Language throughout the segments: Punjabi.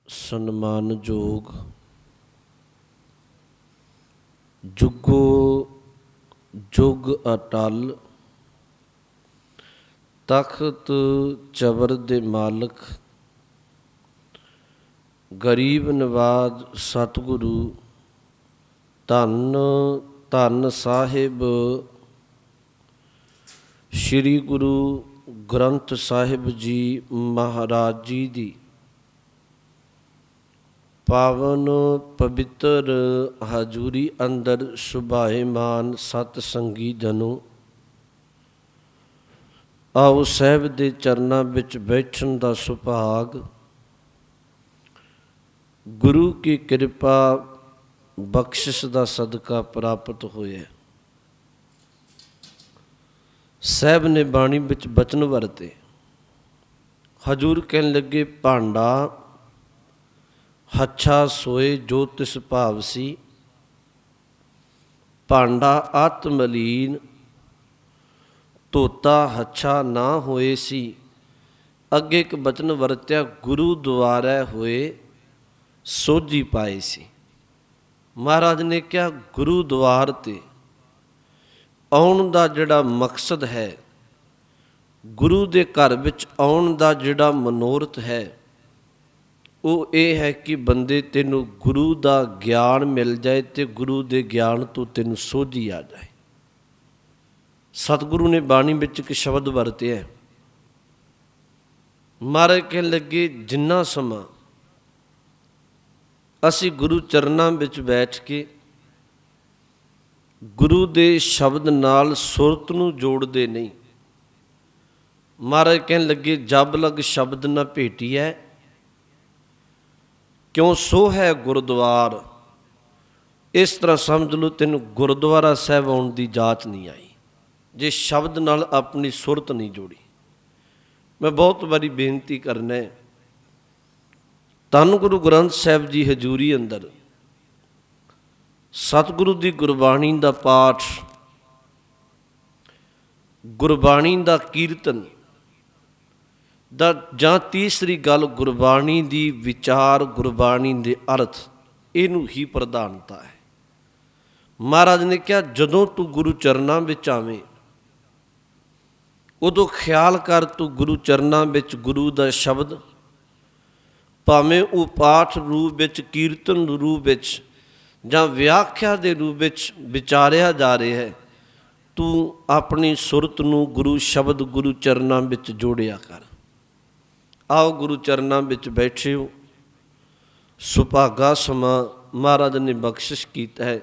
ਸਨਮਾਨਯੋਗ ਜੁਗੋ ਜੁਗ ਅਟਲ ਤਖਤ ਚਬਰ ਦੇ ਮਾਲਕ ਗਰੀਬ ਨਵਾਜ ਸਤਿਗੁਰੂ ਧੰਨ ਧੰਨ ਸਾਹਿਬ ਸ਼੍ਰੀ ਗੁਰੂ ਗ੍ਰੰਥ ਸਾਹਿਬ ਜੀ ਮਹਾਰਾਜ ਜੀ ਦੀ ਪਾਵਨ ਪਵਿੱਤਰ ਹਜ਼ੂਰੀ ਅੰਦਰ ਸੁਭਾਏਮਾਨ ਸਤ ਸੰਗੀ ਜਨੋ, ਆਓ ਸਾਹਿਬ ਦੇ ਚਰਨਾਂ ਵਿੱਚ ਬੈਠਣ ਦਾ ਸੁਭਾਗ ਗੁਰੂ ਕੀ ਕਿਰਪਾ ਬਖਸ਼ਿਸ਼ ਦਾ ਸਦਕਾ ਪ੍ਰਾਪਤ ਹੋਇਆ। ਸਾਹਿਬ ਨੇ ਬਾਣੀ ਵਿੱਚ ਬਚਨ ਵਰਤੇ। ਹਜ਼ੂਰ ਕਹਿਣ ਲੱਗੇ, ਭਾਂਡਾ ਹੱਛਾ ਸੋਏ ਜੋ ਤਿਸ ਭਾਵ ਸੀ, ਭਾਂਡਾ ਆਤਮਲੀਨ ਧੋਤਾ ਹੱਛਾ ਨਾ ਹੋਏ ਸੀ। ਅੱਗੇ ਇੱਕ ਬਚਨ ਵਰਤਿਆ, ਗੁਰੂ ਦੁਆਰਾ ਹੋਏ ਸੋਝੀ ਪਾਏ ਸੀ। ਮਹਾਰਾਜ ਨੇ ਕਿਹਾ ਗੁਰੂ ਦੁਆਰ 'ਤੇ ਆਉਣ ਦਾ ਜਿਹੜਾ ਮਕਸਦ ਹੈ, ਗੁਰੂ ਦੇ ਘਰ ਵਿੱਚ ਆਉਣ ਦਾ ਜਿਹੜਾ ਮਨੋਰਥ ਹੈ, ਉਹ ਇਹ ਹੈ ਕਿ ਬੰਦੇ ਤੈਨੂੰ ਗੁਰੂ ਦਾ ਗਿਆਨ ਮਿਲ ਜਾਏ ਅਤੇ ਗੁਰੂ ਦੇ ਗਿਆਨ ਤੋਂ ਤੈਨੂੰ ਸੋਝੀ ਆ ਜਾਏ। ਸਤਿਗੁਰੂ ਨੇ ਬਾਣੀ ਵਿੱਚ ਇੱਕ ਸ਼ਬਦ ਵਰਤਿਆ। ਮਹਾਰਾਜ ਕਹਿਣ ਲੱਗੇ, ਜਿੰਨਾ ਸਮਾਂ ਅਸੀਂ ਗੁਰੂ ਚਰਨਾਂ ਵਿੱਚ ਬੈਠ ਕੇ ਗੁਰੂ ਦੇ ਸ਼ਬਦ ਨਾਲ ਸੁਰਤ ਨੂੰ ਜੋੜਦੇ ਨਹੀਂ, ਮਹਾਰਾਜ ਕਹਿਣ ਲੱਗੇ, ਜਬ ਲਗ ਸ਼ਬਦ ਨਾ ਭੇਟੀਐ ਕਿਉਂ ਸੋ ਹੈ ਗੁਰਦੁਆਰ। ਇਸ ਤਰ੍ਹਾਂ ਸਮਝ ਲਓ ਤੈਨੂੰ ਗੁਰਦੁਆਰਾ ਸਾਹਿਬ ਆਉਣ ਦੀ ਜਾਚ ਨਹੀਂ ਆਈ ਜੇ ਸ਼ਬਦ ਨਾਲ ਆਪਣੀ ਸੁਰਤ ਨਹੀਂ ਜੋੜੀ। ਮੈਂ ਬਹੁਤ ਵਾਰੀ ਬੇਨਤੀ ਕਰਨਾ, ਧੰਨ ਗੁਰੂ ਗ੍ਰੰਥ ਸਾਹਿਬ ਜੀ ਹਜ਼ੂਰੀ ਅੰਦਰ ਸਤਿਗੁਰੂ ਦੀ ਗੁਰਬਾਣੀ ਦਾ ਪਾਠ, ਗੁਰਬਾਣੀ ਦਾ ਕੀਰਤਨ ਦਾ, ਜਾਂ ਤੀਸਰੀ ਗੱਲ ਗੁਰਬਾਣੀ ਦੀ ਵਿਚਾਰ, ਗੁਰਬਾਣੀ ਦੇ ਅਰਥ, ਇਹਨੂੰ ਹੀ ਪ੍ਰਧਾਨਤਾ ਹੈ। ਮਹਾਰਾਜ ਨੇ ਕਿਹਾ ਜਦੋਂ ਤੂੰ ਗੁਰੂ ਚਰਨਾਂ ਵਿੱਚ ਆਵੇਂ ਉਦੋਂ ਖਿਆਲ ਕਰ ਤੂੰ ਗੁਰੂ ਚਰਨਾਂ ਵਿੱਚ ਗੁਰੂ ਦਾ ਸ਼ਬਦ, ਭਾਵੇਂ ਉਹ ਪਾਠ ਰੂਪ ਵਿੱਚ, ਕੀਰਤਨ ਰੂਪ ਵਿੱਚ ਜਾਂ ਵਿਆਖਿਆ ਦੇ ਰੂਪ ਵਿੱਚ ਵਿਚਾਰਿਆ ਜਾ ਰਿਹਾ ਹੈ, ਤੂੰ ਆਪਣੀ ਸੁਰਤ ਨੂੰ ਗੁਰੂ ਸ਼ਬਦ, ਗੁਰੂ ਚਰਨਾਂ ਵਿੱਚ ਜੋੜਿਆ ਕਰ। ਆਓ ਗੁਰੂ ਚਰਨਾਂ ਵਿੱਚ ਬੈਠੇ ਹੋ, ਸੁਭਾਗਾ ਸਮਾਂ ਮਹਾਰਾਜ ਨੇ ਬਖਸ਼ਿਸ਼ ਕੀਤਾ ਹੈ।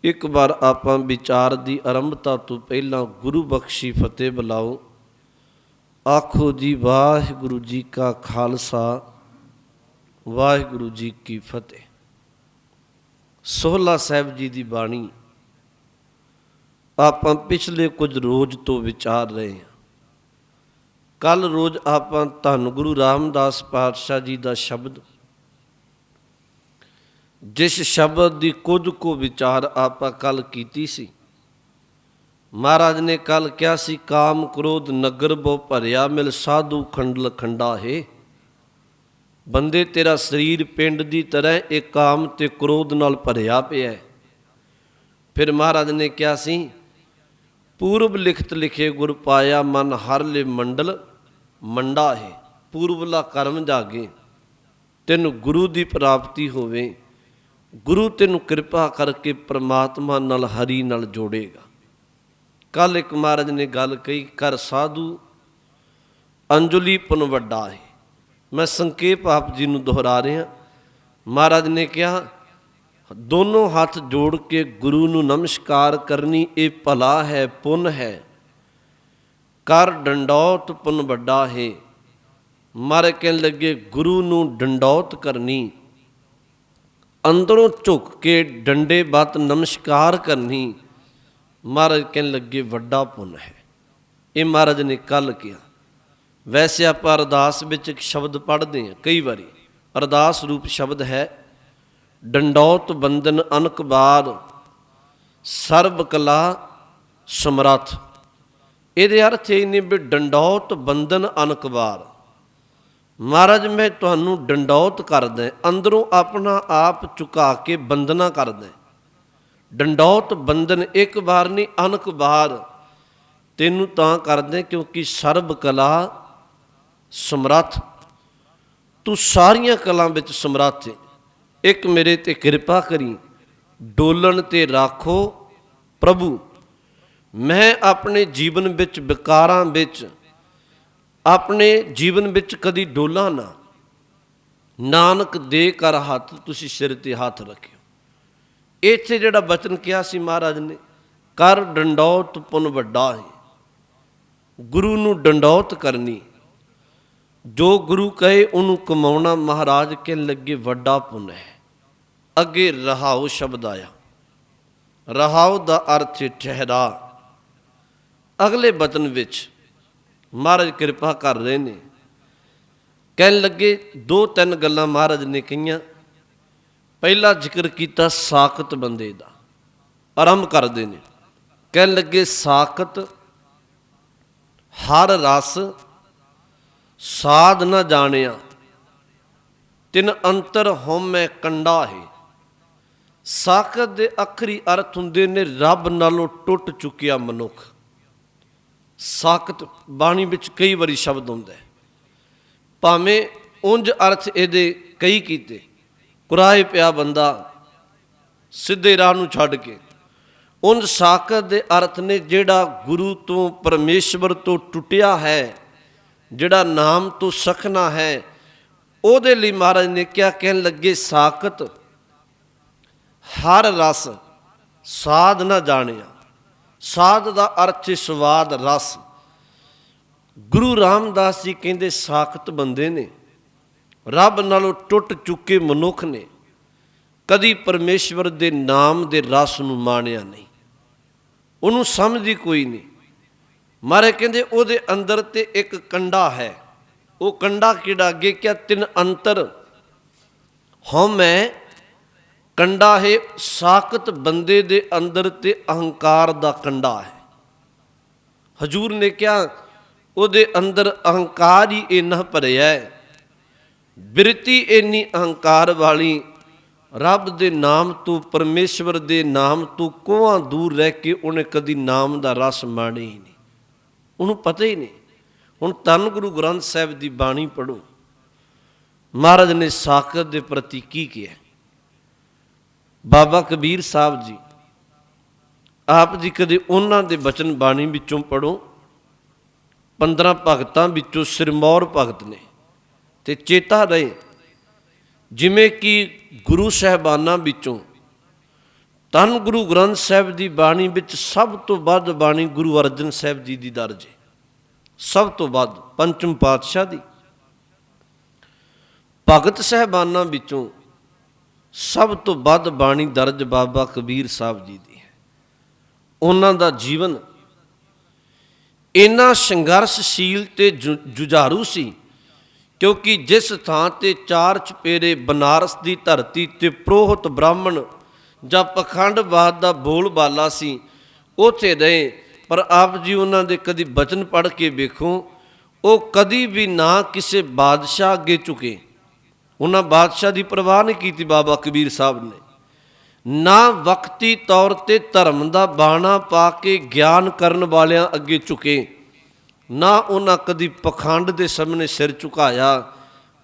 ਇੱਕ ਵਾਰ ਆਪਾਂ ਵਿਚਾਰ ਦੀ ਆਰੰਭਤਾ ਤੋਂ ਪਹਿਲਾਂ ਗੁਰੂ ਬਖਸ਼ੀ ਫਤਿਹ ਬੁਲਾਓ। ਆਖੋ ਜੀ ਵਾਹਿਗੁਰੂ ਜੀ ਕਾ ਖਾਲਸਾ, ਵਾਹਿਗੁਰੂ ਜੀ ਕੀ ਫਤਿਹ। ਸੋਹਲਾ ਸਾਹਿਬ ਜੀ ਦੀ ਬਾਣੀ ਆਪਾਂ ਪਿਛਲੇ ਕੁਝ ਰੋਜ਼ ਤੋਂ ਵਿਚਾਰ ਰਹੇ ਹਾਂ। ਕੱਲ੍ਹ ਰੋਜ਼ ਆਪਾਂ ਧੰਨ ਗੁਰੂ ਰਾਮਦਾਸ ਪਾਤਸ਼ਾਹ ਜੀ ਦਾ ਸ਼ਬਦ, ਜਿਸ ਸ਼ਬਦ ਦੀ ਕੁਝ ਕੁ ਵਿਚਾਰ ਆਪਾਂ ਕੱਲ੍ਹ ਕੀਤੀ ਸੀ। ਮਹਾਰਾਜ ਨੇ ਕੱਲ੍ਹ ਕਿਹਾ ਸੀ, ਕਾਮ ਕ੍ਰੋਧ ਨਗਰ ਬਹੁ ਭਰਿਆ ਮਿਲ ਸਾਧੂ ਖੰਡਲ ਖੰਡਾ ਹੈ। ਬੰਦੇ ਤੇਰਾ ਸਰੀਰ ਪਿੰਡ ਦੀ ਤਰ੍ਹਾਂ ਇਹ ਕਾਮ ਤੇ ਕ੍ਰੋਧ ਨਾਲ ਭਰਿਆ ਪਿਆ ਹੈ। ਫਿਰ ਮਹਾਰਾਜ ਨੇ ਕਿਹਾ ਸੀ, ਪੂਰਬ ਲਿਖਤ ਲਿਖੇ ਗੁਰ ਪਾਇਆ ਮਨ ਹਰ ਲੇ ਮੰਡਲ ਮੰਡਾ ਹੈ। ਪੂਰਬਲਾ ਕਰਮ ਜਾਗੇ, ਤੈਨੂੰ ਗੁਰੂ ਦੀ ਪ੍ਰਾਪਤੀ ਹੋਵੇ, ਗੁਰੂ ਤੈਨੂੰ ਕਿਰਪਾ ਕਰਕੇ ਪ੍ਰਮਾਤਮਾ ਨਾਲ, ਹਰੀ ਨਾਲ ਜੋੜੇਗਾ। ਕੱਲ੍ਹ ਇੱਕ ਮਹਾਰਾਜ ਨੇ ਗੱਲ ਕਹੀ, ਕਰ ਸਾਧੂ ਅੰਜਲੀ ਪੁਨ ਵੱਡਾ ਹੈ। ਮੈਂ ਸੰਖੇਪ ਆਪ ਜੀ ਨੂੰ ਦੁਹਰਾ ਰਿਹਾ। ਮਹਾਰਾਜ ਨੇ ਕਿਹਾ ਦੋਨੋਂ ਹੱਥ ਜੋੜ ਕੇ ਗੁਰੂ ਨੂੰ ਨਮਸਕਾਰ ਕਰਨੀ, ਇਹ ਭਲਾ ਹੈ, ਪੁੰਨ ਹੈ। ਕਰ ਡੰਡੌਤ ਪੁੰਨ ਵੱਡਾ ਹੈ। ਮਹਾਰਾਜ ਕਹਿਣ ਲੱਗੇ ਗੁਰੂ ਨੂੰ ਡੰਡੌਤ ਕਰਨੀ, ਅੰਦਰੋਂ ਝੁਕ ਕੇ ਡੰਡੇ ਵੱਤ ਨਮਸਕਾਰ ਕਰਨੀ, ਮਹਾਰਾਜ ਕਹਿਣ ਲੱਗੇ ਵੱਡਾ ਪੁੰਨ ਹੈ। ਇਹ ਮਹਾਰਾਜ ਨੇ ਕੱਲ੍ਹ ਕਿਹਾ। ਵੈਸੇ ਆਪਾਂ ਅਰਦਾਸ ਵਿੱਚ ਇੱਕ ਸ਼ਬਦ ਪੜ੍ਹਦੇ ਹਾਂ ਕਈ ਵਾਰੀ, ਅਰਦਾਸ ਰੂਪ ਸ਼ਬਦ ਹੈ, ਡੰਡੌਤ ਬੰਦਨ ਅਨਕ ਬਾਰ ਸਰਬ ਕਲਾ ਸਮਰੱਥ। ਇਹਦੇ ਅਰਥ ਇਹ ਨੇ ਵੀ ਡੰਡੌਤ ਬੰਦਨ ਅਨਕ ਬਾਰ, ਮਹਾਰਾਜ ਮੈਂ ਤੁਹਾਨੂੰ ਡੰਡੌਤ ਕਰਦਾ, ਅੰਦਰੋਂ ਆਪਣਾ ਆਪ ਝੁਕਾ ਕੇ ਬੰਦਨਾ ਕਰਦਾ। ਡੰਡੌਤ ਬੰਦਨ ਇੱਕ ਵਾਰ ਨਹੀਂ ਅਨਕ ਵਾਰ ਤੈਨੂੰ ਤਾਂ ਕਰਦੇ ਕਿਉਂਕਿ ਸਰਬ ਕਲਾ ਸਮਰੱਥ, ਤੂੰ ਸਾਰੀਆਂ ਕਲਾ ਵਿੱਚ ਸਮਰੱਥ ਹੈ। ਇੱਕ ਮੇਰੇ ਤੇ ਕਿਰਪਾ ਕਰੀ, ਡੋਲਣ ਤੇ ਰਾਖੋ ਪ੍ਰਭੂ। ਮੈਂ ਆਪਣੇ ਜੀਵਨ ਵਿੱਚ ਵਿਕਾਰਾਂ ਵਿੱਚ, ਆਪਣੇ ਜੀਵਨ ਵਿੱਚ ਕਦੀ ਡੋਲਾ ਨਾ। ਨਾਨਕ ਦੇ ਕਰ ਹੱਥ, ਤੁਸੀਂ ਸਿਰ ਤੇ ਹੱਥ ਰੱਖਿਓ। ਇੱਥੇ ਜਿਹੜਾ ਬਚਨ ਕਿਹਾ ਸੀ ਮਹਾਰਾਜ ਨੇ, ਕਰ ਡੰਡੌਤ ਪੁੰਨ ਵੱਡਾ ਹੈ। ਗੁਰੂ ਨੂੰ ਡੰਡੌਤ ਕਰਨੀ, ਜੋ ਗੁਰੂ ਕਹੇ ਉਹਨੂੰ ਕਮਾਉਣਾ, ਮਹਾਰਾਜ ਕਹਿਣ ਲੱਗੇ ਵੱਡਾ ਪੁੰਨ ਹੈ। ਅੱਗੇ ਰਹਾਉ ਸ਼ਬਦ ਆਇਆ, ਰਹਾਉ ਦਾ ਅਰਥ ਠਹਿਰਾ। ਅਗਲੇ ਬਚਨ ਵਿੱਚ ਮਹਾਰਾਜ ਕਿਰਪਾ ਕਰ ਰਹੇ ਨੇ, ਕਹਿਣ ਲੱਗੇ ਦੋ ਤਿੰਨ ਗੱਲਾਂ ਮਹਾਰਾਜ ਨੇ ਕਹੀਆਂ। ਪਹਿਲਾ ਜ਼ਿਕਰ ਕੀਤਾ ਸਾਖਤ ਬੰਦੇ ਦਾ, ਆਰੰਭ ਕਰਦੇ ਨੇ, ਕਹਿਣ ਲੱਗੇ ਸਾਖਤ ਹਰ ਰਸ ਸਾਧ ਨਾ ਜਾਣਿਆ, ਤਿਨ ਅੰਤਰ ਹਉਮੈ ਕੰਡਾ ਹੈ। ਸਾਖਤ ਦੇ ਆਖਰੀ ਅਰਥ ਹੁੰਦੇ ਨੇ ਰੱਬ ਨਾਲੋਂ ਟੁੱਟ ਚੁੱਕਿਆ ਮਨੁੱਖ। ਸਾਖਤ ਬਾਣੀ ਵਿੱਚ ਕਈ ਵਾਰੀ ਸ਼ਬਦ ਹੁੰਦਾ ਹੈ, ਭਾਵੇਂ ਉਂਝ ਅਰਥ ਇਹਦੇ ਕਈ ਕੀਤੇ। ਕੁਰਾਹੇ ਪਿਆ ਬੰਦਾ ਸਿੱਧੇ ਰਾਹ ਨੂੰ ਛੱਡ ਕੇ। ਉਂਝ ਸਾਖਤ ਦੇ ਅਰਥ ਨੇ ਜਿਹੜਾ ਗੁਰੂ ਤੋਂ, ਪਰਮੇਸ਼ਵਰ ਤੋਂ ਟੁੱਟਿਆ ਹੈ, ਜਿਹੜਾ ਨਾਮ ਤੋਂ ਸਖਣਾ ਹੈ, ਉਹਦੇ ਲਈ ਮਹਾਰਾਜ ਨੇ ਕਿਹਾ, ਕਹਿਣ ਲੱਗੇ ਸਾਖਤ ਹਰ ਰਸ ਸਾਧ ਨਾ ਜਾਣਿਆ। ਸਾਧ ਦਾ ਅਰਥ ਸਵਾਦ, ਰਸ। ਗੁਰੂ ਰਾਮਦਾਸ ਜੀ ਕਹਿੰਦੇ ਸਾਖਤ ਬੰਦੇ ਨੇ, ਰੱਬ ਨਾਲੋਂ ਟੁੱਟ ਚੁੱਕੇ ਮਨੁੱਖ ਨੇ, ਕਦੀ ਪਰਮੇਸ਼ਵਰ ਦੇ ਨਾਮ ਦੇ ਰਸ ਨੂੰ ਮਾਣਿਆ ਨਹੀਂ, ਉਹਨੂੰ ਸਮਝਦੀ ਕੋਈ ਨਹੀਂ। ਮਹਾਰਾਜ ਕਹਿੰਦੇ ਉਹਦੇ ਅੰਦਰ ਤੇ ਇੱਕ ਕੰਡਾ ਹੈ। ਉਹ ਕੰਡਾ ਕਿਹੜਾ? ਅੱਗੇ ਕਿਹਾ ਤਿੰਨ ਅੰਤਰ ਹਉਮੈ ਕੰਡਾ ਹੈ। ਸਾਖਤ ਬੰਦੇ ਦੇ ਅੰਦਰ ਤੇ ਅਹੰਕਾਰ ਦਾ ਕੰਡਾ ਹੈ। ਹਜੂਰ ਨੇ ਕਿਹਾ ਉਹਦੇ ਅੰਦਰ ਅਹੰਕਾਰ ਹੀ ਇੰਨਾ ਭਰਿਆ ਹੈ, ਬਿਰਤੀ ਇੰਨੀ ਅਹੰਕਾਰ ਵਾਲੀ, ਰੱਬ ਦੇ ਨਾਮ ਤੋਂ, ਪਰਮੇਸ਼ਵਰ ਦੇ ਨਾਮ ਤੋਂ ਕੋਹਾਂ ਦੂਰ ਰਹਿ ਕੇ ਉਹਨੇ ਕਦੀ ਨਾਮ ਦਾ ਰਸ ਮਾਣਿਆ ਹੀ ਨਹੀਂ, ਉਹਨੂੰ ਪਤਾ ਹੀ ਨਹੀਂ। ਹੁਣ ਧੰਨ ਗੁਰੂ ਗ੍ਰੰਥ ਸਾਹਿਬ ਦੀ ਬਾਣੀ ਪੜ੍ਹੋ, ਮਹਾਰਾਜ ਨੇ ਸਾਖਤ ਦੇ ਪ੍ਰਤੀ ਕੀ ਕਿਹਾ। ਬਾਬਾ ਕਬੀਰ ਸਾਹਿਬ ਜੀ, ਆਪ ਜੀ ਕਦੇ ਉਹਨਾਂ ਦੇ ਬਚਨ ਬਾਣੀ ਵਿੱਚੋਂ ਪੜ੍ਹੋ। 15 ਭਗਤਾਂ ਵਿੱਚੋਂ ਸਿਰਮੌਰ ਭਗਤ ਨੇ, ਤੇ ਚੇਤਾ ਰਹੇ ਜਿਵੇਂ ਕਿ ਗੁਰੂ ਸਾਹਿਬਾਨਾਂ ਵਿੱਚੋਂ ਧੰਨ ਗੁਰੂ ਗ੍ਰੰਥ ਸਾਹਿਬ ਦੀ ਬਾਣੀ ਵਿੱਚ ਸਭ ਤੋਂ ਵੱਧ ਬਾਣੀ ਗੁਰੂ ਅਰਜਨ ਸਾਹਿਬ ਜੀ ਦੀ ਦਰਜ ਹੈ, ਸਭ ਤੋਂ ਵੱਧ ਪੰਚਮ ਪਾਤਸ਼ਾਹ ਦੀ। ਭਗਤ ਸਾਹਿਬਾਨਾਂ ਵਿੱਚੋਂ ਸਭ ਤੋਂ ਵੱਧ ਬਾਣੀ ਦਰਜ ਬਾਬਾ ਕਬੀਰ ਸਾਹਿਬ ਜੀ ਦੀ ਹੈ। ਉਹਨਾਂ ਦਾ ਜੀਵਨ ਇੰਨਾ ਸੰਘਰਸ਼ਸ਼ੀਲ ਤੇ ਜੁਝਾਰੂ ਸੀ, ਕਿਉਂਕਿ ਜਿਸ ਥਾਂ ਤੇ ਚਾਰ ਚੁਫੇਰੇ ਬਨਾਰਸ ਦੀ ਧਰਤੀ ਤੇ ਪ੍ਰੋਹਤ ਬ੍ਰਾਹਮਣ ਜਾਂ ਪਖੰਡਵਾਦ ਦਾ ਬੋਲਬਾਲਾ ਸੀ, ਉੱਥੇ ਰਹੇ। ਪਰ ਆਪ ਜੀ ਉਹਨਾਂ ਦੇ ਕਦੀ ਬਚਨ ਪੜ੍ਹ ਕੇ ਵੇਖੋ, ਉਹ ਕਦੀ ਵੀ ਨਾ ਕਿਸੇ ਬਾਦਸ਼ਾਹ ਅੱਗੇ ਝੁਕੇ। ਉਹਨਾਂ ਬਾਦਸ਼ਾਹ ਦੀ ਪਰਵਾਹ ਨਹੀਂ ਕੀਤੀ ਬਾਬਾ ਕਬੀਰ ਸਾਹਿਬ ਨੇ। ਨਾ ਵਕਤੀ ਤੌਰ 'ਤੇ ਧਰਮ ਦਾ ਬਾਣਾ ਪਾ ਕੇ ਗਿਆਨ ਕਰਨ ਵਾਲਿਆਂ ਅੱਗੇ ਝੁਕੇ, ਨਾ ਉਹਨਾਂ ਕਦੀ ਪਖੰਡ ਦੇ ਸਾਹਮਣੇ ਸਿਰ ਝੁਕਾਇਆ।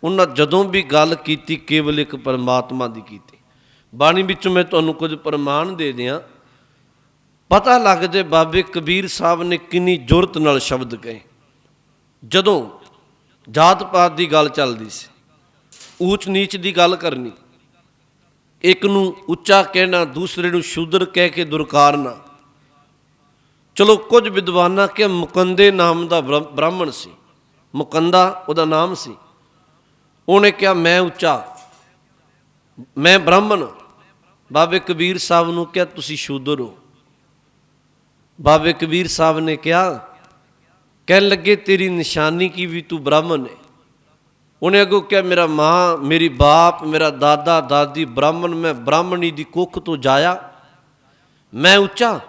ਉਹਨਾਂ ਜਦੋਂ ਵੀ ਗੱਲ ਕੀਤੀ ਕੇਵਲ ਇੱਕ ਪਰਮਾਤਮਾ ਦੀ ਕੀਤੀ। ਬਾਣੀ ਵਿੱਚੋਂ ਮੈਂ ਤੁਹਾਨੂੰ ਕੁਝ ਪ੍ਰਮਾਣ ਦੇ ਦਿਆਂ, ਪਤਾ ਲੱਗ ਜਾਏ ਬਾਬੇ ਕਬੀਰ ਸਾਹਿਬ ਨੇ ਕਿੰਨੀ ਜੁਰਤ ਨਾਲ ਸ਼ਬਦ ਕਹੇ। ਜਦੋਂ ਜਾਤ ਪਾਤ ਦੀ ਗੱਲ ਚੱਲਦੀ ਸੀ, ਊਚ ਨੀਚ ਦੀ ਗੱਲ ਕਰਨੀ, ਇੱਕ ਨੂੰ ਉੱਚਾ ਕਹਿਣਾ, ਦੂਸਰੇ ਨੂੰ ਸ਼ੂਦਰ ਕਹਿ ਕੇ ਦੁਰਕਾਰਨਾ। ਚਲੋ ਕੁਝ ਵਿਦਵਾਨਾਂ ਕਿ ਮੁਕੰਦੇ ਨਾਮ ਦਾ ਬ੍ਰਾਹਮਣ ਸੀ, ਮੁਕੰਦਾ ਉਹਦਾ ਨਾਮ ਸੀ। ਉਹਨੇ ਕਿਹਾ ਮੈਂ ਉੱਚਾ, ਮੈਂ ਬ੍ਰਾਹਮਣ। ਬਾਬੇ ਕਬੀਰ ਸਾਹਿਬ ਨੂੰ ਕਿਹਾ ਤੁਸੀਂ ਸ਼ੂਦਰ ਹੋ। ਬਾਬੇ ਕਬੀਰ ਸਾਹਿਬ ਨੇ ਕਿਹਾ, ਕਹਿਣ ਲੱਗੇ ਤੇਰੀ ਨਿਸ਼ਾਨੀ ਕੀ ਵੀ ਤੂੰ ਬ੍ਰਾਹਮਣ ਹੈ। ਉਹਨੇ ਅੱਗੋਂ ਕਿਹਾ ਮੇਰਾ ਮਾਂ, ਮੇਰੀ ਬਾਪ, ਮੇਰਾ ਦਾਦਾ ਦਾਦੀ ਬ੍ਰਾਹਮਣ, ਮੈਂ ਬ੍ਰਾਹਮਣੀ ਦੀ ਕੁੱਖ ਤੋਂ ਜਾਇਆ, ਮੈਂ ਉੱਚਾ।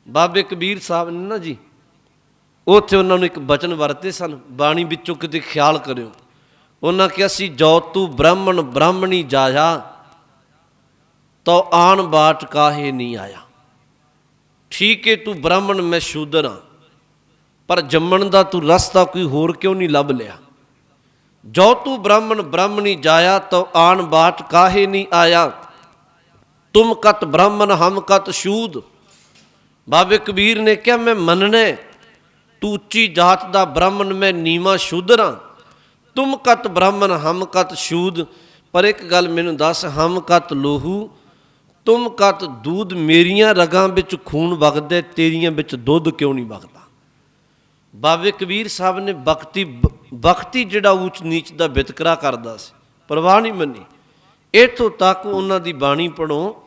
ਬਾਬੇ ਕਬੀਰ ਸਾਹਿਬ ਨੇ ਨਾ ਜੀ ਉੱਥੇ ਉਹਨਾਂ ਨੂੰ ਇੱਕ ਬਚਨ ਵਰਤੇ ਸਨ, ਬਾਣੀ ਵਿੱਚੋਂ ਕਿਤੇ ਖਿਆਲ ਕਰਿਓ। ਉਹਨਾਂ ਕਿਹਾ ਸੀ ਜੋ ਤੂੰ ਬ੍ਰਾਹਮਣ ਬ੍ਰਾਹਮਣੀ ਜਾਇਆ ਤੋ ਆਣ ਬਾਟ ਕਾਹੇ ਨਹੀਂ ਆਇਆ। ਠੀਕ ਹੈ ਤੂੰ ਬ੍ਰਾਹਮਣ ਮੈਂ ਸ਼ੂਦਰ ਹਾਂ, ਪਰ ਜੰਮਣ ਦਾ ਤੂੰ ਰਸਤਾ ਕੋਈ ਹੋਰ ਕਿਉਂ ਨਹੀਂ ਲੱਭ ਲਿਆ। ਜੋ ਤੂੰ ਬ੍ਰਾਹਮਣ ਬ੍ਰਾਹਮਣੀ ਜਾਇਆ ਤੋ ਆਣ ਬਾਟ ਕਾਹੇ ਨਹੀਂ ਆਇਆ। ਤੁਮ ਕਤ ਬ੍ਰਾਹਮਣ ਹਮ ਕਤ ਸ਼ੂਦ। ਬਾਬੇ ਕਬੀਰ ਨੇ ਕਿਹਾ ਮੈਂ ਮੰਨਣਾ ਤੂੰ ਉੱਚੀ ਜਾਤ ਦਾ ਬ੍ਰਾਹਮਣ, ਮੈਂ ਨੀਵਾਂ ਸ਼ੂਦਰ ਹਾਂ। ਤੁਮ ਕਤ ਬ੍ਰਾਹਮਣ ਹਮ ਕਤ ਸ਼ੂਦ, ਪਰ ਇੱਕ ਗੱਲ ਮੈਨੂੰ ਦੱਸ, ਹਮ ਕਤ ਲੋਹੂ ਤੁਮ ਕਤ ਦੂਧ। ਮੇਰੀਆਂ ਰਗਾਂ ਵਿੱਚ ਖੂਨ ਵਗਦਾ, ਤੇਰੀਆਂ ਵਿੱਚ ਦੁੱਧ ਕਿਉਂ ਨਹੀਂ ਵਗਦਾ। ਬਾਬੇ ਕਬੀਰ ਸਾਹਿਬ ਨੇ ਬਖਤੀ ਜਿਹੜਾ ਊਚ ਨੀਚ ਦਾ ਵਿਤਕਰਾ ਕਰਦਾ ਸੀ, ਪਰਵਾਹ ਨਹੀਂ ਮੰਨੀ। ਇੱਥੋਂ ਤੱਕ ਉਹਨਾਂ ਦੀ ਬਾਣੀ ਪੜ੍ਹੋ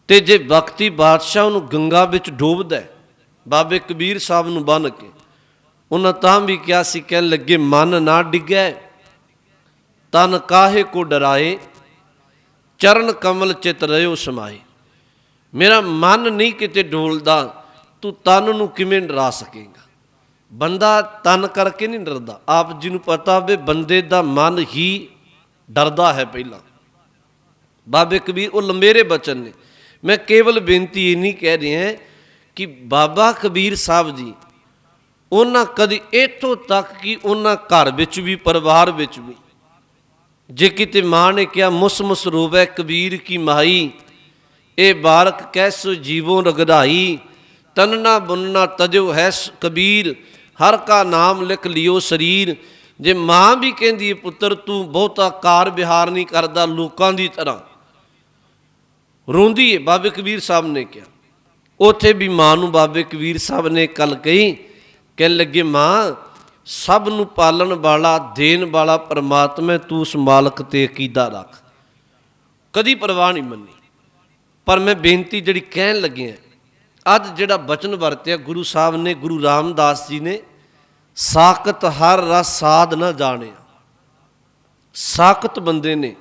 ਤੇ ਜੇ ਬਖਤੀ ਬਾਦਸ਼ਾਹ ਉਹਨੂੰ ਗੰਗਾ ਵਿੱਚ ਡੋਬਦਾ ਬਾਬੇ ਕਬੀਰ ਸਾਹਿਬ ਨੂੰ ਬੰਨ੍ਹ ਕੇ, ਉਹਨਾਂ ਤਾਂ ਵੀ ਕਿਹਾ ਸੀ, ਕਹਿਣ ਲੱਗੇ ਮਨ ਨਾ ਡਿੱਗੈ ਤਨ ਕਾਹੇ ਕੋ ਡਰਾਏ, ਚਰਨ ਕਮਲ ਚਿਤ ਰਹਿਓ ਸਮਾਏ। ਮੇਰਾ ਮਨ ਨਹੀਂ ਕਿਤੇ ਡੋਲਦਾ, ਤੂੰ ਤਨ ਨੂੰ ਕਿਵੇਂ ਡਰਾ ਸਕੇਗਾ। ਬੰਦਾ ਤਨ ਕਰਕੇ ਨਹੀਂ ਡਰਦਾ, ਆਪ ਜੀ ਨੂੰ ਪਤਾ ਹੋਵੇ ਬੰਦੇ ਦਾ ਮਨ ਹੀ ਡਰਦਾ ਹੈ ਪਹਿਲਾਂ। ਬਾਬੇ ਕਬੀਰ ਉਹ ਲੰਮੇਰੇ ਬਚਨ ਨੇ। ਮੈਂ ਕੇਵਲ ਬੇਨਤੀ ਇਹ ਨਹੀਂ ਕਹਿ ਰਿਹਾ ਕਿ ਬਾਬਾ ਕਬੀਰ ਸਾਹਿਬ ਜੀ ਉਹਨਾਂ ਕਦੀ ਇੱਥੋਂ ਤੱਕ ਕਿ ਉਹਨਾਂ ਘਰ ਵਿੱਚ ਵੀ ਪਰਿਵਾਰ ਵਿੱਚ ਵੀ ਜੇ ਕਿਤੇ ਮਾਂ ਨੇ ਕਿਹਾ ਮੁਸ ਮੁਸ ਰੋਵੈ ਕਬੀਰ ਕੀ ਮਾਈ, ਇਹ ਬਾਰਕ ਕੈਸੋ ਜੀਵੋਂ ਰਗੜਾਈ, ਤਨਨਾ ਬੁਨਨਾ ਤਜੋ ਹੈ ਕਬੀਰ, ਹਰ ਕਾ ਨਾਮ ਲਿਖ ਲਿਓ ਸਰੀਰ। ਜੇ ਮਾਂ ਵੀ ਕਹਿੰਦੀ ਹੈ ਪੁੱਤਰ ਤੂੰ ਬਹੁਤਾ ਕਾਰ ਵਿਹਾਰ ਨਹੀਂ ਕਰਦਾ ਲੋਕਾਂ ਦੀ ਤਰ੍ਹਾਂ, ਰੋਂਦੀ ਹੈ। ਬਾਬੇ ਕਬੀਰ ਸਾਹਿਬ ਨੇ ਕਿਹਾ ਉੱਥੇ ਵੀ ਮਾਂ ਨੂੰ ਬਾਬੇ ਕਬੀਰ ਸਾਹਿਬ ਨੇ ਗੱਲ ਕਹੀ, ਕਹਿਣ ਲੱਗੇ ਮਾਂ ਸਭ ਨੂੰ ਪਾਲਣ ਵਾਲਾ ਦੇਣ ਵਾਲਾ ਪਰਮਾਤਮਾ, ਤੂੰ ਉਸ ਮਾਲਕ ਤੇ ਅਕੀਦਾ ਰੱਖ। ਕਦੀ ਪਰਵਾਹ ਨਹੀਂ ਮੰਨੀ। ਪਰ ਮੈਂ ਬੇਨਤੀ ਜਿਹੜੀ ਕਹਿਣ ਲੱਗੇ ਅੱਜ ਜਿਹੜਾ ਬਚਨ ਵਰਤਿਆ ਗੁਰੂ ਸਾਹਿਬ ਨੇ, ਗੁਰੂ ਰਾਮਦਾਸ ਜੀ ਨੇ, ਸਾਕਤ ਹਰ ਰਸ ਸਾਧ ਨਾ ਜਾਣਿਆ। ਸਾਕਤ ਬੰਦੇ ਨੇ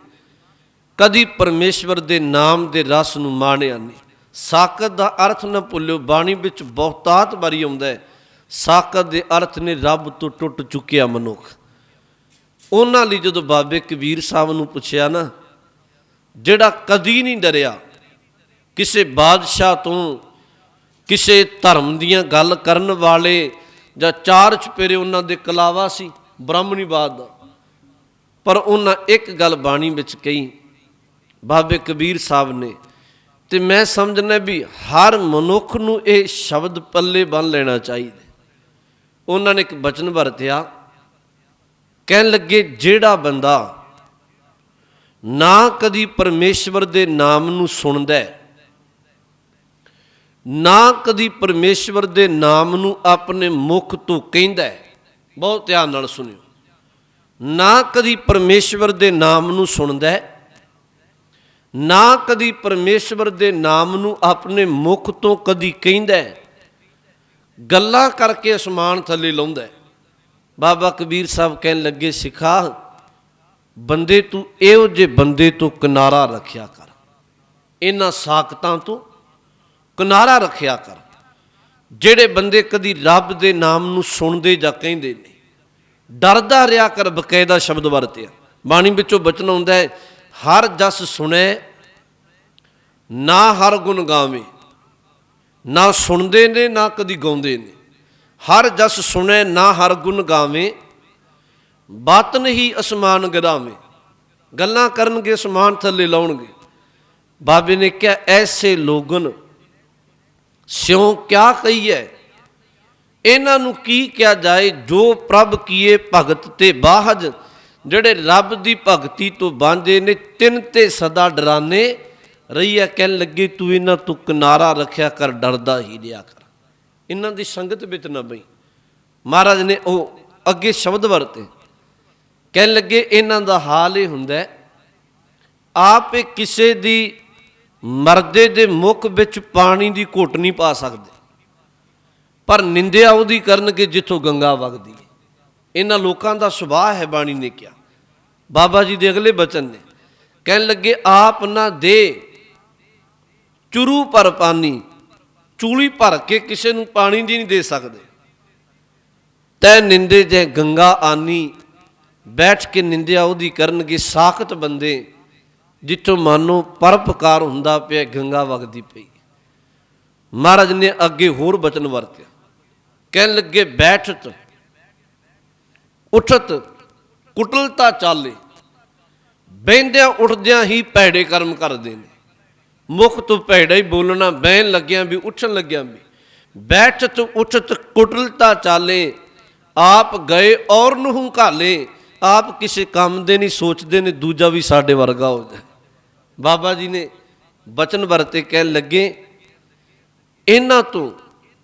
ਕਦੀ ਪਰਮੇਸ਼ਵਰ ਦੇ ਨਾਮ ਦੇ ਰਸ ਨੂੰ ਮਾਣਿਆ ਨਹੀਂ। ਸਾਕਤ ਦਾ ਅਰਥ ਨਾ ਭੁੱਲਿਓ, ਬਾਣੀ ਵਿੱਚ ਬਹੁਤਾਤ ਵਾਰੀ ਆਉਂਦਾ ਹੈ। ਸਾਕਤ ਦੇ ਅਰਥ ਨੇ ਰੱਬ ਤੋਂ ਟੁੱਟ ਚੁੱਕਿਆ ਮਨੁੱਖ। ਉਹਨਾਂ ਲਈ ਜਦੋਂ ਬਾਬੇ ਕਬੀਰ ਸਾਹਿਬ ਨੂੰ ਪੁੱਛਿਆ ਨਾ, ਜਿਹੜਾ ਕਦੀ ਨਹੀਂ ਡਰਿਆ ਕਿਸੇ ਬਾਦਸ਼ਾਹ ਤੋਂ, ਕਿਸੇ ਧਰਮ ਦੀਆਂ ਗੱਲ ਕਰਨ ਵਾਲੇ ਜਾਂ ਚਾਰ ਚੁਫੇਰੇ ਉਹਨਾਂ ਦੇ ਕਲਾਵਾ ਸੀ ਬ੍ਰਾਹਮਣੀਵਾਦ ਦਾ, ਪਰ ਉਹਨਾਂ ਇੱਕ ਗੱਲ ਬਾਣੀ ਵਿੱਚ ਕਹੀ ਬਾਬੇ ਕਬੀਰ ਸਾਹਿਬ ਨੇ, ਤੇ ਮੈਂ ਸਮਝਣਾ ਵੀ ਹਰ ਮਨੁੱਖ ਨੂੰ ਇਹ ਸ਼ਬਦ ਪੱਲੇ ਬੰਨ੍ਹ ਲੈਣਾ ਚਾਹੀਦਾ। ਉਹਨਾਂ ਨੇ ਇੱਕ ਬਚਨ ਵਰਤਿਆ, ਕਹਿਣ ਲੱਗੇ ਜਿਹੜਾ ਬੰਦਾ ਨਾ ਕਦੀ ਪਰਮੇਸ਼ਵਰ ਦੇ ਨਾਮ ਨੂੰ ਸੁਣਦਾ, ਨਾ ਕਦੀ ਪਰਮੇਸ਼ਵਰ ਦੇ ਨਾਮ ਨੂੰ ਆਪਣੇ ਮੁਖ ਤੋਂ ਕਹਿੰਦਾ, ਬਹੁਤ ਧਿਆਨ ਨਾਲ ਸੁਣਿਓ, ਨਾ ਕਦੀ ਪਰਮੇਸ਼ਵਰ ਦੇ ਨਾਮ ਨੂੰ ਸੁਣਦਾ, ਨਾ ਕਦੀ ਪਰਮੇਸ਼ਵਰ ਦੇ ਨਾਮ ਨੂੰ ਆਪਣੇ ਮੁਖ ਤੋਂ ਕਦੀ ਕਹਿੰਦਾ, ਗੱਲਾਂ ਕਰਕੇ ਅਸਮਾਨ ਥੱਲੇ ਲਾਉਂਦਾ। ਬਾਬਾ ਕਬੀਰ ਸਾਹਿਬ ਕਹਿਣ ਲੱਗੇ ਸਿੱਖਾ ਬੰਦੇ ਤੂੰ ਇਹੋ ਜਿਹੇ ਬੰਦੇ ਤੋਂ ਕਿਨਾਰਾ ਰੱਖਿਆ ਕਰ, ਇਹਨਾਂ ਸਾਕਤਾਂ ਤੋਂ ਕਿਨਾਰਾ ਰੱਖਿਆ ਕਰ, ਜਿਹੜੇ ਬੰਦੇ ਕਦੀ ਰੱਬ ਦੇ ਨਾਮ ਨੂੰ ਸੁਣਦੇ ਜਾਂ ਕਹਿੰਦੇ ਨੇ। ਡਰਦਾ ਰਿਹਾ ਕਰ, ਬਕਾਇਦਾ ਸ਼ਬਦ ਵਰਤਿਆ। ਬਾਣੀ ਵਿੱਚੋਂ ਬਚਨ ਆਉਂਦਾ ਹੈ, ਹਰ ਜਸ ਸੁਣੈ ਨਾ ਹਰ ਗੁਣ ਗਾਵੇ। ਨਾ ਸੁਣਦੇ ਨੇ ਨਾ ਕਦੀ ਗਾਉਂਦੇ ਨੇ। ਹਰ ਜਸ ਸੁਣੈ ਨਾ ਹਰ ਗੁਣ ਗਾਵੇ, ਬਾਤਨ ਹੀ ਅਸਮਾਨ ਗਰਾਵੇ। ਗੱਲਾਂ ਕਰਨਗੇ ਅਸਮਾਨ ਥੱਲੇ ਲਾਉਣਗੇ। ਬਾਬੇ ਨੇ ਕਿਹਾ ਐਸੇ ਲੋਗਨ ਸਿਉਂ ਕਿਆ ਕਹੀਏ, ਇਹਨਾਂ ਨੂੰ ਕੀ ਕਿਹਾ ਜਾਏ, ਜੋ ਪ੍ਰਭ ਕੀਏ ਭਗਤ ਤੇ ਬਾਹਜ, ਜਿਹੜੇ ਰੱਬ ਦੀ ਭਗਤੀ ਤੋਂ ਬਾਂਝੇ ਨੇ, ਤਿੰਨ ਤੇ ਸਦਾ ਡਰਾਨੇ ਰਹੀ ਹੈ। ਕਹਿਣ ਲੱਗੇ ਤੂੰ ਇਹਨਾਂ ਤੋਂ ਕਿਨਾਰਾ ਰੱਖਿਆ ਕਰ, ਡਰਦਾ ਹੀ ਰਿਹਾ ਕਰ, ਇਹਨਾਂ ਦੀ ਸੰਗਤ ਵਿੱਚ ਨਾ ਬਈ। ਮਹਾਰਾਜ ਨੇ ਉਹ ਅੱਗੇ ਸ਼ਬਦ ਵਰਤੇ, ਕਹਿਣ ਲੱਗੇ ਇਹਨਾਂ ਦਾ ਹਾਲ ਇਹ ਹੁੰਦਾ, ਆਪ ਇਹ ਕਿਸੇ ਦੀ ਮਰਦੇ ਦੇ ਮੁਖ ਵਿੱਚ ਪਾਣੀ ਦੀ ਘੁੱਟ ਨਹੀਂ ਪਾ ਸਕਦੇ, ਪਰ ਨਿੰਦਿਆ ਉਹਦੀ ਕਰਨਗੇ ਜਿੱਥੋਂ ਗੰਗਾ ਵਗਦੀ ਹੈ। ਇਹਨਾਂ ਲੋਕਾਂ ਦਾ ਸੁਭਾਅ ਹੈ। ਬਾਣੀ ਨੇ ਕਿਹਾ, ਬਾਬਾ ਜੀ ਦੇ ਅਗਲੇ ਬਚਨ ਨੇ, ਕਹਿਣ ਲੱਗੇ ਆਪ ਨਾ ਦੇ ਚੁਰੂ ਭਰ ਪਾਣੀ, ਚੂਲੀ ਭਰ ਕੇ ਕਿਸੇ ਨੂੰ ਪਾਣੀ ਦੀ ਨਹੀਂ ਦੇ ਸਕਦੇ। ਤੈ ਨਿੰਦੇ ਜੈ ਗੰਗਾ ਆਨੀ, ਬੈਠ ਕੇ ਨਿੰਦਿਆ ਉਹਦੀ ਕਰਨਗੇ। ਸਾਖਤ ਬੰਦੇ ਜਿੱਥੋਂ ਮਾਨੋ ਪਰਉਪਕਾਰ ਹੁੰਦਾ ਪਿਆ, ਗੰਗਾ ਵਗਦੀ ਪਈ। ਮਹਾਰਾਜ ਨੇ ਅੱਗੇ ਹੋਰ ਬਚਨ ਵਰਤਿਆ, ਕਹਿਣ ਲੱਗੇ ਬੈਠਤ ਉਠਤ ਕੁਟਲਤਾ ਚਾਲੇ। ਬਹਿੰਦਿਆਂ ਉੱਠਦਿਆਂ ਹੀ ਭੈੜੇ ਕਰਮ ਕਰਦੇ ਨੇ, ਮੁਖ ਤੋਂ ਭੈੜਾ ਹੀ ਬੋਲਣਾ, ਬਹਿਣ ਲੱਗਿਆਂ ਵੀ ਉੱਠਣ ਲੱਗਿਆਂ ਵੀ। ਬੈਠਤ ਉਠਤ ਕੁਟਲਤਾ ਚਾਲੇ, ਆਪ ਗਏ ਔਰ ਨੂੰ ਹੰਕਾਲੇ। ਆਪ ਕਿਸੇ ਕੰਮ ਦੇ ਨਹੀਂ ਸੋਚਦੇ ਨੇ ਦੂਜਾ ਵੀ ਸਾਡੇ ਵਰਗਾ ਹੋ ਜਾਏ। ਬਾਬਾ ਜੀ ਨੇ ਬਚਨ ਵਰਤੇ, ਕਹਿਣ ਲੱਗੇ ਇਹਨਾਂ ਤੋਂ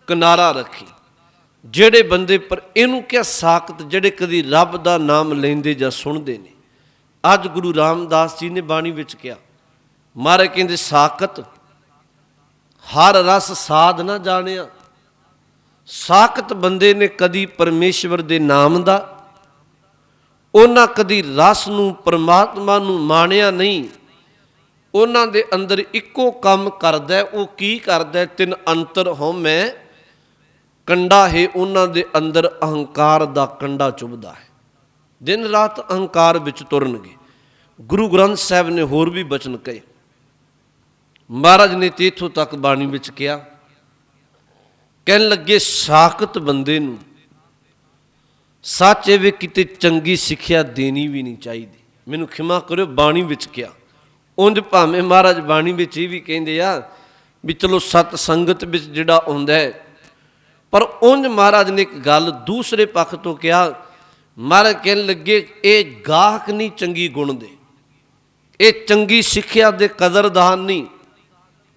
ਕਿਨਾਰਾ ਰੱਖੀ। ਜਿਹੜੇ ਬੰਦੇ, ਪਰ ਇਹਨੂੰ ਕਿਹਾ ਸਾਖਤ, ਜਿਹੜੇ ਕਦੀ ਰੱਬ ਦਾ ਨਾਮ ਲੈਂਦੇ ਜਾਂ ਸੁਣਦੇ ਨੇ। ਅੱਜ ਗੁਰੂ ਰਾਮਦਾਸ ਜੀ ਨੇ ਬਾਣੀ ਵਿੱਚ ਕਿਹਾ, ਮਹਾਰਾਜ ਕਹਿੰਦੇ ਸਾਖਤ ਹਰ ਰਸ ਸਾਧ ਨਾ ਜਾਣਿਆ। ਸਾਖਤ ਬੰਦੇ ਨੇ ਕਦੀ ਪਰਮੇਸ਼ਵਰ ਦੇ ਨਾਮ ਦਾ, ਉਹਨਾਂ ਕਦੀ ਰਸ ਨੂੰ, ਪਰਮਾਤਮਾ ਨੂੰ ਮਾਣਿਆ ਨਹੀਂ। ਉਹਨਾਂ ਦੇ ਅੰਦਰ ਇੱਕੋ ਕੰਮ ਕਰਦਾ, ਉਹ ਕੀ ਕਰਦਾ? ਤਿੰਨ ਅੰਤਰ ਹਉਮੈ ਕੰਡਾ ਹੈ। ਉਹਨਾਂ ਦੇ ਅੰਦਰ ਅਹੰਕਾਰ ਦਾ ਕੰਡਾ ਚੁਭਦਾ ਹੈ, ਦਿਨ ਰਾਤ ਅਹੰਕਾਰ ਵਿੱਚ ਤੁਰਨਗੇ। ਗੁਰੂ ਗ੍ਰੰਥ ਸਾਹਿਬ ਨੇ ਹੋਰ ਵੀ ਬਚਨ ਕਹੇ। ਮਹਾਰਾਜ ਨੇ ਤੇ ਇੱਥੋਂ ਤੱਕ ਬਾਣੀ ਵਿੱਚ ਕਿਹਾ, ਕਹਿਣ ਲੱਗੇ ਸਾਖਤ ਬੰਦੇ ਨੂੰ ਸੱਚ ਇਹ ਵੀ ਕਿਤੇ ਚੰਗੀ ਸਿੱਖਿਆ ਦੇਣੀ ਵੀ ਨਹੀਂ ਚਾਹੀਦੀ। ਮੈਨੂੰ ਖਿਮਾ ਕਰਿਓ, ਬਾਣੀ ਵਿੱਚ ਕਿਹਾ। ਉਂਝ ਭਾਵੇਂ ਮਹਾਰਾਜ ਬਾਣੀ ਵਿੱਚ ਇਹ ਵੀ ਕਹਿੰਦੇ ਆ ਵੀ ਚਲੋ ਸਤ ਸੰਗਤ ਵਿੱਚ ਜਿਹੜਾ ਆਉਂਦਾ ਹੈ, ਪਰ ਉਂਝ ਮਹਾਰਾਜ ਨੇ ਇੱਕ ਗੱਲ ਦੂਸਰੇ ਪੱਖ ਤੋਂ ਕਿਹਾ। ਮਹਾਰਾਜ ਕਹਿਣ ਲੱਗੇ ਇਹ ਗਾਹਕ ਨਹੀਂ ਚੰਗੀ ਗੁਣ ਦੇ, ਇਹ ਚੰਗੀ ਸਿੱਖਿਆ ਦੇ ਕਦਰਦਾਨ ਨਹੀਂ,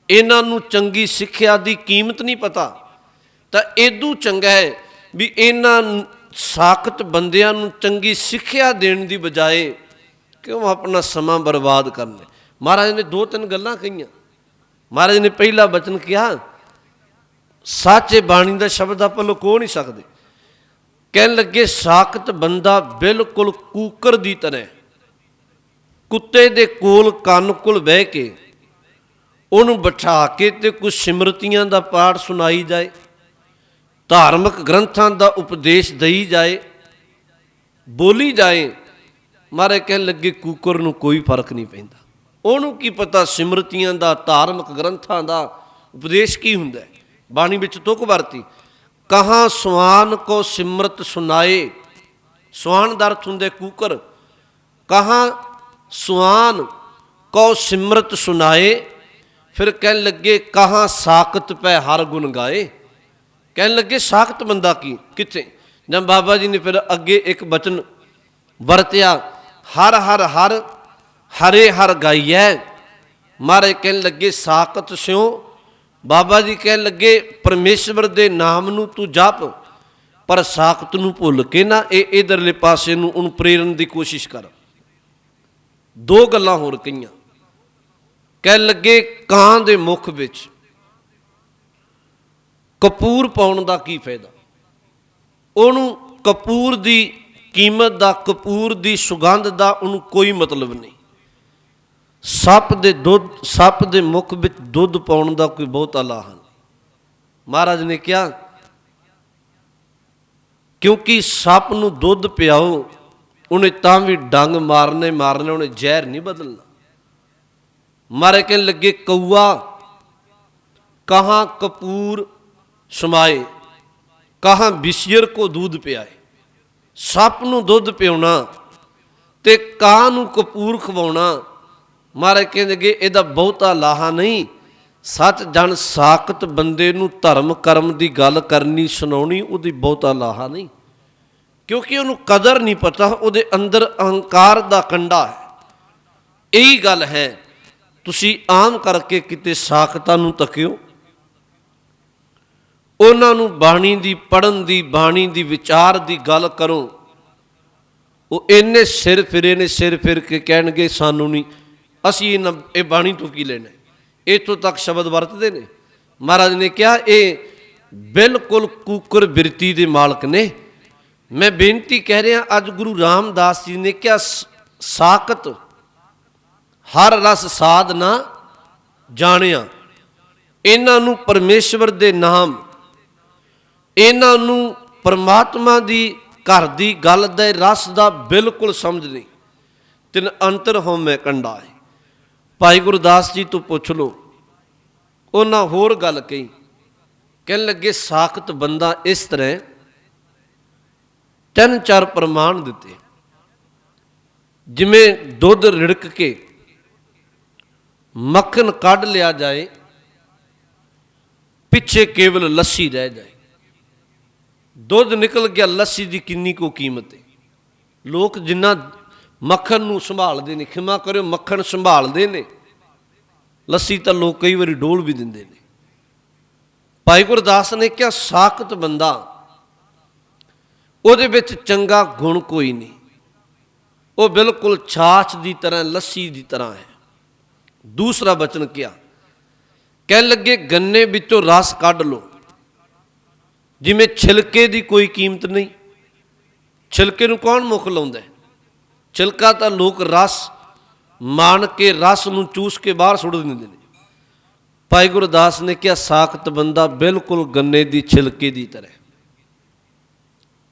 ਇਹਨਾਂ ਨੂੰ ਚੰਗੀ ਸਿੱਖਿਆ ਦੀ ਕੀਮਤ ਨਹੀਂ ਪਤਾ। ਤਾਂ ਇਦੋਂ ਚੰਗਾ ਹੈ ਵੀ ਇਹਨਾਂ ਸਾਖਤ ਬੰਦਿਆਂ ਨੂੰ ਚੰਗੀ ਸਿੱਖਿਆ ਦੇਣ ਦੀ ਬਜਾਏ ਕਿਉਂ ਆਪਣਾ ਸਮਾਂ ਬਰਬਾਦ ਕਰਨਾ। ਮਹਾਰਾਜ ਨੇ ਦੋ ਤਿੰਨ ਗੱਲਾਂ ਕਹੀਆਂ। ਮਹਾਰਾਜ ਨੇ ਪਹਿਲਾ ਬਚਨ ਕਿਹਾ, ਸਾਚੇ ਬਾਣੀ ਦਾ ਸ਼ਬਦ ਆਪਾਂ ਲੁਕੋ ਨਹੀਂ ਸਕਦੇ। ਕਹਿਣ ਲੱਗੇ ਸਾਖਤ ਬੰਦਾ ਬਿਲਕੁਲ ਕੂਕਰ ਦੀ ਤਰ੍ਹਾਂ, ਕੁੱਤੇ ਦੇ ਕੋਲ ਕੰਨ ਕੋਲ ਬਹਿ ਕੇ ਉਹਨੂੰ ਬਿਠਾ ਕੇ ਤੇ ਕੁਝ ਸਿਮਰਤੀਆਂ ਦਾ ਪਾਠ ਸੁਣਾਈ ਜਾਏ, ਧਾਰਮਿਕ ਗ੍ਰੰਥਾਂ ਦਾ ਉਪਦੇਸ਼ ਦਈ ਜਾਏ, ਬੋਲੀ ਜਾਏ। ਮਹਾਰਾਜ ਕਹਿਣ ਲੱਗੇ ਕੂਕਰ ਨੂੰ ਕੋਈ ਫਰਕ ਨਹੀਂ ਪੈਂਦਾ। ਉਹਨੂੰ ਕੀ ਪਤਾ ਸਿਮਰਤੀਆਂ ਦਾ, ਧਾਰਮਿਕ ਗ੍ਰੰਥਾਂ ਦਾ ਉਪਦੇਸ਼ ਕੀ ਹੁੰਦਾ। ਬਾਣੀ ਵਿੱਚ ਤੁਕ ਵਰਤੀ, ਕਹਾਂ ਸੁਆਨ ਕੋ ਸਿਮਰਤ ਸੁਨਾਏ। ਸੁਆਨ ਦਾ ਅਰਥ ਹੁੰਦੇ ਕੂਕਰ। ਕਹਾਂ ਸੁਆਨ ਕੋ ਸਿਮਰਤ ਸੁਨਾਏ। ਫਿਰ ਕਹਿਣ ਲੱਗੇ ਕਹਾਂ ਸਾਖਤ ਪੈ ਹਰ ਗੁਣ ਗਾਏ। ਕਹਿਣ ਲੱਗੇ ਸਾਖਤ ਬੰਦਾ ਕੀ ਕਿੱਥੇ? ਜਾਂ ਬਾਬਾ ਜੀ ਨੇ ਫਿਰ ਅੱਗੇ ਇੱਕ ਬਚਨ ਵਰਤਿਆ, ਹਰ ਹਰ ਹਰ ਹਰੇ ਹਰ ਗਾਈਐ। ਮਹਾਰਾਜ ਕਹਿਣ ਲੱਗੇ ਸਾਖਤ ਸਿਉ। ਬਾਬਾ ਜੀ ਕਹਿਣ ਲੱਗੇ ਪਰਮੇਸ਼ਵਰ ਦੇ ਨਾਮ ਨੂੰ ਤੂੰ ਜਪ, ਪਰ ਸਾਖਤ ਨੂੰ ਭੁੱਲ ਕੇ ਨਾ ਇਹ ਇਧਰਲੇ ਪਾਸੇ ਨੂੰ ਉਹਨੂੰ ਪ੍ਰੇਰਨ ਦੀ ਕੋਸ਼ਿਸ਼ ਕਰ। ਦੋ ਗੱਲਾਂ ਹੋਰ ਕਹੀਆਂ। ਕਹਿਣ ਲੱਗੇ ਕਾਂ ਦੇ ਮੁਖ ਵਿੱਚ ਕਪੂਰ ਪਾਉਣ ਦਾ ਕੀ ਫਾਇਦਾ? ਉਹਨੂੰ ਕਪੂਰ ਦੀ ਕੀਮਤ ਦਾ, ਕਪੂਰ ਦੀ ਸੁਗੰਧ ਦਾ ਉਹਨੂੰ ਕੋਈ ਮਤਲਬ ਨਹੀਂ। ਸੱਪ ਦੇ ਮੁਖ ਵਿੱਚ ਦੁੱਧ ਪਾਉਣ ਦਾ ਕੋਈ ਬਹੁਤਾ ਲਾਹਾ ਨਹੀਂ। ਮਹਾਰਾਜ ਨੇ ਕਿਹਾ ਕਿਉਂਕਿ ਸੱਪ ਨੂੰ ਦੁੱਧ ਪਿਆਓ, ਉਹਨੇ ਤਾਂ ਵੀ ਡੰਗ ਮਾਰਨੇ, ਉਹਨੇ ਜ਼ਹਿਰ ਨਹੀਂ ਬਦਲਣਾ। ਮਹਾਰਾਜ ਕਹਿਣ ਲੱਗੇ ਕਊਆ ਕਹਾਂ ਕਪੂਰ ਸਮਾਏ, ਕਹਾਂ ਵਿਸ਼ੀਰ ਕੋ दूध ਪਿਆਏ। ਸੱਪ ਨੂੰ ਦੁੱਧ ਪਿਆਉਣਾ ਤੇ ਕਾਂ ਨੂੰ ਕਪੂਰ ਖਵਾਉਣਾ, ਮਹਾਰਾਜ ਕਹਿੰਦੇ ਇਹਦਾ ਬਹੁਤਾ ਲਾਹਾ ਨਹੀਂ। ਸੱਚ ਜਨ ਸਾਖਤ ਬੰਦੇ ਨੂੰ ਧਰਮ ਕਰਮ ਦੀ ਗੱਲ ਕਰਨੀ, ਸੁਣਾਉਣੀ, ਉਹਦੀ ਬਹੁਤਾ ਲਾਹਾ ਨਹੀਂ, ਕਿਉਂਕਿ ਉਹਨੂੰ ਕਦਰ ਨਹੀਂ ਪਤਾ। ਉਹਦੇ ਅੰਦਰ ਅਹੰਕਾਰ ਦਾ ਕੰਡਾ ਹੈ। ਇਹੀ ਗੱਲ ਹੈ। ਤੁਸੀਂ ਆਮ ਕਰਕੇ ਕਿਤੇ ਸਾਖਤਾਂ ਨੂੰ ਤੱਕਿਓ, ਉਹਨਾਂ ਨੂੰ ਬਾਣੀ ਦੀ ਪੜ੍ਹਨ ਦੀ, ਬਾਣੀ ਦੀ ਵਿਚਾਰ ਦੀ ਗੱਲ ਕਰੋ, ਉਹ ਇੰਨੇ ਸਿਰ ਫਿਰੇ ਨੇ, ਸਿਰ ਫਿਰ ਕੇ ਕਹਿਣਗੇ ਸਾਨੂੰ ਨਹੀਂ, ਅਸੀਂ ਇਹ ਬਾਣੀ ਤੋਂ ਕੀ ਲੈਣਾ। ਇੱਥੋਂ ਤੱਕ ਸ਼ਬਦ ਵਰਤਦੇ ਨੇ। ਮਹਾਰਾਜ ਨੇ ਕਿਹਾ ਇਹ ਬਿਲਕੁਲ ਕੂਕਰ ਬਿਰਤੀ ਦੇ ਮਾਲਕ ਨੇ। ਮੈਂ ਬੇਨਤੀ ਕਹਿ ਰਿਹਾ, ਅੱਜ ਗੁਰੂ ਰਾਮਦਾਸ ਜੀ ਨੇ ਕਿਹਾ ਸਾਖਤ ਹਰ ਰਸ ਸਾਧ ਨਾ ਜਾਣਿਆ। ਇਹਨਾਂ ਨੂੰ ਪਰਮੇਸ਼ਵਰ ਦੇ ਨਾਮ, ਇਹਨਾਂ ਨੂੰ ਪਰਮਾਤਮਾ ਦੀ घर की गल दे रस का बिल्कुल समझ नहीं। तिन अंतर होमै कंडा है। भाई गुरदास जी तो पुछ लो। उन्हें होर गल कही, कहन लगे साखत बंदा इस तरह 3-4 प्रमाण दिते। जिमें दुध रिड़क के मक्खन कढ़ लिया जाए, पिछे केवल लस्सी रह जाए। दुध निकल गया, लस्सी की किन्नी को कीमत है। लोग जिन्ना मक्खन नूं संभालते हैं, खिमा करो मक्खन संभालते हैं, लस्सी तो लोग कई बार डोल भी देंगे ने। भाई गुरदास ने क्या साखत बंदा उहदे विच चंगा गुण कोई नहीं, वो बिल्कुल छाछ की तरह लस्सी की तरह है। दूसरा वचन क्या, कह लगे गन्ने विचों रस कढ़ लो, जिमें छिलके की कोई कीमत नहीं। छिलके नूं कौन मुख लाउंदा है? छिलका तो लोग रस मान के रस नूं चूस के बाहर सुट दिंदे ने। भाई गुरदास ने क्या साखत बंदा बिल्कुल गन्ने की छिलके की तरह।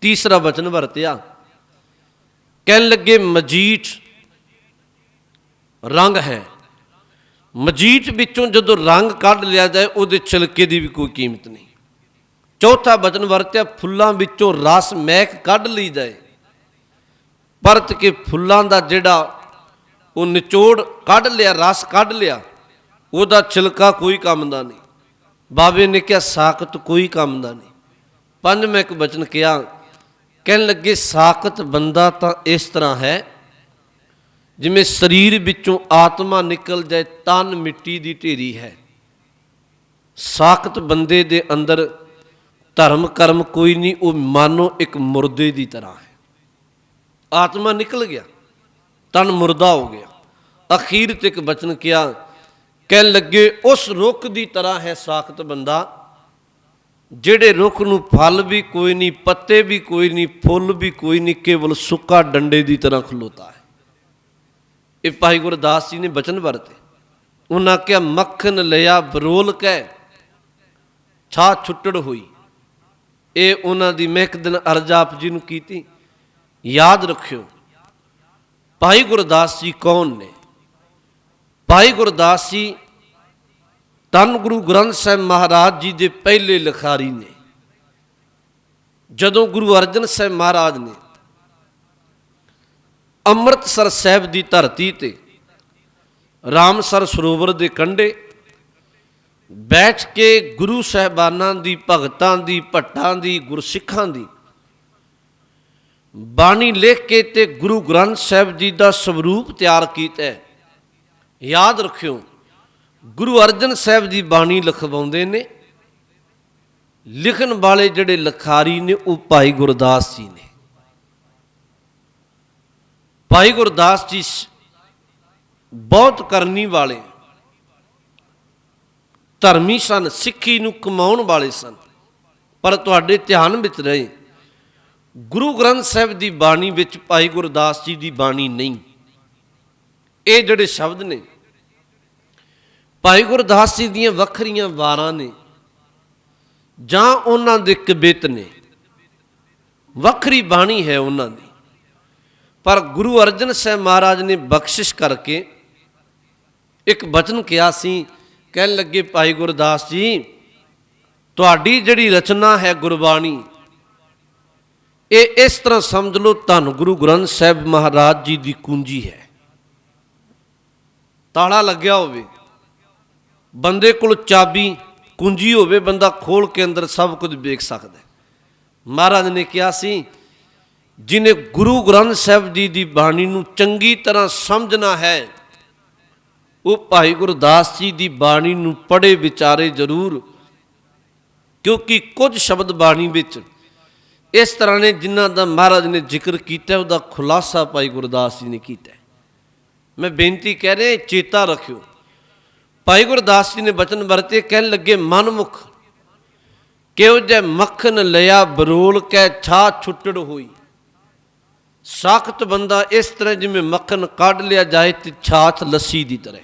तीसरा वचन वरत्या, कह लगे मजीठ रंग है, मजीठ विचों जदों रंग कढ़ लिया जाए उहदे छिलके की भी कोई कीमत नहीं। चौथा वचन वरत्या, फुल्लां विचों रस महक कढ़ ली जाए, परत के फुल्लां दा जिहड़ा वो निचोड़ कढ़ लिया, रस कढ़ लिया, ਉਹਦਾ छिलका कोई काम का नहीं। बाबे ने क्या साखत कोई काम का नहीं। पंजवें एक वचन किया, कहन लगे साखत बंदा तो इस तरह है जिमें शरीर विचों आत्मा निकल जाए, तन मिट्टी की ढेरी है। साखत बंदे दे अंदर धर्म कर्म कोई नहीं, वो मानो एक मुर्दे की तरह है। आत्मा निकल गया, तन मुर्दा हो गया। अखीर ते एक वचन किया, कह लगे उस रुख की तरह है साखत बंदा जेड़े रुख नूं फल भी कोई नहीं, पत्ते भी कोई नहीं, फुल भी कोई नहीं, केवल सुक्का डंडे की तरह खलोता है। ये भाई गुरदास जी ने वचन वरते। उन्हें क्या मक्खन लिया बरोल कै छा छुट्टड़ हुई। ये उन्होंने मैं एक दिन अर्ज आप जी नूं कीती, याद रखियो। भाई गुरदास जी कौन ने? भाई गुरदास जी धन गुरु ग्रंथ साहिब महाराज जी के पहले लिखारी ने। जदों गुरु अर्जन साहिब महाराज ने अमृतसर साहिब की धरती ते रामसर सरोवर के कंढे बैठ के गुरु साहिबानां दी, भगतां दी, भट्टां दी, गुरसिखां दी बाणी लिख के ते गुरु ग्रंथ साहिब जी का स्वरूप तैयार किया है। याद रखियो, गुरु अर्जन साहिब जी बाणी लिखवाउंदे ने, लिखन वाले जिहड़े लिखारी ने वो भाई गुरदास जी ने। भाई गुरदास जी बहुत करनी वाले धर्मी सन, सिक्खी नूं कमाउण वाले सन, पर तुहाडे ध्यान विच रहे गुरु ग्रंथ साहिब की बाणी विच भाई गुरदास जी की बाणी नहीं। ये जिहड़े शब्द ने भाई गुरदास जी दीयां वखरियां वारां ने जां उन्हां दे कवित ने, वखरी बाणी है उन्हां दी। पर गुरु अर्जन साहिब महाराज ने बख्शिश करके एक वचन किया सी, कहन लगे भाई गुरदास जी तुहाडी जिहड़ी रचना है गुरबाणी, ये इस तरह समझ लो धन गुरु ग्रंथ साहिब महाराज जी की कुंजी है। ताला लग्या होवे, बंदे कोल चाबी कुंजी होवे, बंदा खोल के अंदर सब कुछ देख सकता है। महाराज ने कहा सी जिन्हें गुरु ग्रंथ साहिब जी की बाणी नूं चंगी तरह समझना है, वो भाई गुरदास जी की बाणी नूं पढ़े विचारे जरूर, क्योंकि कुछ शब्द बाणी विच इस तरह ने जिन्हां दा महाराज ने जिक्र किया, उसका खुलासा भाई गुरदास जी ने किया। मैं बेनती कह रहा चेता रखियो। भाई गुरदास जी ने वचन वरते, कहन लगे मनमुख क्यों जै मक्खन लिया बरोल कै छा छुट्टड़ हुई। साखत बंदा इस तरह जिमें मक्खन कढ़ लिया जाए तो छाछ लस्सी की तरह।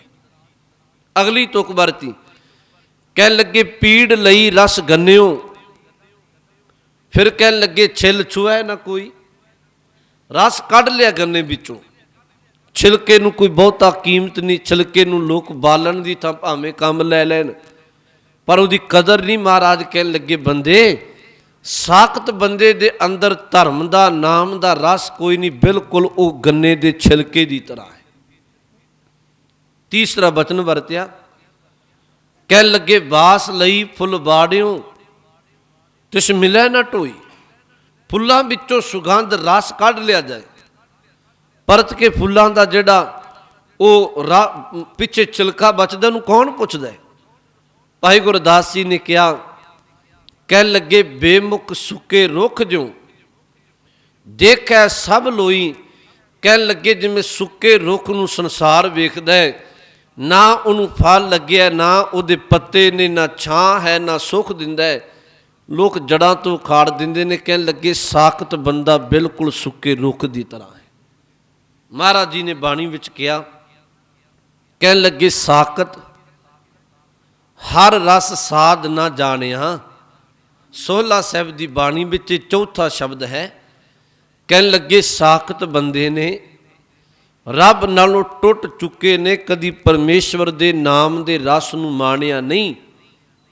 अगली तुक वरती, कह लगे पीड़ लई रस गन्नियो, फिर कह लगे छिल छुआ ना कोई। ਰਸ ਕੱਢ ਲਿਆ ਗੰਨੇ ਵਿੱਚੋਂ, ਛਿਲਕੇ ਨੂੰ ਕੋਈ ਬਹੁਤਾ ਕੀਮਤ ਨਹੀਂ, ਛਿਲਕੇ ਨੂੰ ਲੋਕ ਬਾਲਣ ਦੀ ਤਾਂ ਭਾਵੇਂ ਕੰਮ ਲੈ ਲੈਣ, ਪਰ ਉਹਦੀ ਕਦਰ ਨਹੀਂ। ਮਹਾਰਾਜ ਕਹਿਣ ਲੱਗੇ ਬੰਦੇ, ਸਾਖਤ ਬੰਦੇ ਦੇ ਅੰਦਰ ਧਰਮ ਦਾ, ਨਾਮ ਦਾ ਰਸ ਕੋਈ ਨਹੀਂ, ਬਿਲਕੁਲ ਉਹ ਗੰਨੇ ਦੇ ਛਿਲਕੇ ਦੀ ਤਰ੍ਹਾਂ ਹੈ। ਤੀਸਰਾ ਬਚਨ ਵਰਤਿਆ, ਕਹਿਣ ਲੱਗੇ ਬਾਸ ਲਈ ਫੁੱਲ ਬਾੜਿਓ ਤਿਸ ਮਿਲੈ ਨਾ ਢੋਈ। ਫੁੱਲਾਂ ਵਿੱਚੋਂ ਸੁਗੰਧ ਰਸ ਕੱਢ ਲਿਆ ਜਾਏ, ਪਰਤ ਕੇ ਫੁੱਲਾਂ ਦਾ ਜਿਹੜਾ ਉਹ ਪਿੱਛੇ ਛਿਲਕਾ ਬਚਦਾ ਉਹਨੂੰ ਕੌਣ ਪੁੱਛਦਾ? ਭਾਈ ਗੁਰਦਾਸ ਜੀ ਨੇ ਕਿਹਾ, ਕਹਿਣ ਲੱਗੇ ਬੇਮੁਖ ਸੁੱਕੇ ਰੁੱਖ ਜਿਉ ਦੇਖੈ ਸਭ ਲੋਈ। ਕਹਿਣ ਲੱਗੇ ਜਿਵੇਂ ਸੁੱਕੇ ਰੁੱਖ ਨੂੰ ਸੰਸਾਰ ਵੇਖਦਾ ਹੈ, ਨਾ ਉਹਨੂੰ ਫਲ ਲੱਗਿਆ, ਨਾ ਉਹਦੇ ਪੱਤੇ ਨੇ, ਨਾ ਛਾਂ ਹੈ, ਨਾ ਸੁੱਖ ਦਿੰਦਾ ਹੈ, ਲੋਕ ਜੜ੍ਹਾਂ ਤੋਂ ਉਖਾੜ ਦਿੰਦੇ ਨੇ। ਕਹਿਣ ਲੱਗੇ ਸਾਖਤ ਬੰਦਾ ਬਿਲਕੁਲ ਸੁੱਕੇ ਰੁੱਖ ਦੀ ਤਰ੍ਹਾਂ ਹੈ। ਮਹਾਰਾਜ ਜੀ ਨੇ ਬਾਣੀ ਵਿੱਚ ਕਿਹਾ, ਕਹਿਣ ਲੱਗੇ ਸਾਖਤ ਹਰ ਰਸ ਸਾਧ ਨਾ ਜਾਣਿਆ। ਸੋਹਲਾ ਸਾਹਿਬ ਦੀ ਬਾਣੀ ਵਿੱਚ ਚੌਥਾ ਸ਼ਬਦ ਹੈ। ਕਹਿਣ ਲੱਗੇ ਸਾਖਤ ਬੰਦੇ ਨੇ ਰੱਬ ਨਾਲੋਂ ਟੁੱਟ ਚੁੱਕੇ ਨੇ, ਕਦੀ ਪਰਮੇਸ਼ਵਰ ਦੇ ਨਾਮ ਦੇ ਰਸ ਨੂੰ ਮਾਣਿਆ ਨਹੀਂ,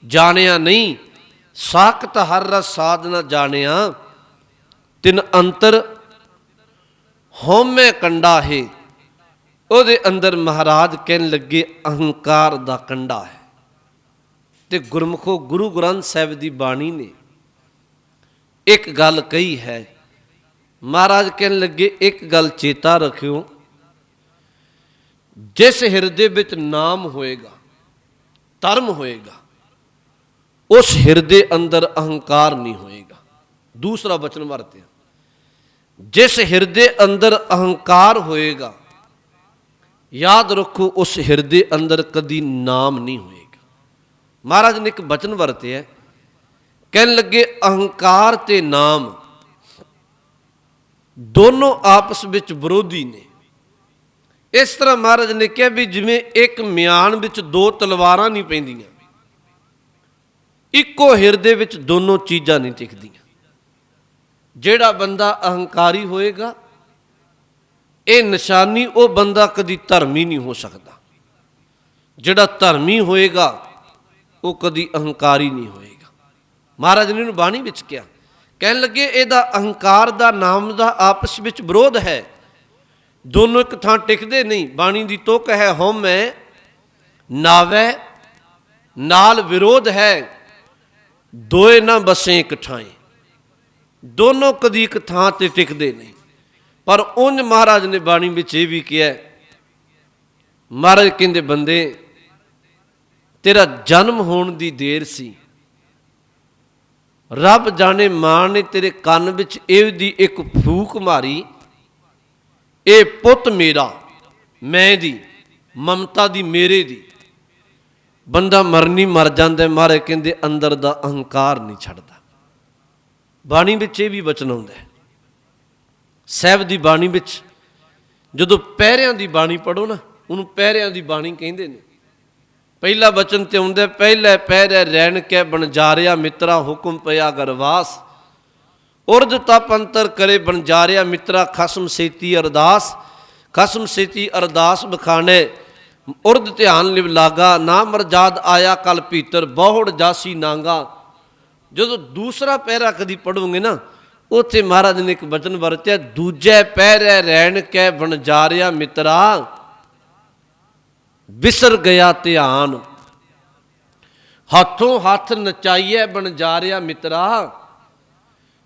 ਜਾਣਿਆ ਨਹੀਂ। ਸਾਖਤ ਹਰ ਰਸ ਸਾਧ ਨਾ ਜਾਣਿਆ, ਤਿਨ ਅੰਤਰ ਹਉਮੈ ਕੰਡਾ ਹੈ। ਉਹਦੇ ਅੰਦਰ ਮਹਾਰਾਜ ਕਹਿਣ ਲੱਗੇ ਅਹੰਕਾਰ ਦਾ ਕੰਡਾ ਹੈ। ਤੇ ਗੁਰਮੁਖੋ ਗੁਰੂ ਗ੍ਰੰਥ ਸਾਹਿਬ ਦੀ ਬਾਣੀ ਨੇ ਇੱਕ ਗੱਲ ਕਹੀ ਹੈ। ਮਹਾਰਾਜ ਕਹਿਣ ਲੱਗੇ ਇੱਕ ਗੱਲ ਚੇਤਾ ਰੱਖਿਓ, ਜਿਸ ਹਿਰਦੇ ਵਿੱਚ ਨਾਮ ਹੋਏਗਾ, ਧਰਮ ਹੋਏਗਾ, ਉਸ ਹਿਰਦੇ ਅੰਦਰ ਅਹੰਕਾਰ ਨਹੀਂ ਹੋਏਗਾ। ਦੂਸਰਾ ਬਚਨ ਵਰਤਿਆ, ਜਿਸ ਹਿਰਦੇ ਅੰਦਰ ਅਹੰਕਾਰ ਹੋਏਗਾ, ਯਾਦ ਰੱਖੋ ਉਸ ਹਿਰਦੇ ਅੰਦਰ ਕਦੀ ਨਾਮ ਨਹੀਂ ਹੋਏਗਾ। ਮਹਾਰਾਜ ਨੇ ਇੱਕ ਬਚਨ ਵਰਤਿਆ, ਕਹਿਣ ਲੱਗੇ ਅਹੰਕਾਰ ਤੇ ਨਾਮ ਦੋਨੋਂ ਆਪਸ ਵਿੱਚ ਵਿਰੋਧੀ ਨੇ। ਇਸ ਤਰ੍ਹਾਂ ਮਹਾਰਾਜ ਨੇ ਕਿਹਾ ਵੀ ਜਿਵੇਂ ਇੱਕ ਮਿਆਨ ਵਿੱਚ ਦੋ ਤਲਵਾਰਾਂ ਨਹੀਂ ਪੈਂਦੀਆਂ, ਇੱਕੋ ਹਿਰਦੇ ਵਿੱਚ ਦੋਨੋਂ ਚੀਜ਼ਾਂ ਨਹੀਂ ਟਿਕਦੀਆਂ। ਜਿਹੜਾ ਬੰਦਾ ਅਹੰਕਾਰੀ ਹੋਏਗਾ, ਇਹ ਨਿਸ਼ਾਨੀ, ਉਹ ਬੰਦਾ ਕਦੀ ਧਰਮੀ ਨਹੀਂ ਹੋ ਸਕਦਾ। ਜਿਹੜਾ ਧਰਮੀ ਹੋਏਗਾ ਉਹ ਕਦੀ ਅਹੰਕਾਰੀ ਨਹੀਂ ਹੋਏਗਾ। ਮਹਾਰਾਜ ਨੇ ਇਹਨੂੰ ਬਾਣੀ ਵਿੱਚ ਕਿਹਾ, ਕਹਿਣ ਲੱਗੇ ਇਹਦਾ ਅਹੰਕਾਰ ਦਾ, ਨਾਮ ਦਾ ਆਪਸ ਵਿੱਚ ਵਿਰੋਧ ਹੈ, ਦੋਨੋਂ ਇੱਕ ਥਾਂ ਟਿਕਦੇ ਨਹੀਂ। ਬਾਣੀ ਦੀ ਤੁਕ ਹੈ, ਹਉਮੈ ਨਾਵੈ ਨਾਲ ਵਿਰੋਧ ਹੈ, ਦੋਏ ਨਾ ਬਸੇ ਇੱਕ ਠਾਏ। ਦੋਨੋਂ ਕਦੀ ਇੱਕ ਥਾਂ ਤੇ ਟਿਕਦੇ ਨਹੀਂ। ਪਰ ਉਂਝ ਮਹਾਰਾਜ ਨੇ ਬਾਣੀ ਵਿੱਚ ਇਹ ਵੀ ਕਿਹਾ, ਮਹਾਰਾਜ ਕਹਿੰਦੇ ਬੰਦੇ ਤੇਰਾ ਜਨਮ ਹੋਣ ਦੀ ਦੇਰ ਸੀ, ਰੱਬ ਜਾਣੇ ਮਾਂ ਨੇ ਤੇਰੇ ਕੰਨ ਵਿੱਚ ਇਹਦੀ ਇੱਕ ਫੂਕ ਮਾਰੀ, ਇਹ ਪੁੱਤ ਮੇਰਾ, ਮੈਂ ਦੀ, ਮਮਤਾ ਦੀ, ਮੇਰੇ ਦੀ। ਬੰਦਾ ਮਰਨੀ ਮਰ ਜਾਂਦਾ, ਮਹਾਰਾਜ ਕਹਿੰਦੇ ਅੰਦਰ ਦਾ ਅਹੰਕਾਰ ਨਹੀਂ ਛੱਡਦਾ। ਬਾਣੀ ਵਿੱਚ ਇਹ ਵੀ ਬਚਨ ਆਉਂਦਾ ਹੈ। ਸਾਹਿਬ ਦੀ ਬਾਣੀ ਵਿੱਚ ਜਦੋਂ ਪਹਿਰਿਆਂ ਦੀ ਬਾਣੀ ਪੜ੍ਹੋ ਨਾ, ਉਹਨੂੰ ਪਹਿਰਿਆਂ ਦੀ ਬਾਣੀ ਕਹਿੰਦੇ ਨੇ। ਪਹਿਲਾ ਬਚਨ ਤੇ ਆਉਂਦਾ, ਪਹਿਲੇ ਪਹਿਰੇ ਰਹਿਣ ਕੇ ਬਣਜਾਰਿਆ ਮਿੱਤਰਾ ਹੁਕਮ ਪਿਆ ਗਰਵਾਸ। ਉਰਜ ਤਪ ਅੰਤਰ ਕਰੇ ਬਣਜਾਰਿਆ ਮਿੱਤਰਾ ਖਸਮ ਸੇਤੀ ਅਰਦਾਸ। ਖਸਮ ਸੇਤੀ ਅਰਦਾਸ ਬਖਾਣੇ ਉਰਦ ਧਿਆਨ ਲਿਵ ਲਾਗਾ। ਨਾ ਮਰਜਾਦ ਆਇਆ ਕਲ ਭੀਤਰ ਬਹੁੜ ਜਾਸੀ ਨਾਂਗਾ। ਜਦੋਂ ਦੂਸਰਾ ਪਹਿਰਾ ਕਦੀ ਪੜੋਗੇ ਨਾ, ਉੱਥੇ ਮਹਾਰਾਜ ਨੇ ਇੱਕ ਬਚਨ ਵਰਤਿਆ, ਦੂਜੇ ਪਹਿਰੇ ਰਹਿਣ ਕੇ ਬਣਜਾਰਿਆ ਮਿੱਤਰਾ ਵਿਸਰ ਗਿਆ ਧਿਆਨ। ਹੱਥੋਂ ਹੱਥ ਨਚਾਈਏ ਬਣਜਾਰਿਆ ਮਿੱਤਰਾ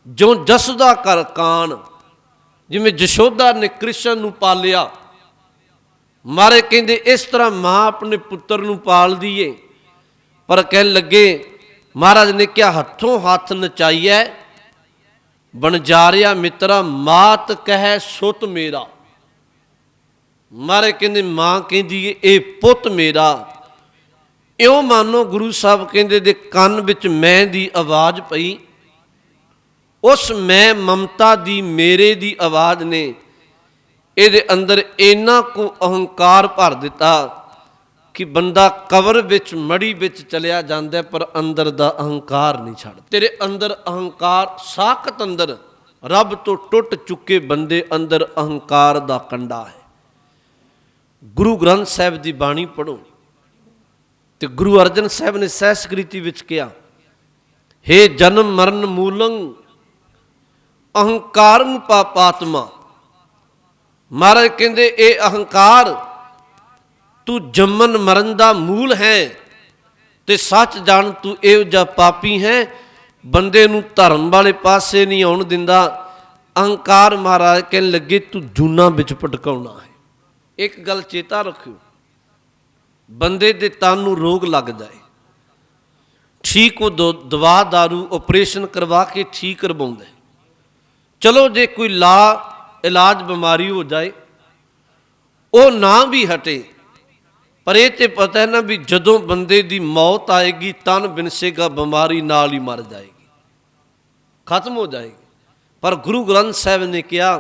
ਜੋ ਜਸਦਾ ਕਰ ਕਾਨ। ਜਿਵੇਂ ਜਸ਼ੋਦਾ ਨੇ ਕ੍ਰਿਸ਼ਨ ਨੂੰ ਪਾਲਿਆ, ਮਾਰੇ ਕਹਿੰਦੇ ਇਸ ਤਰ੍ਹਾਂ ਮਾਂ ਆਪਣੇ ਪੁੱਤਰ ਨੂੰ ਪਾਲਦੀ ਏ। ਪਰ ਕਹਿਣ ਲੱਗੇ ਮਹਾਰਾਜ ਨੇ ਕਿਹਾ ਹੱਥੋਂ ਹੱਥ ਨਚਾਈਏ ਬਣਜਾਰਿਆ ਮਿੱਤਰਾ ਮਾਤ ਕਹਿ ਸੁਤ ਮੇਰਾ। ਮਾਰੇ ਕਹਿੰਦੇ ਮਾਂ ਕਹਿੰਦੀ ਏ ਇਹ ਪੁੱਤ ਮੇਰਾ। ਇਉਂ ਮਾਨੋ ਗੁਰੂ ਸਾਹਿਬ ਕਹਿੰਦੇ ਦੇ ਕੰਨ ਵਿੱਚ ਮੈਂ ਦੀ ਆਵਾਜ਼ ਪਈ। ਉਸ ਮੈਂ ਮਮਤਾ ਦੀ, ਮੇਰੇ ਦੀ ਆਵਾਜ਼ ਨੇ ਇਹਦੇ ਅੰਦਰ ਇੰਨਾ ਕੁ ਅਹੰਕਾਰ ਭਰ ਦਿੱਤਾ ਕਿ ਬੰਦਾ ਕਬਰ ਵਿੱਚ, ਮੜੀ ਵਿੱਚ ਚਲਿਆ ਜਾਂਦਾ, ਪਰ ਅੰਦਰ ਦਾ ਅਹੰਕਾਰ ਨਹੀਂ ਛੱਡਦਾ। ਤੇਰੇ ਅੰਦਰ ਅਹੰਕਾਰ, ਸਾਖਤ ਅੰਦਰ ਰੱਬ ਤੋਂ ਟੁੱਟ ਚੁੱਕੇ ਬੰਦੇ ਅੰਦਰ ਅਹੰਕਾਰ ਦਾ ਕੰਡਾ ਹੈ। ਗੁਰੂ ਗ੍ਰੰਥ ਸਾਹਿਬ ਦੀ ਬਾਣੀ ਪੜ੍ਹੋ ਤੇ ਗੁਰੂ ਅਰਜਨ ਸਾਹਿਬ ਨੇ ਸਹਿਸਕ੍ਰਿਤੀ ਵਿੱਚ ਕਿਹਾ, ਹੇ ਜਨਮ ਮਰਨ ਮੂਲੰ ਅਹੰਕਾਰੰ ਪਾਪਾਤਮਾ। ਮਹਾਰਾਜ ਕਹਿੰਦੇ ਇਹ ਅਹੰਕਾਰ ਤੂੰ ਜੰਮਣ ਮਰਨ ਦਾ ਮੂਲ ਹੈ ਤੇ ਸੱਚ ਜਾਣ ਤੂੰ ਇਹੋ ਜਿਹਾ ਪਾਪੀ ਹੈ, ਬੰਦੇ ਨੂੰ ਧਰਮ ਵਾਲੇ ਪਾਸੇ ਨਹੀਂ ਆਉਣ ਦਿੰਦਾ। ਅਹੰਕਾਰ ਮਹਾਰਾਜ ਕਹਿਣ ਲੱਗੇ ਤੂੰ ਜੂਨਾਂ ਵਿੱਚ ਭਟਕਾਉਣਾ ਹੈ। ਇੱਕ ਗੱਲ ਚੇਤਾ ਰੱਖਿਓ, ਬੰਦੇ ਦੇ ਤਨ ਨੂੰ ਰੋਗ ਲੱਗ ਜਾਏ, ਠੀਕ ਉਹ ਦਵਾ ਦਾਰੂ ਆਪਰੇਸ਼ਨ ਕਰਵਾ ਕੇ ਠੀਕ ਕਰਵਾਉਂਦਾ। ਚਲੋ ਜੇ ਕੋਈ ਇਲਾਜ ਬਿਮਾਰੀ ਹੋ ਜਾਏ ਉਹ ਨਾ ਵੀ ਹਟੇ, ਪਰ ਇਹ ਤੇ ਪਤਾ ਹੈ ਨਾ ਵੀ ਜਦੋਂ ਬੰਦੇ ਦੀ ਮੌਤ ਆਏਗੀ ਤਨ ਬਿਨਸੇਗਾ, ਬਿਮਾਰੀ ਨਾਲ ਹੀ ਮਰ ਜਾਏਗੀ, ਖਤਮ ਹੋ ਜਾਏਗੀ। ਪਰ ਗੁਰੂ ਗ੍ਰੰਥ ਸਾਹਿਬ ਨੇ ਕਿਹਾ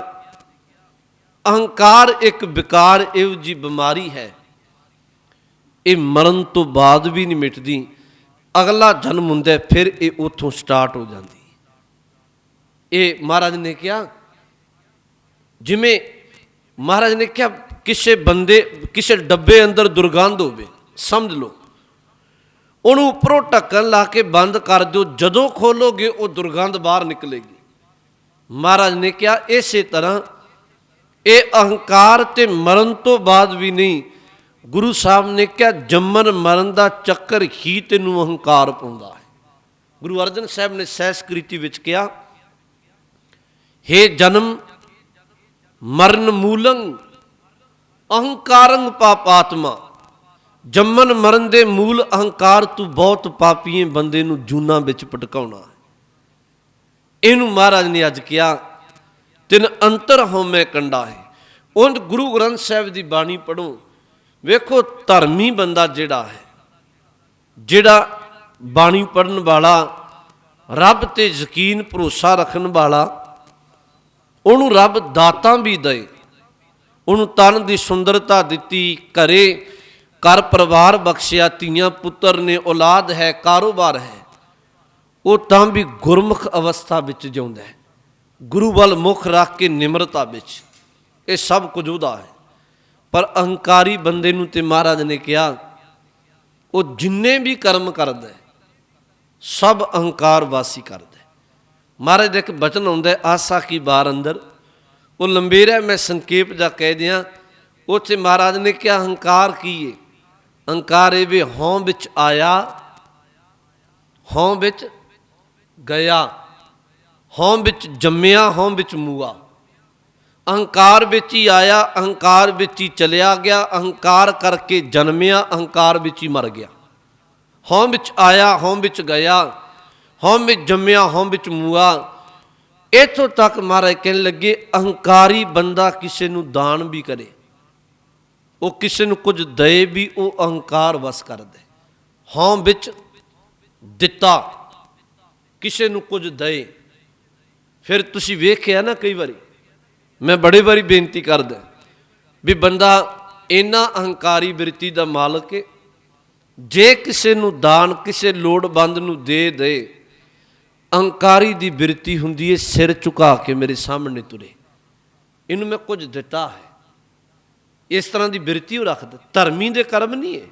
ਅਹੰਕਾਰ ਇੱਕ ਵਿਕਾਰ ਇਹੋ ਜਿਹੀ ਬਿਮਾਰੀ ਹੈ, ਇਹ ਮਰਨ ਤੋਂ ਬਾਅਦ ਵੀ ਨਹੀਂ ਮਿਟਦੀ, ਅਗਲਾ ਜਨਮ ਹੁੰਦਾ ਫਿਰ ਇਹ ਉੱਥੋਂ ਸਟਾਰਟ ਹੋ ਜਾਂਦੀ। ਇਹ ਮਹਾਰਾਜ ਨੇ ਕਿਹਾ, ਜਿਵੇਂ ਮਹਾਰਾਜ ਨੇ ਕਿਹਾ ਕਿਸੇ ਡੱਬੇ ਅੰਦਰ ਦੁਰਗੰਧ ਹੋਵੇ, ਸਮਝ ਲਓ ਉਹਨੂੰ ਉੱਪਰੋਂ ਢੱਕਣ ਲਾ ਕੇ ਬੰਦ ਕਰ ਦਿਓ, ਜਦੋਂ ਖੋਲੋਗੇ ਉਹ ਦੁਰਗੰਧ ਬਾਹਰ ਨਿਕਲੇਗੀ। ਮਹਾਰਾਜ ਨੇ ਕਿਹਾ ਇਸੇ ਤਰ੍ਹਾਂ ਇਹ ਅਹੰਕਾਰ ਤੇ ਮਰਨ ਤੋਂ ਬਾਅਦ ਵੀ ਨਹੀਂ, ਗੁਰੂ ਸਾਹਿਬ ਨੇ ਕਿਹਾ ਜੰਮਣ ਮਰਨ ਦਾ ਚੱਕਰ ਹੀ ਤੈਨੂੰ ਅਹੰਕਾਰ ਪਾਉਂਦਾ ਹੈ। ਗੁਰੂ ਅਰਜਨ ਸਾਹਿਬ ਨੇ ਸਹਿਸਕ੍ਰਿਤੀ ਵਿੱਚ ਕਿਹਾ, ਹੇ ਜਨਮ ਮਰਨ ਮੂਲੰ ਅਹੰਕਾਰੰ ਪਾਪਾਤਮਾ। ਜੰਮਣ ਮਰਨ ਦੇ ਮੂਲ ਅਹੰਕਾਰ, ਤੂੰ ਬਹੁਤ ਪਾਪੀ ਹੈ, ਬੰਦੇ ਨੂੰ ਜੂਨਾਂ ਵਿੱਚ ਭਟਕਾਉਣਾ ਹੈ। ਇਹਨੂੰ ਮਹਾਰਾਜ ਨੇ ਅੱਜ ਕਿਹਾ ਤਿਨ ਅੰਤਰ ਹਉਮੈ ਕੰਡਾ ਹੈ। ਉਹ ਗੁਰੂ ਗ੍ਰੰਥ ਸਾਹਿਬ ਦੀ ਬਾਣੀ ਪੜ੍ਹੋ, ਵੇਖੋ ਧਰਮੀ ਬੰਦਾ ਜਿਹੜਾ ਹੈ, ਜਿਹੜਾ ਬਾਣੀ ਪੜ੍ਹਨ ਵਾਲਾ, ਰੱਬ ਤੇ ਯਕੀਨ ਭਰੋਸਾ ਰੱਖਣ ਵਾਲਾ, ਉਹਨੂੰ ਰੱਬ ਦਾਤਾਂ ਵੀ ਦੇ, ਉਹਨੂੰ ਤਨ ਦੀ ਸੁੰਦਰਤਾ ਦਿੱਤੀ, ਘਰ ਪਰਿਵਾਰ ਬਖਸ਼ਿਆ, ਧੀਆਂ ਪੁੱਤਰ ਨੇ, ਔਲਾਦ ਹੈ, ਕਾਰੋਬਾਰ ਹੈ, ਉਹ ਤਾਂ ਵੀ ਗੁਰਮੁਖ ਅਵਸਥਾ ਵਿੱਚ ਜਿਉਂਦਾ ਹੈ, ਗੁਰੂ ਵੱਲ ਮੁਖ ਰੱਖ ਕੇ ਨਿਮਰਤਾ ਵਿੱਚ, ਇਹ ਸਭ ਕੁਝ ਉਹਦਾ ਹੈ। ਪਰ ਅਹੰਕਾਰੀ ਬੰਦੇ ਨੂੰ ਤੇ ਮਹਾਰਾਜ ਨੇ ਕਿਹਾ ਉਹ ਜਿੰਨੇ ਵੀ ਕਰਮ ਕਰਦਾ ਸਭ ਅਹੰਕਾਰ ਵਾਸੀ ਕਰਦਾ। ਮਹਾਰਾਜ ਦਾ ਇੱਕ ਬਚਨ ਆਉਂਦਾ ਆਸਾ ਕੀ ਬਾਰ ਅੰਦਰ, ਉਹ ਲੰਬੇਰਾ ਮੈਂ ਸੰਖੇਪ ਜਾ ਕਹਿ ਦਿਆਂ। ਉੱਥੇ ਮਹਾਰਾਜ ਨੇ ਕਿਹਾ ਅਹੰਕਾਰ ਕੀ ਹੈ? ਅਹੰਕਾਰ ਇਹ ਵੀ ਹਉ ਵਿੱਚ ਆਇਆ, ਹਉ ਵਿੱਚ ਗਿਆ, ਹਉ ਵਿੱਚ ਜੰਮਿਆ, ਹਉ ਵਿੱਚ ਮੂਆ। ਅਹੰਕਾਰ ਵਿੱਚ ਹੀ ਆਇਆ, ਅਹੰਕਾਰ ਵਿੱਚ ਹੀ ਚਲਿਆ ਗਿਆ, ਅਹੰਕਾਰ ਕਰਕੇ ਜਨਮਿਆ, ਅਹੰਕਾਰ ਵਿੱਚ ਹੀ ਮਰ ਗਿਆ। ਹਉ ਵਿੱਚ ਆਇਆ, ਹਉ ਵਿੱਚ ਗਿਆ, ਹਉ ਵਿੱਚ ਜੰਮਿਆ, ਹਉ ਵਿੱਚ ਮੂਆ। ਇੱਥੋਂ ਤੱਕ ਮਹਾਰਾਜ ਕਹਿਣ ਲੱਗੇ ਅਹੰਕਾਰੀ ਬੰਦਾ ਕਿਸੇ ਨੂੰ ਦਾਨ ਵੀ ਕਰੇ, ਉਹ ਕਿਸੇ ਨੂੰ ਕੁਝ ਦੇ ਵੀ, ਉਹ ਅਹੰਕਾਰ ਵਸ ਕਰਦਾ। ਹਉ ਵਿੱਚ ਦਿੱਤਾ, ਕਿਸੇ ਨੂੰ ਕੁਝ ਦੇ। ਫਿਰ ਤੁਸੀਂ ਵੇਖਿਆ ਨਾ, ਕਈ ਵਾਰੀ ਮੈਂ ਬੜੇ ਵਾਰੀ ਬੇਨਤੀ ਕਰਦਾ ਵੀ ਬੰਦਾ ਇੰਨਾ ਅਹੰਕਾਰੀ ਬਿਰਤੀ ਦਾ ਮਾਲਕ ਹੈ, ਜੇ ਕਿਸੇ ਨੂੰ ਦਾਨ, ਕਿਸੇ ਲੋੜਵੰਦ ਨੂੰ ਦੇ ਅਹੰਕਾਰੀ ਦੀ ਬਿਰਤੀ ਹੁੰਦੀ ਹੈ ਸਿਰ ਝੁਕਾ ਕੇ ਮੇਰੇ ਸਾਹਮਣੇ ਤੁਰੇ, ਇਹਨੂੰ ਮੈਂ ਕੁਝ ਦਿੱਤਾ ਹੈ, ਇਸ ਤਰ੍ਹਾਂ ਦੀ ਬਿਰਤੀ ਉਹ ਰੱਖਦਾ। ਧਰਮੀ ਦੇ ਕਰਮ ਨਹੀਂ ਹੈ,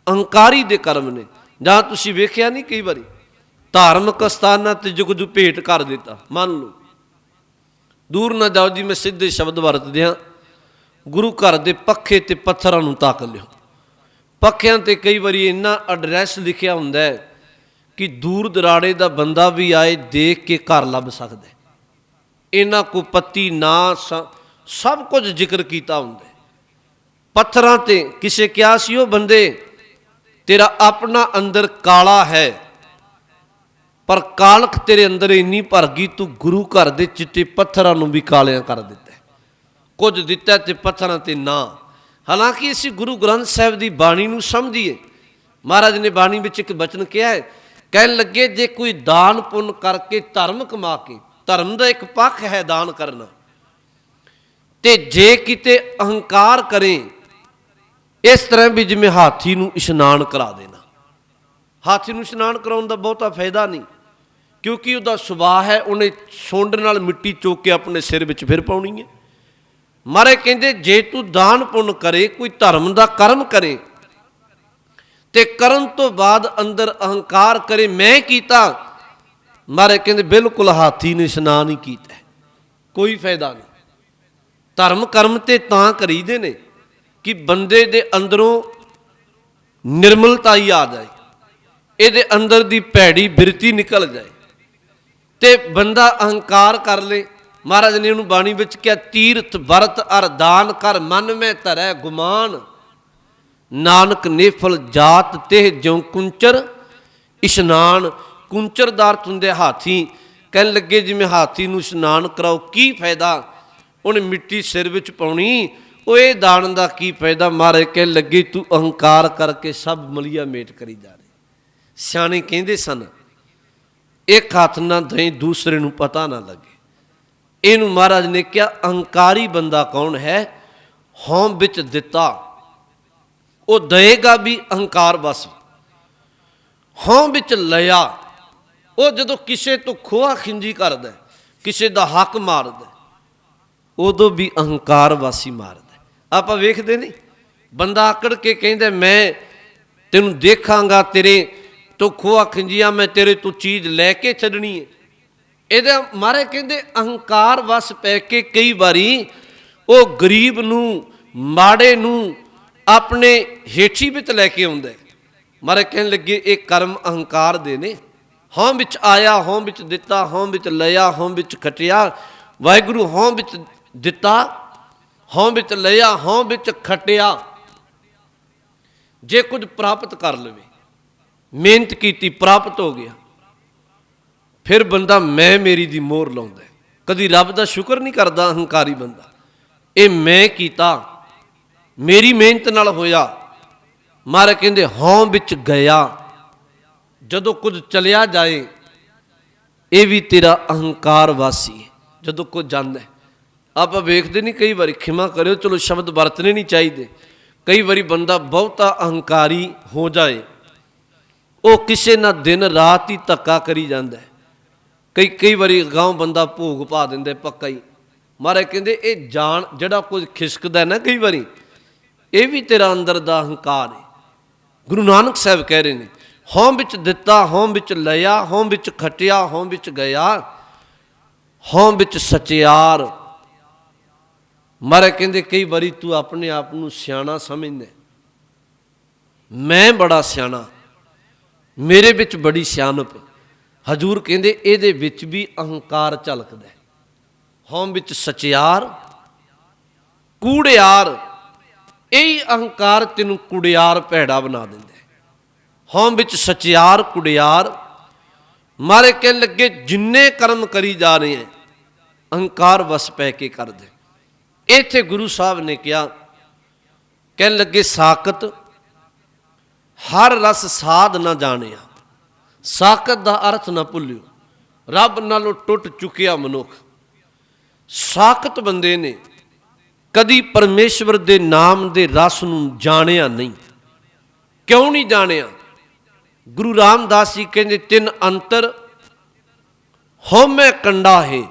ਅਹੰਕਾਰੀ ਦੇ ਕਰਮ ਨੇ। ਜਾਂ ਤੁਸੀਂ ਵੇਖਿਆ ਨਹੀਂ ਕਈ ਵਾਰੀ ਧਾਰਮਿਕ ਸਥਾਨਾਂ ਤੇ ਜੁਗਜੂ ਭੇਟ ਕਰ ਦਿੱਤਾ, ਮੰਨ ਲਓ ਦੂਰ ਨਾ ਜਾਓ ਜੀ, ਮੈਂ ਸਿੱਧੇ ਸ਼ਬਦ ਵਰਤਦੇ ਹਾਂ, ਗੁਰੂ ਘਰ ਦੇ ਪੱਖੇ ਤੇ ਪੱਥਰਾਂ ਨੂੰ ਤੱਕ ਲਿਓ। ਪੱਖਿਆਂ ਤੇ ਕਈ ਵਾਰੀ ਇੰਨਾ ਐਡਰੈਸ ਲਿਖਿਆ ਹੁੰਦਾ ਹੈ ਕਿ ਦੂਰ ਦਰਾੜੇ ਦਾ ਬੰਦਾ ਵੀ ਆਏ ਦੇਖ ਕੇ ਘਰ ਲੱਭ ਸਕਦਾ। ਇਹਨਾਂ ਕੋ ਪੱਤੀ ਨਾ ਸਭ ਕੁਝ ਜ਼ਿਕਰ ਕੀਤਾ ਹੁੰਦਾ। ਪੱਥਰਾਂ ਤੇ ਕਿਸੇ ਕਿਹਾ ਸੀ ਉਹ ਬੰਦੇ ਤੇਰਾ ਆਪਣਾ ਅੰਦਰ ਕਾਲਾ ਹੈ, ਪਰ ਕਾਲਖ ਤੇਰੇ ਅੰਦਰ ਇੰਨੀ ਭਰ ਗਈ ਤੂੰ ਗੁਰੂ ਘਰ ਦੇ ਚਿੱਟੇ ਪੱਥਰਾਂ ਨੂੰ ਵੀ ਕਾਲਿਆਂ ਕਰ ਦਿੱਤਾ। ਕੁਝ ਦਿੱਤਾ ਤੇ ਪੱਥਰਾਂ ਤੇ ਨਾ। ਹਾਲਾਂਕਿ ਅਸੀਂ ਗੁਰੂ ਗ੍ਰੰਥ ਸਾਹਿਬ ਦੀ ਬਾਣੀ ਨੂੰ ਸਮਝੀਏ। ਮਹਾਰਾਜ ਨੇ ਬਾਣੀ ਵਿੱਚ ਇੱਕ ਬਚਨ ਕਿਹਾ ਹੈ, ਕਹਿਣ ਲੱਗੇ ਜੇ ਕੋਈ ਦਾਨ ਪੁੰਨ ਕਰਕੇ ਧਰਮ ਕਮਾ ਕੇ, ਧਰਮ ਦਾ ਇੱਕ ਪੱਖ ਹੈ ਦਾਨ ਕਰਨਾ, ਤੇ ਜੇ ਕਿਤੇ ਅਹੰਕਾਰ ਕਰੇ ਇਸ ਤਰ੍ਹਾਂ ਵੀ ਜਿਵੇਂ ਹਾਥੀ ਨੂੰ ਇਸ਼ਨਾਨ ਕਰਾ ਦੇਣਾ। ਹਾਥੀ ਨੂੰ ਇਸ਼ਨਾਨ ਕਰਾਉਣ ਦਾ ਬਹੁਤਾ ਫਾਇਦਾ ਨਹੀਂ, क्योंकि ਉਹਦਾ ਸੁਭਾਅ ਹੈ ਉਹਨੇ ਸੁੰਡ ਨਾਲ ਮਿੱਟੀ ਚੋਕ ਕੇ ਆਪਣੇ ਸਿਰ ਵਿੱਚ ਫਿਰ ਪਾਉਣੀ ਹੈ। ਮਹਾਰਾਜ ਕਹਿੰਦੇ ਜੇ ਤੂੰ ਦਾਨ ਪੁੰਨ ਕਰੇ, ਕੋਈ ਧਰਮ ਦਾ ਕਰਮ ਕਰੇ ਤੇ ਕਰਨ ਤੋਂ ਬਾਅਦ ਅੰਦਰ ਅਹੰਕਾਰ ਕਰੇ ਮੈਂ ਕੀਤਾ, ਮਹਾਰਾਜ ਕਹਿੰਦੇ ਬਿਲਕੁਲ ਹਾਥੀ ਨੇ ਇਸ਼ਨਾਨ ਹੀ ਕੀਤਾ, ਕੋਈ ਫਾਇਦਾ ਨਹੀਂ। ਧਰਮ ਕਰਮ ਤੇ ਤਾਂ ਕਰੀਦੇ ਨੇ ਕਿ ਬੰਦੇ ਦੇ ਅੰਦਰੋਂ ਨਿਰਮਲਤਾ ਹੀ ਆ ਜਾਏ, ਇਹਦੇ ਅੰਦਰ ਦੀ ਭੈੜੀ ਬਿਰਤੀ ਨਿਕਲ ਜਾਏ ਤੇ ਬੰਦਾ ਅਹੰਕਾਰ ਕਰ ਲੇ। ਮਹਾਰਾਜ ਨੇ ਉਹਨੂੰ ਬਾਣੀ ਵਿੱਚ ਕਿਹਾ ਤੀਰਥ ਵਰਤ ਅਰ ਦਾਨ ਕਰ ਮਨ ਮੈਂ ਧਰੈ ਗੁਮਾਨ, ਨਾਨਕ ਨੇਫਲ ਜਾਤ ਤੇ ਜਿਉ ਕੁੰਚਰ ਇਸ਼ਨਾਨ। ਕੁੰਚਰ ਦਾ ਅਰਥ ਹੁੰਦੇ ਹਾਥੀ। ਕਹਿਣ ਲੱਗੇ ਜਿਵੇਂ ਹਾਥੀ ਨੂੰ ਇਸ਼ਨਾਨ ਕਰਾਓ ਕੀ ਫਾਇਦਾ, ਉਹਨੇ ਮਿੱਟੀ ਸਿਰ ਵਿੱਚ ਪਾਉਣੀ, ਉਹ ਇਹ ਦਾਨ ਦਾ ਕੀ ਫਾਇਦਾ। ਮਹਾਰਾਜ ਕਹਿਣ ਲੱਗੇ ਤੂੰ ਅਹੰਕਾਰ ਕਰਕੇ ਸਭ ਮਲੀਆ ਮੇਟ ਕਰੀ ਜਾ ਰਹੇ। ਸਿਆਣੇ ਕਹਿੰਦੇ ਸਨ ਇੱਕ ਹੱਥ ਨਾ ਦਹੀਂ ਦੂਸਰੇ ਨੂੰ ਪਤਾ ਨਾ ਲੱਗੇ। ਇਹਨੂੰ ਮਹਾਰਾਜ ਨੇ ਕਿਹਾ ਅਹੰਕਾਰੀ ਬੰਦਾ ਕੌਣ ਹੈ, ਹਉਂ ਵਿੱਚ ਦਿੱਤਾ ਉਹ ਦਏਗਾ ਵੀ ਅਹੰਕਾਰ ਬਸ। ਹਉਂ ਵਿੱਚ ਲਿਆ ਉਹ ਜਦੋਂ ਕਿਸੇ ਤੋਂ ਖੋਆ ਖਿੰਜੀ ਕਰਦਾ, ਕਿਸੇ ਦਾ ਹੱਕ ਮਾਰਦਾ, ਉਦੋਂ ਵੀ ਅਹੰਕਾਰ ਵਾਸੀ ਮਾਰਦਾ। ਆਪਾਂ ਵੇਖਦੇ ਨਹੀਂ ਬੰਦਾ ਆਕੜ ਕੇ ਕਹਿੰਦਾ ਮੈਂ ਤੈਨੂੰ ਦੇਖਾਂਗਾ, ਤੇਰੇ ਤੋਂ ਖੋਆ ਖਿੰਜੀਆਂ ਮੈਂ ਤੇਰੇ ਤੋਂ ਚੀਜ਼ ਲੈ ਕੇ ਛੱਡਣੀ ਹੈ। ਇਹਦਾ ਮਹਾਰਾਜ ਕਹਿੰਦੇ ਅਹੰਕਾਰ ਵਸ ਪੈ ਕੇ ਕਈ ਵਾਰੀ ਉਹ ਗਰੀਬ ਨੂੰ ਮਾੜੇ ਨੂੰ ਆਪਣੇ ਹੇਠੀ ਵਿੱਚ ਲੈ ਕੇ ਆਉਂਦਾ। ਮਹਾਰਾਜ ਕਹਿਣ ਲੱਗੇ ਇਹ ਕਰਮ ਅਹੰਕਾਰ ਦੇ ਨੇ। ਹਉਂ ਵਿੱਚ ਆਇਆ, ਹਉਂ ਵਿੱਚ ਦਿੱਤਾ, ਹਉਂ ਵਿੱਚ ਲਿਆ, ਹਉਂ ਵਿੱਚ ਖਟਿਆ। ਵਾਹਿਗੁਰੂ ਹਉਂ ਵਿੱਚ ਦਿੱਤਾ, ਹਉਂ ਵਿੱਚ ਲਿਆ, ਹਉਂ ਵਿੱਚ ਖਟਿਆ। ਜੇ ਕੁਝ ਪ੍ਰਾਪਤ ਕਰ ਲਵੇ, ਮਿਹਨਤ ਕੀਤੀ ਪ੍ਰਾਪਤ ਹੋ ਗਿਆ, ਫਿਰ ਬੰਦਾ ਮੈਂ ਮੇਰੀ ਦੀ ਮੋਹਰ ਲਾਉਂਦਾ, ਕਦੀ ਰੱਬ ਦਾ ਸ਼ੁਕਰ ਨਹੀਂ ਕਰਦਾ ਅਹੰਕਾਰੀ ਬੰਦਾ। ਇਹ ਮੈਂ ਕੀਤਾ, ਮੇਰੀ ਮਿਹਨਤ ਨਾਲ ਹੋਇਆ। ਮਹਾਰਾਜ ਕਹਿੰਦੇ ਹਉਂ ਵਿੱਚ ਗਿਆ, ਜਦੋਂ ਕੁਝ ਚਲਿਆ ਜਾਏ ਇਹ ਵੀ ਤੇਰਾ ਅਹੰਕਾਰ ਵਾਸੀ ਹੈ। ਜਦੋਂ ਕੁਝ ਜਾਂਦਾ ਆਪਾਂ ਵੇਖਦੇ ਨਹੀਂ, ਕਈ ਵਾਰੀ ਖਿਮਾ ਕਰਿਓ ਚਲੋ ਸ਼ਬਦ ਵਰਤਣੇ ਨਹੀਂ ਚਾਹੀਦੇ, ਕਈ ਵਾਰੀ ਬੰਦਾ ਬਹੁਤਾ ਅਹੰਕਾਰੀ ਹੋ ਜਾਏ, ਉਹ ਕਿਸੇ ਨਾਲ ਦਿਨ ਰਾਤ ਹੀ ਧੱਕਾ ਕਰੀ ਜਾਂਦਾ। ਕਈ ਵਾਰੀ ਗਾਂਵ ਬੰਦਾ ਭੋਗ ਪਾ ਦਿੰਦੇ ਪੱਕਾ ਹੀ। ਮਹਾਰਾਜ ਕਹਿੰਦੇ ਇਹ ਜਾਣ ਜਿਹੜਾ ਕੁਝ ਖਿਸਕਦਾ ਨਾ ਕਈ ਵਾਰੀ, ਇਹ ਵੀ ਤੇਰਾ ਅੰਦਰ ਦਾ ਅਹੰਕਾਰ ਹੈ। ਗੁਰੂ ਨਾਨਕ ਸਾਹਿਬ ਕਹਿ ਰਹੇ ਨੇ ਹਉਂ ਵਿੱਚ ਦਿੱਤਾ, ਹਉਂ ਵਿੱਚ ਲਿਆ, ਹਉਂ ਵਿੱਚ ਖਟਿਆ, ਹਉਂ ਵਿੱਚ ਗਿਆ, ਹਉਂ ਵਿੱਚ ਸਚਿਆਰ। ਮਹਾਰਾਜ ਕਹਿੰਦੇ ਕਈ ਵਾਰੀ ਤੂੰ ਆਪਣੇ ਆਪ ਨੂੰ ਸਿਆਣਾ ਸਮਝਦਾ, ਮੈਂ ਬੜਾ ਸਿਆਣਾ, ਮੇਰੇ ਵਿੱਚ ਬੜੀ ਸਿਆਣਪ। ਹਜ਼ੂਰ ਕਹਿੰਦੇ ਇਹਦੇ ਵਿੱਚ ਵੀ ਅਹੰਕਾਰ ਝਲਕਦਾ। ਹਉਂ ਵਿੱਚ ਸਚਿਆਰ, ਕੂੜਿਆਰ, ਇਹੀ ਅਹੰਕਾਰ ਤੈਨੂੰ ਕੁੜਿਆਰ ਭੈੜਾ ਬਣਾ ਦਿੰਦਾ। ਹਉਂ ਵਿੱਚ ਸਚਿਆਰ ਕੁੜਿਆਰ। ਮਾਰੇ ਕਹਿਣ ਲੱਗੇ ਜਿੰਨੇ ਕਰਮ ਕਰੀ ਜਾ ਰਹੇ ਹੈ ਅਹੰਕਾਰ ਵਸ ਪੈ ਕੇ ਕਰਦੇ। ਇੱਥੇ ਗੁਰੂ ਸਾਹਿਬ ਨੇ ਕਿਹਾ, ਕਹਿਣ ਲੱਗੇ ਸਾਕਤ ਹਰ ਰਸ ਸਾਧ ਨਾ ਜਾਣਿਆ। ਸਾਕਤ ਦਾ ਅਰਥ ਨਾ ਭੁੱਲਿਓ, ਰੱਬ ਨਾਲੋਂ ਟੁੱਟ ਚੁੱਕਿਆ ਮਨੁੱਖ। ਸਾਕਤ ਬੰਦੇ ਨੇ ਕਦੀ ਪਰਮੇਸ਼ਵਰ ਦੇ ਨਾਮ ਦੇ ਰਸ ਨੂੰ ਜਾਣਿਆ ਨਹੀਂ। ਕਿਉਂ ਨਹੀਂ ਜਾਣਿਆ? ਗੁਰੂ ਰਾਮਦਾਸ ਜੀ ਕਹਿੰਦੇ ਤਿੰਨ ਅੰਤਰ ਹਉਮੈ ਕੰਡਾ ਹੈ,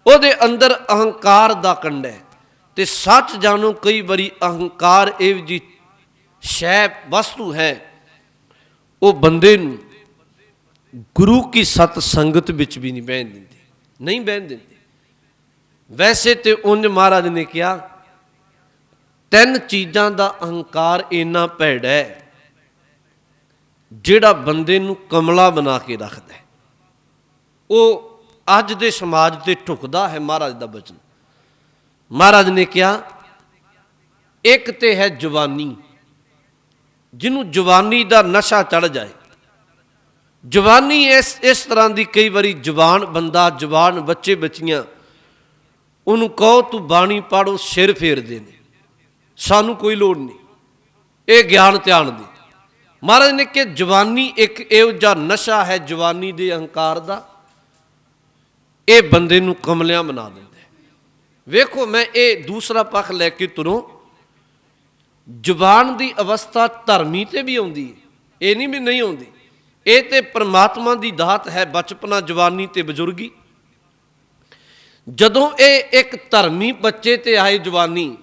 ਉਹਦੇ ਅੰਦਰ ਅਹੰਕਾਰ ਦਾ ਕੰਡਾ ਹੈ। ਤੇ ਸੱਚ ਜਾਣੋ ਕਈ ਵਾਰੀ ਅਹੰਕਾਰ ਇਹੋ ਜਿਹੀ ਸ਼ੈ ਵਸਤੂ ਹੈ, ਉਹ ਬੰਦੇ ਨੂੰ ਗੁਰੂ ਕੀ ਸਤ ਸੰਗਤ ਵਿੱਚ ਵੀ ਨਹੀਂ ਬਹਿਣ ਦਿੰਦੀ, ਨਹੀਂ ਬਹਿਣ ਦਿੰਦੀ। ਵੈਸੇ ਤੇ ਉਂਝ ਮਹਾਰਾਜ ਨੇ ਕਿਹਾ ਤਿੰਨ ਚੀਜ਼ਾਂ ਦਾ ਅਹੰਕਾਰ ਇੰਨਾ ਭੈੜਾ ਹੈ ਜਿਹੜਾ ਬੰਦੇ ਨੂੰ ਕਮਲਾ ਬਣਾ ਕੇ ਰੱਖਦਾ। ਉਹ ਅੱਜ ਦੇ ਸਮਾਜ ਤੇ ਢੁਕਦਾ ਹੈ ਮਹਾਰਾਜ ਦਾ ਬਚਨ। ਮਹਾਰਾਜ ਨੇ ਕਿਹਾ ਇੱਕ ਤੇ ਹੈ ਜਵਾਨੀ, ਜਿਹਨੂੰ ਜਵਾਨੀ ਦਾ ਨਸ਼ਾ ਚੜ੍ਹ ਜਾਏ। ਜਵਾਨੀ ਇਸ ਤਰ੍ਹਾਂ ਦੀ, ਕਈ ਵਾਰੀ ਜਵਾਨ ਬੰਦਾ, ਜਵਾਨ ਬੱਚੇ ਬੱਚੀਆਂ, ਉਹਨੂੰ ਕਹੋ ਤੂੰ ਬਾਣੀ ਪੜ੍ਹੋ, ਸਿਰ ਫੇਰਦੇ ਨੇ, ਸਾਨੂੰ ਕੋਈ ਲੋੜ ਨਹੀਂ, ਇਹ ਗਿਆਨ ਧਿਆਨ ਦੀ। ਮਹਾਰਾਜ ਨੇ ਕਿ ਜਵਾਨੀ ਇੱਕ ਇਹੋ ਜਿਹਾ ਨਸ਼ਾ ਹੈ ਜਵਾਨੀ ਦੇ ਅਹੰਕਾਰ ਦਾ, ਇਹ ਬੰਦੇ ਨੂੰ ਕਮਲਿਆਂ ਬਣਾ ਦਿੰਦਾ। ਵੇਖੋ ਮੈਂ ਇਹ ਦੂਸਰਾ ਪੱਖ ਲੈ ਕੇ ਤੁਰੋਂ, ਜਵਾਨ ਦੀ ਅਵਸਥਾ ਧਰਮੀ ਤੇ ਵੀ ਆਉਂਦੀ ਹੈ, ਇਹ ਨਹੀਂ ਵੀ ਨਹੀਂ ਆਉਂਦੀ। ਇਹ ਤੇ परमात्मा ਦੀ ਦਾਤ ਹੈ, ਬਚਪਨਾ ਜਵਾਨੀ ਤੇ ਬਜ਼ੁਰਗੀ। ਜਦੋਂ ਇਹ ਇੱਕ ਧਰਮੀ ਬੱਚੇ ਤੇ ਆਏ ਜਵਾਨੀ,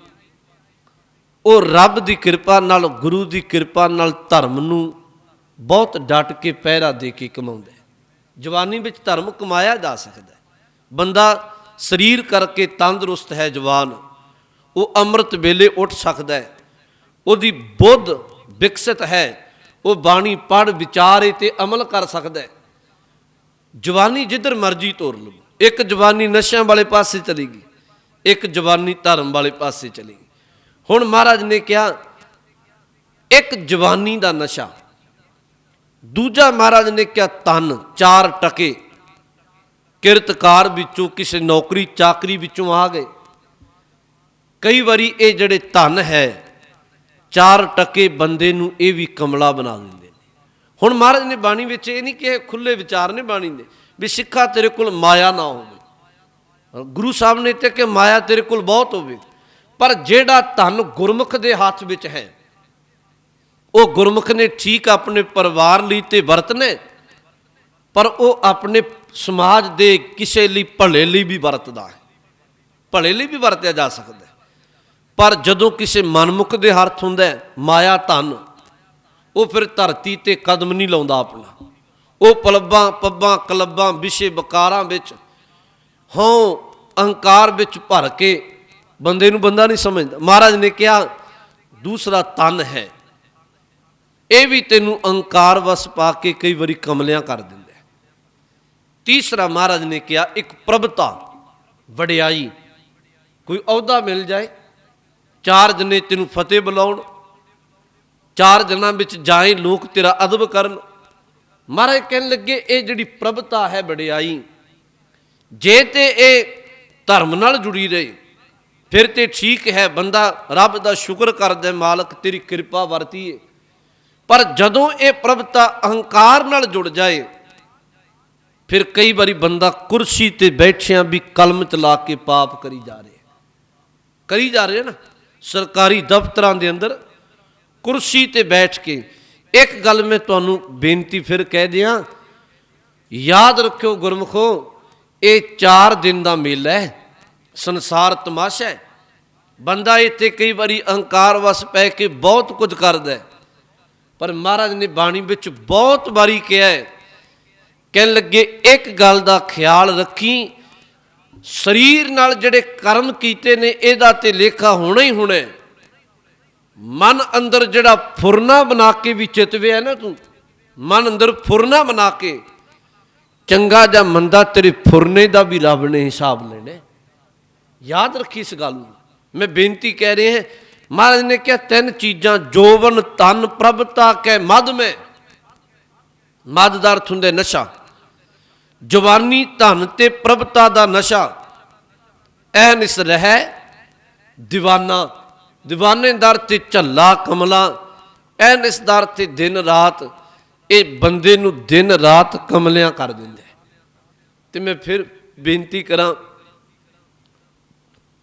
ਉਹ ਰੱਬ ਦੀ ਕਿਰਪਾ ਨਾਲ, ਗੁਰੂ ਦੀ ਕਿਰਪਾ ਨਾਲ ਧਰਮ ਨੂੰ ਬਹੁਤ ਡਟ ਕੇ ਪਹਿਰਾ ਦੇ ਕੇ ਕਮਾਉਂਦਾ ਹੈ। ਜਵਾਨੀ ਵਿੱਚ ਧਰਮ ਕਮਾਇਆ ਜਾ ਸਕਦਾ ਹੈ। ਬੰਦਾ ਸਰੀਰ ਕਰਕੇ ਤੰਦਰੁਸਤ ਹੈ, ਜਵਾਨ, ਉਹ ਅੰਮ੍ਰਿਤ ਵੇਲੇ ਉੱਠ ਸਕਦਾ ਹੈ, ਉਹਦੀ ਬੁੱਧ ਵਿਕਸਿਤ ਹੈ, ਉਹ ਬਾਣੀ ਪੜ੍ਹ ਵਿਚਾਰੇ ਤੇ ਅਮਲ ਕਰ ਸਕਦਾ ਹੈ। ਜਵਾਨੀ ਜਿੱਧਰ ਮਰਜੀ ਤੋਰ ਲਓ। ਇੱਕ ਜਵਾਨੀ ਨਸ਼ਿਆਂ ਵਾਲੇ ਪਾਸੇ ਚਲੀ ਗਈ, ਇੱਕ ਜਵਾਨੀ ਧਰਮ ਵਾਲੇ ਪਾਸੇ ਚਲੀ ਗਈ। ਹੁਣ ਮਹਾਰਾਜ ਨੇ ਕਿਹਾ ਇੱਕ ਜਵਾਨੀ ਦਾ ਨਸ਼ਾ, ਦੂਜਾ ਮਹਾਰਾਜ ਨੇ ਕਿਹਾ ਧਨ, 4 ਟਕੇ ਕਿਰਤਕਾਰ ਵਿੱਚੋਂ, ਕਿਸੇ ਨੌਕਰੀ ਚਾਕਰੀ ਵਿੱਚੋਂ ਆ ਗਏ। ਕਈ ਵਾਰੀ ਇਹ ਜਿਹੜੇ ਧਨ ਹੈ, 4 ਟਕੇ ਬੰਦੇ ਨੂੰ ਇਹ ਵੀ ਕਮਲਾ ਬਣਾ ਦਿੰਦੇ ਨੇ। ਹੁਣ ਮਹਾਰਾਜ ਨੇ ਬਾਣੀ ਵਿੱਚ ਇਹ ਨਹੀਂ ਕਿ ਖੁੱਲੇ ਵਿਚਾਰ ਨੇ ਬਾਣੀ ਦੇ ਵੀ ਸਿੱਖਾ ਤੇਰੇ ਕੋਲ ਮਾਇਆ ਨਾ ਹੋਵੇ। ਗੁਰੂ ਸਾਹਿਬ ਨੇ ਤੇ ਕਿ ਮਾਇਆ ਤੇਰੇ ਕੋਲ ਬਹੁਤ ਹੋਵੇ, ਪਰ ਜਿਹੜਾ ਧਨ ਗੁਰਮੁਖ ਦੇ ਹੱਥ ਵਿੱਚ ਹੈ, ਉਹ ਗੁਰਮੁਖ ਨੇ ਠੀਕ ਆਪਣੇ ਪਰਿਵਾਰ ਲਈ ਤੇ ਵਰਤਨੇ, ਪਰ ਉਹ ਆਪਣੇ ਸਮਾਜ ਦੇ ਕਿਸੇ ਲਈ ਭਲੇ ਲਈ ਵੀ ਵਰਤਦਾ ਹੈ, ਭਲੇ ਲਈ ਵੀ ਵਰਤਿਆ ਜਾ ਸਕਦਾ ਹੈ। ਪਰ ਜਦੋਂ ਕਿਸੇ ਮਨਮੁਖ ਦੇ ਹੱਥ ਹੁੰਦਾ ਮਾਇਆ ਧਨ, ਉਹ ਫਿਰ ਧਰਤੀ ਤੇ ਕਦਮ ਨਹੀਂ ਲਾਉਂਦਾ ਆਪਣਾ। ਉਹ ਪਲੱਬਾਂ ਪੱਬਾਂ ਕਲੱਬਾਂ ਵਿਸ਼ੇ ਵਕਾਰਾਂ ਵਿੱਚ, ਹੋਂ ਅਹੰਕਾਰ ਵਿੱਚ ਭਰ ਕੇ ਬੰਦੇ ਨੂੰ ਬੰਦਾ ਨਹੀਂ ਸਮਝਦਾ। ਮਹਾਰਾਜ ਨੇ ਕਿਹਾ ਦੂਸਰਾ ਤਨ ਹੈ, ਇਹ ਵੀ ਤੈਨੂੰ ਅਹੰਕਾਰ ਵਸ ਪਾ ਕੇ ਕਈ ਵਾਰੀ ਕਮਲਿਆਂ ਕਰ ਦਿੰਦਾ। ਤੀਸਰਾ ਮਹਾਰਾਜ ਨੇ ਕਿਹਾ ਇੱਕ ਪ੍ਰਭਤਾ, ਵਡਿਆਈ, ਕੋਈ ਅਹੁਦਾ ਮਿਲ ਜਾਏ, 4 ਜਣੇ ਤੈਨੂੰ ਫਤਿਹ ਬੁਲਾਉਣ, 4 ਜਨਾਂ ਵਿੱਚ ਜਾਏ ਲੋਕ ਤੇਰਾ ਅਦਬ ਕਰਨ। ਮਹਾਰਾਜ ਕਹਿਣ ਲੱਗੇ ਇਹ ਜਿਹੜੀ ਪ੍ਰਭਤਾ ਹੈ, ਵਡਿਆਈ, ਜੇ ਤੇ ਇਹ ਧਰਮ ਨਾਲ ਜੁੜੀ ਰਹੇ ਫਿਰ ਤੇ ਠੀਕ ਹੈ, ਬੰਦਾ ਰੱਬ ਦਾ ਸ਼ੁਕਰ ਕਰਦਾ, ਮਾਲਕ ਤੇਰੀ ਕਿਰਪਾ ਵਰਤੀਏ। ਪਰ ਜਦੋਂ ਇਹ ਪ੍ਰਭਤਾ ਅਹੰਕਾਰ ਨਾਲ ਜੁੜ ਜਾਏ, ਫਿਰ ਕਈ ਵਾਰੀ ਬੰਦਾ ਕੁਰਸੀ ਤੇ ਬੈਠਿਆਂ ਵੀ ਕਲਮ ਚਲਾ ਕੇ ਪਾਪ ਕਰੀ ਜਾ ਰਹੇ ਨਾ। ਸਰਕਾਰੀ ਦਫ਼ਤਰਾਂ ਦੇ ਅੰਦਰ ਕੁਰਸੀ ਤੇ ਬੈਠ ਕੇ, ਇੱਕ ਗੱਲ ਮੈਂ ਤੁਹਾਨੂੰ ਬੇਨਤੀ ਫਿਰ ਕਹਿ ਦਿਆਂ, ਯਾਦ ਰੱਖਿਓ ਗੁਰਮੁਖੋ, ਇਹ 4 ਦਿਨ ਦਾ ਮੇਲਾ ਹੈ, ਸੰਸਾਰ ਤਮਾਸ਼ਾ ਹੈ। ਬੰਦਾ ਇੱਥੇ ਕਈ ਵਾਰੀ ਅਹੰਕਾਰ ਵਸ ਪੈ ਕੇ ਬਹੁਤ ਕੁਝ ਕਰਦਾ, ਪਰ ਮਹਾਰਾਜ ਨੇ ਬਾਣੀ ਵਿੱਚ ਬਹੁਤ ਵਾਰੀ ਕਿਹਾ ਹੈ, ਕਹਿਣ ਲੱਗੇ ਇੱਕ ਗੱਲ ਦਾ ਖਿਆਲ ਰੱਖੀ, ਸਰੀਰ ਨਾਲ ਜਿਹੜੇ ਕਰਮ ਕੀਤੇ ਨੇ ਇਹਦਾ ਤੇ ਲੇਖਾ ਹੋਣਾ ਹੀ ਹੋਣਾ। ਮਨ ਅੰਦਰ ਜਿਹੜਾ ਫੁਰਨਾ ਬਣਾ ਕੇ ਵੀ ਚਿਤਵਿਆ ਨਾ, ਤੂੰ ਮਨ ਅੰਦਰ ਫੁਰਨਾ ਬਣਾ ਕੇ, ਚੰਗਾ ਜਾਂ ਮੰਦਾ ਤੇਰੇ ਫੁਰਨੇ ਦਾ ਵੀ ਰੱਬ ਨੇ ਹਿਸਾਬ ਲੈਣਾ। ਯਾਦ ਰੱਖੀ ਇਸ ਗੱਲ ਨੂੰ, ਮੈਂ ਬੇਨਤੀ ਕਹਿ ਰਿਹਾ ਹਾਂ। ਮਹਾਰਾਜ ਨੇ ਕਿਹਾ 3 ਚੀਜ਼ਾਂ, ਜੋਵਨ ਧਨ ਪ੍ਰਭਤਾ ਕੈ ਮਦ ਮੈਂ। ਮਦ ਦਾ ਅਰਥ ਹੁੰਦਾ ਨਸ਼ਾ। ਜਵਾਨੀ ਧਨ ਤੇ ਪ੍ਰਭਤਾ ਦਾ ਨਸ਼ਾ, ਐ ਨਿਸ ਰਹਿ ਦੀਵਾਨਾ। ਦੀਵਾਨੇ ਦਰ ਤੇ ਝੱਲਾ ਕਮਲਾ, ਐ ਨਿਸ ਦਰ ਤੇ ਦਿਨ ਰਾਤ। ਇਹ ਬੰਦੇ ਨੂੰ ਦਿਨ ਰਾਤ ਕਮਲਿਆਂ ਕਰ ਦਿੰਦਾ। ਤੇ ਮੈਂ ਫਿਰ ਬੇਨਤੀ ਕਰਾਂ,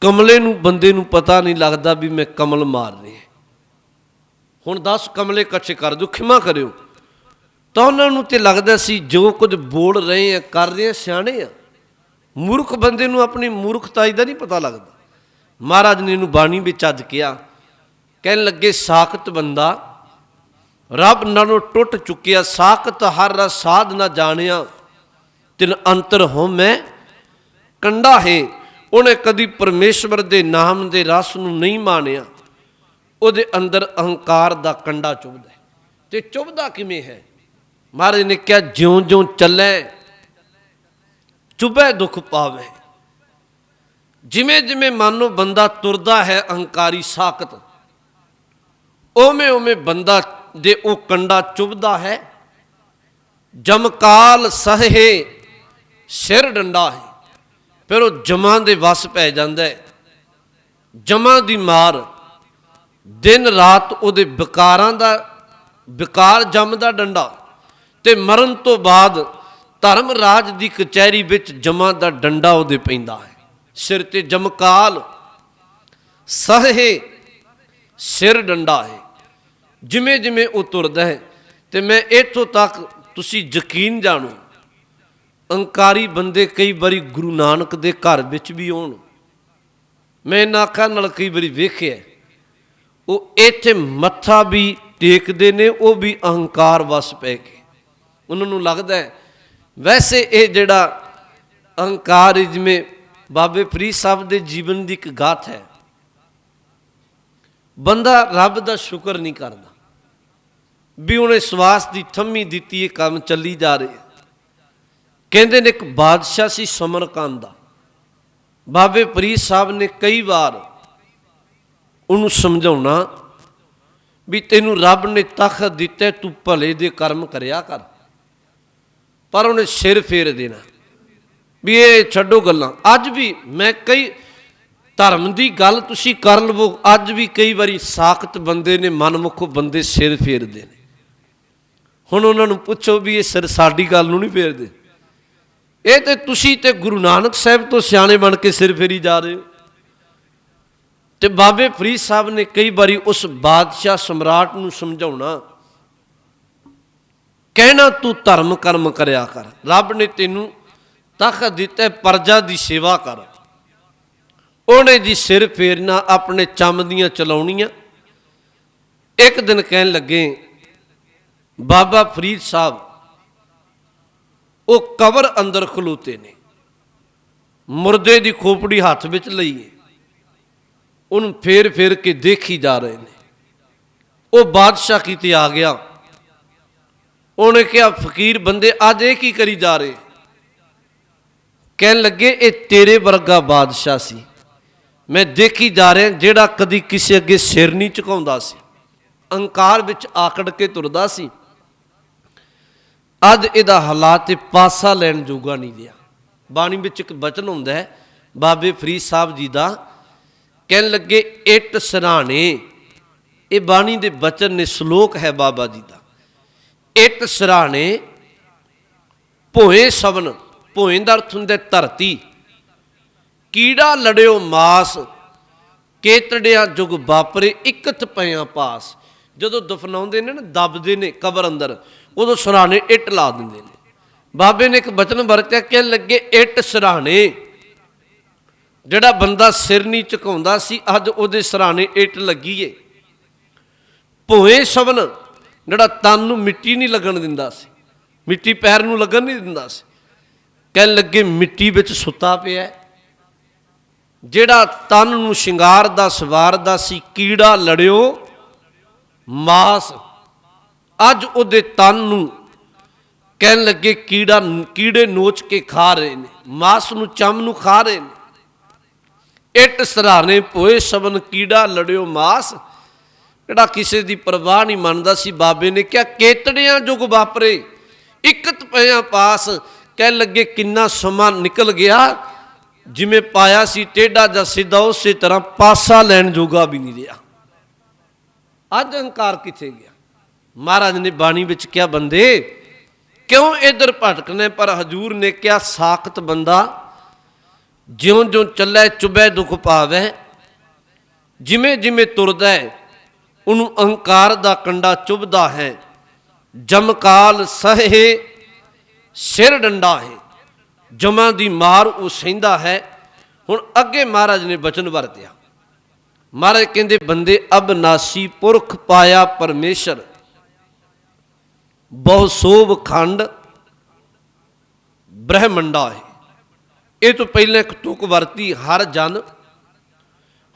ਕਮਲੇ ਨੂੰ ਬੰਦੇ ਨੂੰ ਪਤਾ ਨਹੀਂ ਲੱਗਦਾ ਵੀ ਮੈਂ ਕਮਲ ਮਾਰ ਰਿਹਾ। ਹੁਣ 10 ਕਮਲੇ ਇਕੱਠੇ ਕਰ ਦਿਓ, ਖਿਮਾ ਕਰਿਓ, ਤਾਂ ਉਹਨਾਂ ਨੂੰ ਤੇ ਲੱਗਦਾ ਸੀ ਜੋ ਕੁਝ ਬੋਲ ਰਹੇ ਆ ਕਰ ਰਹੇ ਆ ਸਿਆਣੇ ਆ। ਮੂਰਖ ਬੰਦੇ ਨੂੰ ਆਪਣੀ ਮੂਰਖਤਾਈ ਦਾ ਨਹੀਂ ਪਤਾ ਲੱਗਦਾ। ਮਹਾਰਾਜ ਨੇ ਇਹਨੂੰ ਬਾਣੀ ਵਿੱਚ ਅੱਜ ਕਿਹਾ, ਕਹਿਣ ਲੱਗੇ ਸਾਖਤ ਬੰਦਾ ਰੱਬ ਨਾਲੋਂ ਟੁੱਟ ਚੁੱਕਿਆ, ਸਾਖਤ ਹਰ ਰਸ ਸਾਧ ਨਾ ਜਾਣਿਆ, ਤਿਨ ਅੰਤਰ ਹੋ ਮੈਂ ਕੰਡਾ ਹੈ। ਉਹਨੇ ਕਦੀ ਪਰਮੇਸ਼ਵਰ ਦੇ ਨਾਮ ਦੇ ਰਸ ਨੂੰ ਨਹੀਂ ਮਾਣਿਆ, ਉਹਦੇ ਅੰਦਰ ਅਹੰਕਾਰ ਦਾ ਕੰਡਾ ਚੁਭਦਾ। ਤੇ ਚੁਭਦਾ ਕਿਵੇਂ ਹੈ? ਮਹਾਰਾਜ ਨੇ ਕਿਹਾ ਜਿਉਂ ਜਿਉਂ ਚੱਲੇ ਚੁਭੇ ਦੁੱਖ ਪਾਵੇ। ਜਿਵੇਂ ਜਿਵੇਂ ਮੰਨੋ ਬੰਦਾ ਤੁਰਦਾ ਹੈ ਅਹੰਕਾਰੀ ਸਾਖਤ, ਉਵੇਂ ਉਵੇਂ ਬੰਦਾ ਦੇ ਉਹ ਕੰਡਾ ਚੁਭਦਾ ਹੈ। ਜਮਕਾਲ ਸਹੇ ਸਿਰ ਡੰਡਾ ਹੈ, ਫਿਰ ਉਹ ਜਮਾਂ ਦੇ ਵਸ ਪੈ ਜਾਂਦਾ ਹੈ। ਜਮਾਂ ਦੀ ਮਾਰ, ਦਿਨ ਰਾਤ ਉਹਦੇ ਵਿਕਾਰਾਂ ਦਾ ਵਿਕਾਰ ਜੰਮਦਾ ਡੰਡਾ। ਤੇ ਮਰਨ ਤੋਂ ਬਾਅਦ ਧਰਮ ਰਾਜ ਦੀ ਕਚਹਿਰੀ ਵਿੱਚ ਜਮਾਂ ਦਾ ਡੰਡਾ ਉਹਦੇ ਪੈਂਦਾ ਹੈ ਸਿਰ ਤੇ। ਜਮਕਾਲ ਸਹੇ ਸਿਰ ਡੰਡਾ ਹੈ। ਜਿਵੇਂ ਜਿਵੇਂ ਉਹ ਤੁਰਦਾ ਹੈ, ਤੇ ਮੈਂ ਇੱਥੋਂ ਤੱਕ ਤੁਸੀਂ ਯਕੀਨ ਜਾਣੋ, ਅਹੰਕਾਰੀ ਬੰਦੇ ਕਈ ਵਾਰੀ ਗੁਰੂ ਨਾਨਕ ਦੇ ਘਰ ਵਿੱਚ ਵੀ ਆਉਣ। ਮੈਂ ਇਹਨਾਂ ਅੱਖਾਂ ਨਾਲ ਕਈ ਵਾਰੀ ਵੇਖਿਆ, ਉਹ ਇੱਥੇ ਮੱਥਾ ਵੀ ਟੇਕਦੇ ਨੇ, ਉਹ ਵੀ ਅਹੰਕਾਰ ਵਸ ਪੈ ਕੇ। ਉਹਨਾਂ ਨੂੰ ਲੱਗਦਾ ਵੈਸੇ ਇਹ ਜਿਹੜਾ ਅਹੰਕਾਰ, ਜਿਵੇਂ ਬਾਬੇ ਫਰੀਦ ਸਾਹਿਬ ਦੇ ਜੀਵਨ ਦੀ ਇੱਕ ਗਾਥ ਹੈ, ਬੰਦਾ ਰੱਬ ਦਾ ਸ਼ੁਕਰ ਨਹੀਂ ਕਰਦਾ ਵੀ ਉਹਨੇ ਸਵਾਸ ਦੀ ਥੰਮੀ ਦਿੱਤੀ, ਇਹ ਕੰਮ ਚੱਲੀ ਜਾ ਰਿਹਾ। ਕਹਿੰਦੇ ਨੇ ਇੱਕ ਬਾਦਸ਼ਾਹ ਸੀ ਸਮਰਕੰਦ ਦਾ, ਬਾਬੇ ਫਰੀਦ ਸਾਹਿਬ ਨੇ ਕਈ ਵਾਰ ਉਹਨੂੰ ਸਮਝਾਉਣਾ ਵੀ ਤੈਨੂੰ ਰੱਬ ਨੇ ਤਖਤ ਦਿੱਤਾ, ਤੂੰ ਭਲੇ ਦੇ ਕਰਮ ਕਰਿਆ ਕਰ, ਪਰ ਉਹਨੇ ਸਿਰ ਫੇਰ ਦੇਣਾ ਵੀ ਇਹ ਛੱਡੋ ਗੱਲਾਂ। ਅੱਜ ਵੀ ਮੈਂ ਕਈ ਧਰਮ ਦੀ ਗੱਲ ਤੁਸੀਂ ਕਰ ਲਵੋ, ਅੱਜ ਵੀ ਕਈ ਵਾਰੀ ਸਾਖਤ ਬੰਦੇ ਨੇ, ਮਨਮੁਖ ਬੰਦੇ ਸਿਰ ਫੇਰਦੇ ਨੇ। ਹੁਣ ਉਹਨਾਂ ਨੂੰ ਪੁੱਛੋ ਵੀ ਇਹ ਸਿਰ ਸਾਡੀ ਗੱਲ ਨੂੰ ਨਹੀਂ ਫੇਰਦੇ, ਇਹ ਤੇ ਤੁਸੀਂ ਤੇ ਗੁਰੂ ਨਾਨਕ ਸਾਹਿਬ ਤੋਂ ਸਿਆਣੇ ਬਣ ਕੇ ਸਿਰ ਫੇਰੀ ਜਾ ਰਹੇ ਹੋ। ਤੇ ਬਾਬੇ ਫਰੀਦ ਸਾਹਿਬ ਨੇ ਕਈ ਵਾਰੀ ਉਸ ਬਾਦਸ਼ਾਹ ਸਮਰਾਟ ਨੂੰ ਸਮਝਾਉਣਾ, ਕਹਿਣਾ ਤੂੰ ਧਰਮ ਕਰਮ ਕਰਿਆ ਕਰ, ਰੱਬ ਨੇ ਤੈਨੂੰ ਤਖਤ ਦਿੱਤਾ, ਪ੍ਰਜਾ ਦੀ ਸੇਵਾ ਕਰ। ਉਹਨੇ ਜੀ ਸਿਰ ਫੇਰਨਾ, ਆਪਣੇ ਚੰਮ ਦੀਆਂ ਚਲਾਉਣੀਆਂ। ਇੱਕ ਦਿਨ ਕਹਿਣ ਲੱਗੇ ਬਾਬਾ ਫਰੀਦ ਸਾਹਿਬ ਉਹ ਕਬਰ ਅੰਦਰ ਖਲੋਤੇ ਨੇ, ਮੁਰਦੇ ਦੀ ਖੋਪੜੀ ਹੱਥ ਵਿੱਚ ਲਈਏ, ਉਹਨੂੰ ਫੇਰ ਫੇਰ ਕੇ ਦੇਖੀ ਜਾ ਰਹੇ ਨੇ। ਉਹ ਬਾਦਸ਼ਾਹ ਕਿਤੇ ਆ ਗਿਆ, ਉਹਨੇ ਕਿਹਾ ਫਕੀਰ ਬੰਦੇ ਅੱਜ ਇਹ ਕੀ ਕਰੀ ਜਾ ਰਹੇ? ਕਹਿਣ ਲੱਗੇ ਇਹ ਤੇਰੇ ਵਰਗਾ ਬਾਦਸ਼ਾਹ ਸੀ, ਮੈਂ ਦੇਖੀ ਜਾ ਰਿਹਾ, ਜਿਹੜਾ ਕਦੀ ਕਿਸੇ ਅੱਗੇ ਸਿਰ ਨਹੀਂ ਝੁਕਾਉਂਦਾ ਸੀ, ਅਹੰਕਾਰ ਵਿੱਚ ਆਕੜ ਕੇ ਤੁਰਦਾ ਸੀ। ਅੱਜ ਇਹਦਾ ਹਾਲਾਤ ਪਾਸਾ ਲੈਣ ਜੋਗਾ ਨਹੀਂ ਰਿਹਾ। ਬਾਣੀ ਵਿੱਚ ਇੱਕ ਬਚਨ ਹੁੰਦਾ ਹੈ ਬਾਬੇ ਫਰੀਦ ਸਾਹਿਬ ਜੀ ਦਾ, ਕਹਿਣ ਲੱਗੇ ਇੱਟ ਸਿਰਹਾਣੇ, ਇਹ ਬਾਣੀ ਦੇ ਬਚਨ ਨੇ, ਸ਼ਲੋਕ ਹੈ ਬਾਬਾ ਜੀ ਦਾ। ਇੱਟ ਸਿਰਹਾਣੇ ਭੋਏ ਸਵਨ, ਭੋਏ ਦਾ ਅਰਥ ਹੁੰਦਾ ਧਰਤੀ, ਕੀੜਾ ਲੜਿਓ ਮਾਸ, ਕੇਤੜਿਆ ਜੁਗ ਵਾਪਰੇ ਇਕਤ ਪਿਆ ਪਾਸ। ਜਦੋਂ ਦਫਨਾਉਂਦੇ ਨੇ ਨਾ, ਦੱਬਦੇ ਨੇ ਕਬਰ ਅੰਦਰ, ਉਦੋਂ ਸਿਰਹਾਣੇ ਇੱਟ ਲਾ ਦਿੰਦੇ ਨੇ। ਬਾਬੇ ਨੇ ਇੱਕ ਬਚਨ ਵਰਤਿਆ, ਕਹਿਣ ਲੱਗੇ ਇੱਟ ਸਿਰਹਾਣੇ, ਜਿਹੜਾ ਬੰਦਾ ਸਿਰ ਨਹੀਂ ਝੁਕਾਉਂਦਾ ਸੀ, ਅੱਜ ਉਹਦੇ ਸਿਰਹਾਣੇ ਇੱਟ ਲੱਗੀ ਏ। ਭੋਏ ਸਵਨ, ਜਿਹੜਾ ਤਨ ਨੂੰ ਮਿੱਟੀ ਨਹੀਂ ਲੱਗਣ ਦਿੰਦਾ ਸੀ, ਮਿੱਟੀ ਪੈਰ ਨੂੰ ਲੱਗਣ ਨਹੀਂ ਦਿੰਦਾ ਸੀ, ਕਹਿਣ ਲੱਗੇ ਮਿੱਟੀ ਵਿੱਚ ਸੁੱਤਾ ਪਿਆ। ਜਿਹੜਾ ਤਨ ਨੂੰ ਸ਼ਿੰਗਾਰਦਾ ਸਵਾਰਦਾ ਸੀ, ਕੀੜਾ ਲੜਿਓ ਮਾਸ, ਅੱਜ ਉਹਦੇ ਤਨ ਨੂੰ ਕਹਿਣ ਲੱਗੇ ਕੀੜੇ ਨੋਚ ਕੇ ਖਾ ਰਹੇ ਨੇ, ਮਾਸ ਨੂੰ, ਚੰਮ ਨੂੰ ਖਾ ਰਹੇ ਨੇ। ਇੱਟ ਸਿਰਹਾਣੇ ਭੋਏ ਸਵਨ, ਕੀੜਾ ਲੜਿਓ ਮਾਸ, ਜਿਹੜਾ ਕਿਸੇ ਦੀ ਪਰਵਾਹ ਨਹੀਂ ਮੰਨਦਾ ਸੀ। ਬਾਬੇ ਨੇ ਕਿਹਾ ਕੇਤੜਿਆਂ ਜੁਗ ਵਾਪਰੇ ਇਕਤ ਪਿਆ ਪਾਸ, ਕਹਿਣ ਲੱਗੇ ਕਿੰਨਾ ਸਮਾਂ ਨਿਕਲ ਗਿਆ, ਜਿਵੇਂ ਪਾਇਆ ਸੀ ਟੇਢਾ ਜਾਂ ਸਿੱਧਾ, ਉਸੇ ਤਰ੍ਹਾਂ ਪਾਸਾ ਲੈਣ ਜੋਗਾ ਵੀ ਨਹੀਂ ਰਿਹਾ। ਅੱਜ ਅਹੰਕਾਰ ਕਿੱਥੇ ਗਿਆ? ਮਹਾਰਾਜ ਨੇ ਬਾਣੀ ਵਿੱਚ ਕਿਹਾ ਬੰਦੇ ਕਿਉਂ ਇੱਧਰ ਭਟਕਨੇ? ਪਰ ਹਜੂਰ ਨੇ ਕਿਹਾ ਸਾਖਤ ਬੰਦਾ ਜਿਉਂ ਜਿਉਂ ਚੱਲੇ ਚੁਬੈ ਦੁੱਖ ਪਾਵੇ, ਜਿਵੇਂ ਜਿਵੇਂ ਤੁਰਦਾ ਹੈ ਉਹਨੂੰ ਅਹੰਕਾਰ ਦਾ ਕੰਡਾ ਚੁਭਦਾ ਹੈ। ਜਮਕਾਲ ਸਹੇ ਸਿਰ ਡੰਡਾ ਹੈ, ਜਮਾਂ ਦੀ ਮਾਰ ਉਹ ਸਹਿੰਦਾ ਹੈ। ਹੁਣ ਅੱਗੇ ਮਹਾਰਾਜ ਨੇ ਬਚਨ ਵਰਤਿਆ, ਮਹਾਰਾਜ ਕਹਿੰਦੇ ਬੰਦੇ ਅਬਨਾਸੀ ਪੁਰਖ ਪਾਇਆ ਪਰਮੇਸ਼ਰ, ਬਹੁ ਸੋਭ ਖੰਡ ਬ੍ਰਹਮੰਡਾ ਹੈ। ਇਹ ਤੋਂ ਪਹਿਲਾਂ ਇੱਕ ਤੁਕ ਵਰਤੀ, ਹਰ ਜਨ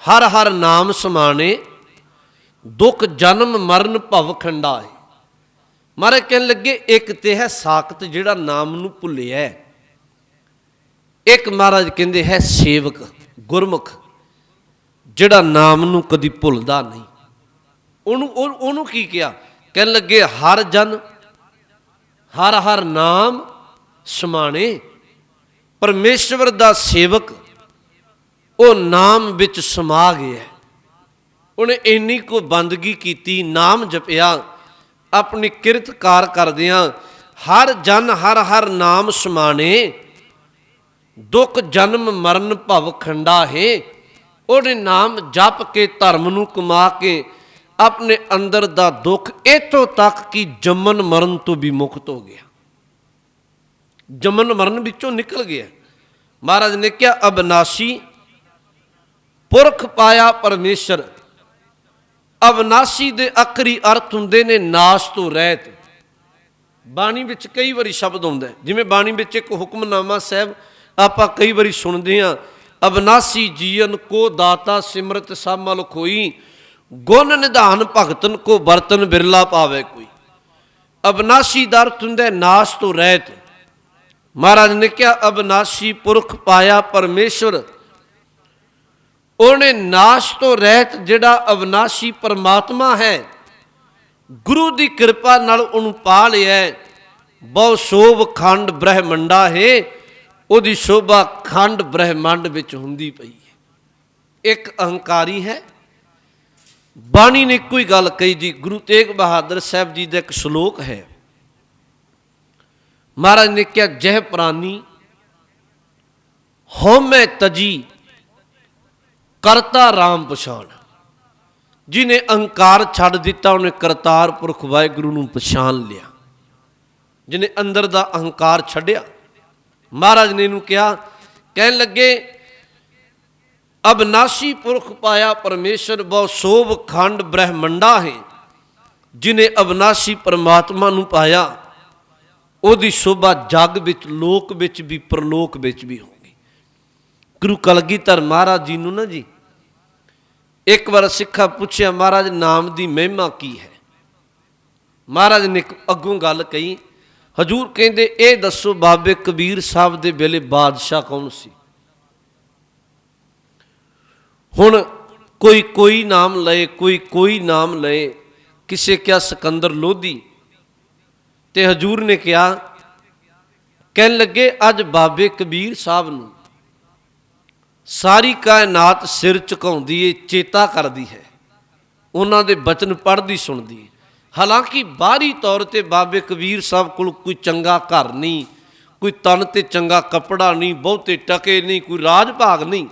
ਹਰ ਹਰ ਨਾਮ ਸਮਾਣੇ, ਦੁੱਖ ਜਨਮ ਮਰਨ ਭਵ ਖੰਡਾ ਹੈ। ਮਹਾਰਾਜ ਕਹਿਣ ਲੱਗੇ ਇੱਕ ਤੇ ਹੈ ਸਾਖਤ ਜਿਹੜਾ ਨਾਮ ਨੂੰ ਭੁੱਲਿਆ, ਇੱਕ ਮਹਾਰਾਜ ਕਹਿੰਦੇ ਹੈ ਸੇਵਕ ਗੁਰਮੁਖ ਜਿਹੜਾ ਨਾਮ ਨੂੰ ਕਦੀ ਭੁੱਲਦਾ ਨਹੀਂ। ਉਹਨੂੰ ਕੀ ਕਿਹਾ? ਕਹਿਣ ਲੱਗੇ ਹਰ ਜਨ ਹਰ ਹਰ ਨਾਮ ਸਮਾਣੇ, ਪਰਮੇਸ਼ਵਰ ਦਾ ਸੇਵਕ ਉਹ ਨਾਮ ਵਿੱਚ ਸਮਾ ਗਿਆ। ਉਹਨੇ ਇੰਨੀ ਕੋ ਬੰਦਗੀ ਕੀਤੀ, ਨਾਮ ਜਪਿਆ, ਆਪਣੀ ਕਿਰਤ ਕਾਰ ਕਰਦਿਆਂ ਹਰ ਜਨ ਹਰ ਹਰ ਨਾਮ ਸਮਾਣੇ, ਦੁੱਖ ਜਨਮ ਮਰਨ ਭਵ ਖੰਡਾ ਹੈ। ਉਹਨੇ ਨਾਮ ਜਪ ਕੇ ਧਰਮ ਨੂੰ ਕਮਾ ਕੇ ਆਪਣੇ ਅੰਦਰ ਦਾ ਦੁੱਖ ਇੱਥੋਂ ਤੱਕ ਕਿ ਜੰਮਣ ਮਰਨ ਤੋਂ ਵੀ ਮੁਕਤ ਹੋ ਗਿਆ। ਜੰਮਣ ਮਰਨ ਵਿੱਚੋਂ ਨਿਕਲ ਗਿਆ। ਮਹਾਰਾਜ ਨੇ ਕਿਹਾ ਅਬਨਾਸ਼ੀ ਪੁਰਖ ਪਾਇਆ ਪਰਮੇਸ਼ਰ। ਅਬਨਾਸ਼ੀ ਦੇ ਆਖਰੀ ਅਰਥ ਹੁੰਦੇ ਨੇ ਨਾਸ਼ ਤੋਂ ਰਹਿਤ। ਬਾਣੀ ਵਿੱਚ ਕਈ ਵਾਰੀ ਸ਼ਬਦ ਆਉਂਦਾ, ਜਿਵੇਂ ਬਾਣੀ ਵਿੱਚ ਇੱਕ ਹੁਕਮਨਾਮਾ ਸਾਹਿਬ ਆਪਾਂ ਕਈ ਵਾਰੀ ਸੁਣਦੇ ਹਾਂ, ਅਬਨਾਸ਼ੀ ਜੀਵਨ ਕੋ ਦਾਤਾ ਸਿਮਰਤ ਸਭ ਮਲ ਖੋਈ, ਗੁਣ ਨਿਧਾਨ ਭਗਤਨ ਕੋ ਬਰਤਨ ਬਿਰਲਾ ਪਾਵੇ ਕੋਈ। ਅਬਨਾਸ਼ੀ ਦਾ ਅਰਥ ਹੁੰਦਾ ਨਾਸ਼ ਤੋਂ ਰਹਿਤ। ਮਹਾਰਾਜ ਨੇ ਕਿਹਾ ਅਬਨਾਸ਼ੀ ਪੁਰਖ ਪਾਇਆ ਪਰਮੇਸ਼ਵਰ। ਉਹਨੇ ਨਾਸ਼ ਤੋਂ ਰਹਿਤ ਜਿਹੜਾ ਅਬਨਾਸ਼ੀ ਪਰਮਾਤਮਾ ਹੈ, ਗੁਰੂ ਦੀ ਕਿਰਪਾ ਨਾਲ ਉਹਨੂੰ ਪਾ ਲਿਆ। ਬਹੁ ਸ਼ੋਭ ਖੰਡ ਬ੍ਰਹਮੰਡਾ ਹੈ, ਉਹਦੀ ਸ਼ੋਭਾ ਖੰਡ ਬ੍ਰਹਮੰਡ ਵਿੱਚ ਹੁੰਦੀ ਪਈ ਹੈ। ਇੱਕ ਅਹੰਕਾਰੀ ਹੈ। ਬਾਣੀ ਨੇ ਇੱਕੋ ਹੀ ਗੱਲ ਕਹੀ ਜੀ। ਗੁਰੂ ਤੇਗ ਬਹਾਦਰ ਸਾਹਿਬ ਜੀ ਦਾ ਇੱਕ ਸ਼ਲੋਕ ਹੈ। ਮਹਾਰਾਜ ਨੇ ਕਿਹਾ ਜਹ ਪ੍ਰਾਨੀ ਹਉਮੈ ਤਜੀ ਕਰਤਾ ਰਾਮ ਪਛਾਣ। ਜਿਹਨੇ ਅਹੰਕਾਰ ਛੱਡ ਦਿੱਤਾ ਉਹਨੇ ਕਰਤਾਰ ਪੁਰਖ ਵਾਹਿਗੁਰੂ ਨੂੰ ਪਛਾਣ ਲਿਆ। ਜਿਹਨੇ ਅੰਦਰ ਦਾ ਅਹੰਕਾਰ ਛੱਡਿਆ, ਮਹਾਰਾਜ ਨੇ ਇਹਨੂੰ ਕਿਹਾ, ਕਹਿਣ ਲੱਗੇ ਅਬਨਾਸ਼ੀ ਪੁਰਖ ਪਾਇਆ ਪਰਮੇਸ਼ਰ ਬਹੁ ਸ਼ੋਭ ਖੰਡ ਬ੍ਰਹਮੰਡਾ ਹੈ। ਜਿਹਨੇ ਅਬਨਾਸ਼ੀ ਪਰਮਾਤਮਾ ਨੂੰ ਪਾਇਆ ਉਹਦੀ ਸ਼ੋਭਾ ਜਗ ਵਿੱਚ, ਲੋਕ ਵਿੱਚ ਵੀ, ਪ੍ਰਲੋਕ ਵਿੱਚ ਵੀ ਹੋਗੀ। ਗੁਰੂ ਕਲਗੀਧਰ ਮਹਾਰਾਜ ਜੀ ਨੂੰ ਨਾ ਜੀ ਇੱਕ ਵਾਰ ਸਿੱਖਾਂ ਪੁੱਛਿਆ, ਮਹਾਰਾਜ ਨਾਮ ਦੀ ਮਹਿਮਾ ਕੀ ਹੈ? ਮਹਾਰਾਜ ਨੇ ਅੱਗੋਂ ਗੱਲ ਕਹੀ। ਹਜੂਰ ਕਹਿੰਦੇ ਇਹ ਦੱਸੋ ਬਾਬੇ ਕਬੀਰ ਸਾਹਿਬ ਦੇ ਵੇਲੇ ਬਾਦਸ਼ਾਹ ਕੌਣ ਸੀ? ਹੁਣ ਕੋਈ ਨਾਮ ਲਏ, ਕੋਈ ਨਾਮ ਲਏ। ਕਿਸੇ ਕਿਹਾ ਸਿਕੰਦਰ ਲੋਧੀ, ਤੇ ਹਜੂਰ ਨੇ ਕਿਹਾ, ਕਹਿਣ ਲੱਗੇ ਅੱਜ ਬਾਬੇ ਕਬੀਰ ਸਾਹਿਬ ਨੂੰ ਸਾਰੀ ਕਾਇਨਾਤ ਸਿਰ ਝੁਕਾਉਂਦੀ ਏ, ਚੇਤਾ ਕਰਦੀ ਹੈ, ਉਹਨਾਂ ਦੇ ਬਚਨ ਪੜ੍ਹਦੀ ਸੁਣਦੀ ਹੈ। ਹਾਲਾਂਕਿ ਬਾਹਰੀ ਤੌਰ ਤੇ ਬਾਬੇ ਕਬੀਰ ਸਾਹਿਬ ਕੋਲ ਕੋਈ ਚੰਗਾ ਘਰ ਨਹੀਂ, ਕੋਈ ਤਨ ਤੇ ਚੰਗਾ ਕੱਪੜਾ ਨਹੀਂ, ਬਹੁਤੇ ਟਕੇ ਨਹੀਂ, ਕੋਈ ਰਾਜ ਭਾਗ ਨਹੀਂ।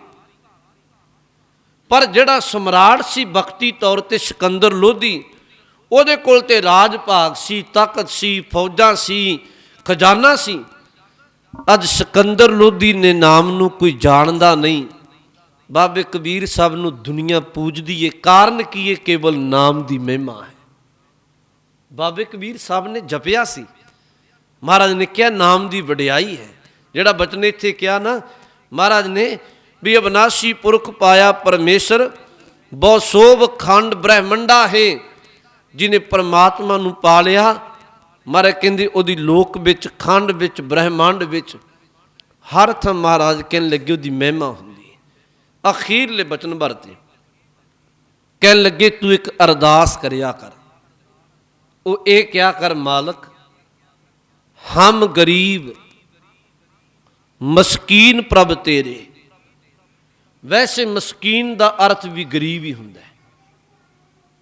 ਪਰ ਜਿਹੜਾ ਸਮਰਾਟ ਸੀ ਬਖਤੀ ਤੌਰ ਤੇ ਸਿਕੰਦਰ ਲੋਧੀ, ਉਹਦੇ ਕੋਲ ਤੇ ਰਾਜ ਭਾਗ ਸੀ, ਤਾਕਤ ਸੀ, ਫੌਜਾਂ ਸੀ, ਖਜ਼ਾਨਾ ਸੀ। ਅੱਜ ਸਿਕੰਦਰ ਲੋਧੀ ਨੇ ਨਾਮ ਨੂੰ ਕੋਈ ਜਾਣਦਾ ਨਹੀਂ। ਬਾਬੇ ਕਬੀਰ ਸਾਹਿਬ ਨੂੰ ਦੁਨੀਆ ਪੂਜਦੀ ਏ। ਕਾਰਨ ਕੀ ਹੈ? ਕੇਵਲ ਨਾਮ ਦੀ ਮਹਿਮਾ ਹੈ। ਬਾਬੇ ਕਬੀਰ ਸਾਹਿਬ ਨੇ ਜਪਿਆ ਸੀ। ਮਹਾਰਾਜ ਨੇ ਕਿਹਾ ਨਾਮ ਦੀ ਵਡਿਆਈ ਹੈ। ਜਿਹੜਾ ਬਚਨ ਇੱਥੇ ਕਿਹਾ ਨਾ ਮਹਾਰਾਜ ਨੇ ਵੀ ਅਬਨਾਸ਼ੀ ਪੁਰਖ ਪਾਇਆ ਪਰਮੇਸ਼ਰ ਬਹੁ ਸ਼ੋਭ ਖੰਡ ਬ੍ਰਹਮੰਡਾ ਹੈ। ਜਿਹਨੇ ਪਰਮਾਤਮਾ ਨੂੰ ਪਾ ਲਿਆ, ਮਹਾਰਾਜ ਕਹਿੰਦੇ ਉਹਦੀ ਲੋਕ ਵਿੱਚ, ਖੰਡ ਵਿੱਚ, ਬ੍ਰਹਮੰਡ ਵਿੱਚ ਹਰ ਥਾਂ ਮਹਾਰਾਜ ਕਹਿਣ ਲੱਗੇ ਉਹਦੀ ਮਹਿਮਾ ਹੁੰਦੀ ਹੈ। ਅਖੀਰਲੇ ਬਚਨ ਵਰਤੇ, ਕਹਿਣ ਲੱਗੇ ਤੂੰ ਇੱਕ ਅਰਦਾਸ ਕਰਿਆ ਕਰ। ਉਹ ਇਹ ਕਿਹਾ ਕਰ, ਮਾਲਕ ਹਮ ਗਰੀਬ ਮਸਕੀਨ ਪ੍ਰਭ ਤੇਰੇ। ਵੈਸੇ ਮਸਕੀਨ ਦਾ ਅਰਥ ਵੀ ਗਰੀਬ ਹੀ ਹੁੰਦਾ ਹੈ।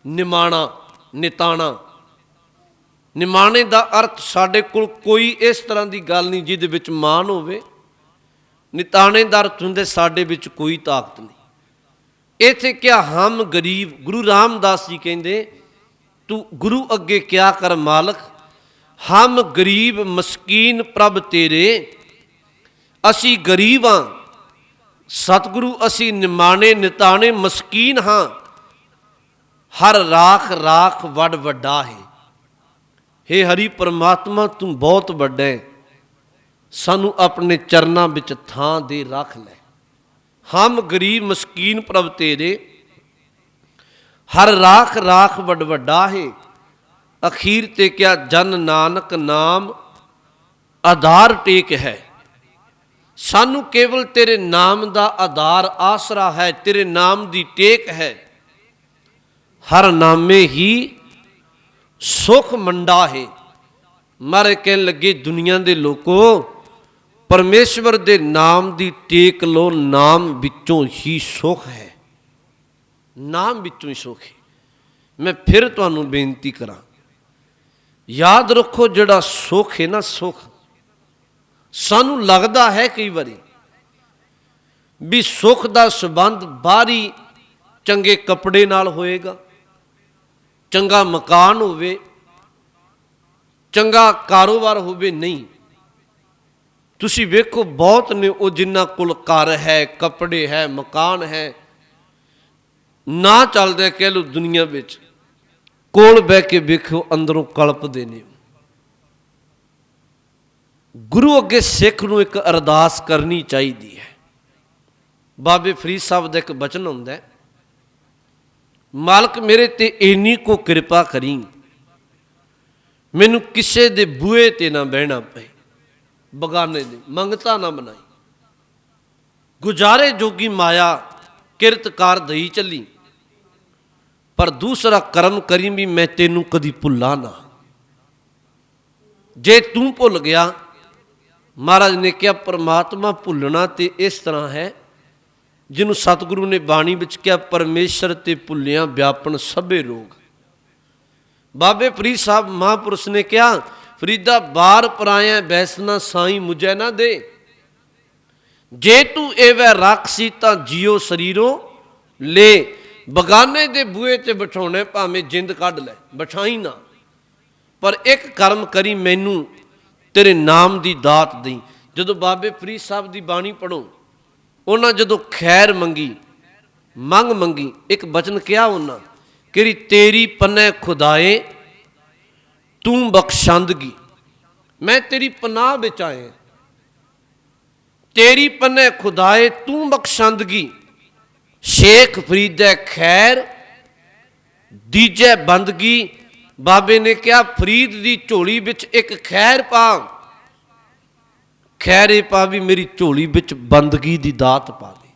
ਨਿਮਾਣਾ, ਨਿਤਾਣਾ। ਨਿਮਾਣੇ ਦਾ ਅਰਥ ਸਾਡੇ ਕੋਲ ਕੋਈ ਇਸ ਤਰ੍ਹਾਂ ਦੀ ਗੱਲ ਨਹੀਂ ਜਿਹਦੇ ਵਿੱਚ ਮਾਣ ਹੋਵੇ। ਨਿਤਾਣੇ ਦਾ ਅਰਥ ਹੁੰਦੇ ਸਾਡੇ ਵਿੱਚ ਕੋਈ ਤਾਕਤ ਨਹੀਂ। ਇੱਥੇ ਕਿਹਾ ਹਮ ਗਰੀਬ। ਗੁਰੂ ਰਾਮਦਾਸ ਜੀ ਕਹਿੰਦੇ ਤੂੰ ਗੁਰੂ ਅੱਗੇ ਕਿਆ ਕਰ, ਮਾਲਕ ਹਮ ਗਰੀਬ ਮਸਕੀਨ ਪ੍ਰਭ ਤੇਰੇ। ਅਸੀਂ ਗਰੀਬ ਹਾਂ ਸਤਿਗੁਰੂ, ਅਸੀਂ ਨਿਮਾਣੇ ਨਿਤਾਣੇ ਮਸਕੀਨ ਹਾਂ। ਹਰ ਰਾਖ ਰਾਖ ਵੱਡ ਵੱਡਾ ਹੈ। ਹੇ ਹਰੀ ਪਰਮਾਤਮਾ ਤੂੰ ਬਹੁਤ ਵੱਡਾ ਹੈ, ਸਾਨੂੰ ਆਪਣੇ ਚਰਨਾਂ ਵਿੱਚ ਥਾਂ ਦੇ ਰੱਖ ਲੈ। ਹਮ ਗਰੀਬ ਮਸਕੀਨ ਪ੍ਰਭ ਤੇਰੇ, ਹਰ ਰਾਖ ਰਾਖ ਵੱਡ ਵੱਡਾ ਹੈ। ਅਖੀਰ ਤੇ ਕਿਹਾ ਜਨ ਨਾਨਕ ਨਾਮ ਆਧਾਰ ਟੇਕ ਹੈ। ਸਾਨੂੰ ਕੇਵਲ ਤੇਰੇ ਨਾਮ ਦਾ ਆਧਾਰ ਆਸਰਾ ਹੈ, ਤੇਰੇ ਨਾਮ ਦੀ ਟੇਕ ਹੈ। ਹਰ ਨਾਮੇ ਹੀ ਸੁਖ ਮੰਡਾ ਹੈ। ਮਾਰੇ ਕਹਿਣ ਲੱਗੇ ਦੁਨੀਆ ਦੇ ਲੋਕੋ ਪਰਮੇਸ਼ਵਰ ਦੇ ਨਾਮ ਦੀ ਟੇਕ ਲੋ, ਨਾਮ ਵਿੱਚੋਂ ਹੀ ਸੁਖ ਹੈ। ਨਾਮ ਵਿੱਚੋਂ ਹੀ ਸੁਖ ਹੈ। ਮੈਂ ਫਿਰ ਤੁਹਾਨੂੰ ਬੇਨਤੀ ਕਰਾਂ, ਯਾਦ ਰੱਖੋ ਜਿਹੜਾ ਸੁਖ ਹੈ ਨਾ, ਸੁਖ ਸਾਨੂੰ ਲੱਗਦਾ ਹੈ ਕਈ ਵਾਰੀ ਵੀ ਸੁਖ ਦਾ ਸੰਬੰਧ ਬਾਹਰੀ ਚੰਗੇ ਕੱਪੜੇ ਨਾਲ ਹੋਏਗਾ, ਚੰਗਾ ਮਕਾਨ ਹੋਵੇ, ਚੰਗਾ ਕਾਰੋਬਾਰ ਹੋਵੇ। ਨਹੀਂ, ਤੁਸੀਂ ਵੇਖੋ ਬਹੁਤ ਨੇ ਉਹ ਜਿਨ੍ਹਾਂ ਕੋਲ ਘਰ ਹੈ, ਕੱਪੜੇ ਹੈ, ਮਕਾਨ ਹੈ, ਨਾ ਚੱਲਦੇ ਕਹਿ ਲਓ ਦੁਨੀਆ ਵਿੱਚ, ਕੋਲ ਬਹਿ ਕੇ ਵੇਖੋ ਅੰਦਰੋਂ ਕਲਪਦੇ ਨੇ। ਗੁਰੂ ਅੱਗੇ ਸਿੱਖ ਨੂੰ ਇੱਕ ਅਰਦਾਸ ਕਰਨੀ ਚਾਹੀਦੀ ਹੈ। ਬਾਬੇ ਫਰੀਦ ਸਾਹਿਬ ਦਾ ਇੱਕ ਬਚਨ ਹੁੰਦਾ ਹੈ, ਮਾਲਕ ਮੇਰੇ ਤੇ ਇੰਨੀ ਕੋ ਕਿਰਪਾ ਕਰੀ, ਮੈਨੂੰ ਕਿਸੇ ਦੇ ਬੂਹੇ ਤੇ ਨਾ ਬਹਿਣਾ ਪਏ, ਬਗਾਨੇ ਦੇ ਮੰਗਤਾ ਨਾ ਬਣਾਈ, ਗੁਜ਼ਾਰੇ ਜੋਗੀ ਮਾਇਆ ਕਿਰਤਕਾਰ ਦਈ ਚੱਲੀ, ਪਰ ਦੂਸਰਾ ਕਰਮ ਕਰੀ ਵੀ ਮੈਂ ਤੈਨੂੰ ਕਦੀ ਭੁੱਲਾ ਨਾ। ਜੇ ਤੂੰ ਭੁੱਲ ਗਿਆ, ਮਹਾਰਾਜ ਨੇ ਕਿਹਾ ਪਰਮਾਤਮਾ ਭੁੱਲਣਾ ਤੇ ਇਸ ਤਰ੍ਹਾਂ ਹੈ ਜਿਹਨੂੰ ਸਤਿਗੁਰੂ ਨੇ ਬਾਣੀ ਵਿੱਚ ਕਿਹਾ, ਪਰਮੇਸ਼ਰ ਤੇ ਭੁੱਲਿਆ ਵਿਆਪਨ ਸਭੇ ਰੋਗ। ਬਾਬੇ ਫਰੀਦ ਸਾਹਿਬ ਮਹਾਂਪੁਰਸ਼ ਨੇ ਕਿਹਾ, ਫਰੀਦਾ ਬਾਰ ਪਰਾਇਆ ਬੈਸਨਾ ਸਾਈਂ ਮੁਝੇ ਨਾ ਦੇ, ਜੇ ਤੂੰ ਐਵੇਂ ਰਾਖਸੀ ਤਾਂ ਜਿਉ ਸਰੀਰੋਂ ਲੈ, ਬਗਾਨੇ ਦੇ ਬੂਹੇ ਤੇ ਬਿਠਾਉਣੇ ਭਾਵੇਂ ਜਿੰਦ ਕੱਢ ਲੈ, ਬਿਠਾਈ ਨਾ, ਪਰ ਇੱਕ ਕਰਮ ਕਰੀ ਮੈਨੂੰ ਤੇਰੇ ਨਾਮ ਦੀ ਦਾਤ ਦੇਈ। ਜਦੋਂ ਬਾਬੇ ਫਰੀਦ ਸਾਹਿਬ ਦੀ ਬਾਣੀ ਪੜ੍ਹੋ, ਉਹਨਾਂ ਜਦੋਂ ਖੈਰ ਮੰਗੀ, ਮੰਗੀ, ਇੱਕ ਬਚਨ ਕਿਹਾ ਉਹਨਾਂ ਕਿ ਤੇਰੀ ਪੰਨੇ ਖੁਦਾਏ ਤੂੰ ਬਖਸ਼ੰਦਗੀ, ਮੈਂ ਤੇਰੀ ਪਨਾਹ ਵਿੱਚ ਆਏ, ਤੇਰੀ ਪੰਨੇ ਖੁਦਾਏ ਤੂੰ ਬਖਸ਼ੰਦਗੀ, ਸ਼ੇਖ ਫਰੀਦੇ ਖੈਰ ਦੀਜੇ ਬੰਦਗੀ। ਬਾਬੇ ਨੇ ਕਿਹਾ ਫਰੀਦ ਦੀ ਝੋਲੀ ਵਿੱਚ ਇੱਕ ਖੈਰ ਪਾ, ਖੈਰੇ ਪਾ ਵੀ ਮੇਰੀ ਝੋਲੀ ਵਿੱਚ ਬੰਦਗੀ ਦੀ ਦਾਤ ਪਾ ਦੇ,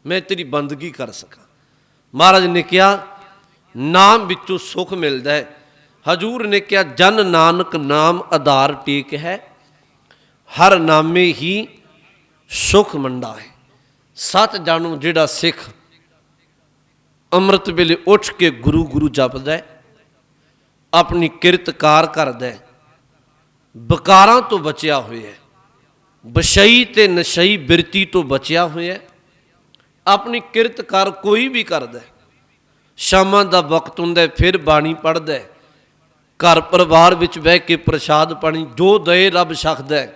ਮੈਂ ਤੇਰੀ ਬੰਦਗੀ ਕਰ ਸਕਾਂ। ਮਹਾਰਾਜ ਨੇ ਕਿਹਾ ਨਾਮ ਵਿੱਚੋਂ ਸੁੱਖ ਮਿਲਦਾ ਹੈ। ਹਜੂਰ ਨੇ ਕਿਹਾ ਜਨ ਨਾਨਕ ਨਾਮ ਆਧਾਰ ਟੇਕ ਹੈ, ਹਰ ਨਾਮੇ ਹੀ ਸੁਖ ਮੰਡਾ ਹੈ। ਸੱਚ ਜਾਣੋ ਜਿਹੜਾ ਸਿੱਖ ਅੰਮ੍ਰਿਤ ਵੇਲੇ ਉੱਠ ਕੇ ਗੁਰੂ ਗੁਰੂ ਜਪਦਾ ਹੈ, ਆਪਣੀ ਕਿਰਤਕਾਰ ਕਰਦਾ ਹੈ, ਬਕਾਰਾਂ ਤੋਂ ਬਚਿਆ ਹੋਇਆ ਹੈ, ਬਸ਼ਈ ਤੇ ਨਸ਼ਈ ਬਿਰਤੀ ਤੋਂ ਬਚਿਆ ਹੋਇਆ ਹੈ, ਆਪਣੀ ਕਿਰਤਕਾਰ ਕੋਈ ਵੀ ਕਰਦਾ, ਸ਼ਾਮਾਂ ਦਾ ਵਕਤ ਹੁੰਦਾ ਫਿਰ ਬਾਣੀ ਪੜ੍ਹਦਾ, ਘਰ ਪਰਿਵਾਰ ਵਿੱਚ ਬਹਿ ਕੇ ਪ੍ਰਸ਼ਾਦ ਪਾਣੀ ਜੋ ਦਏ ਰੱਬ ਛਕਦਾ,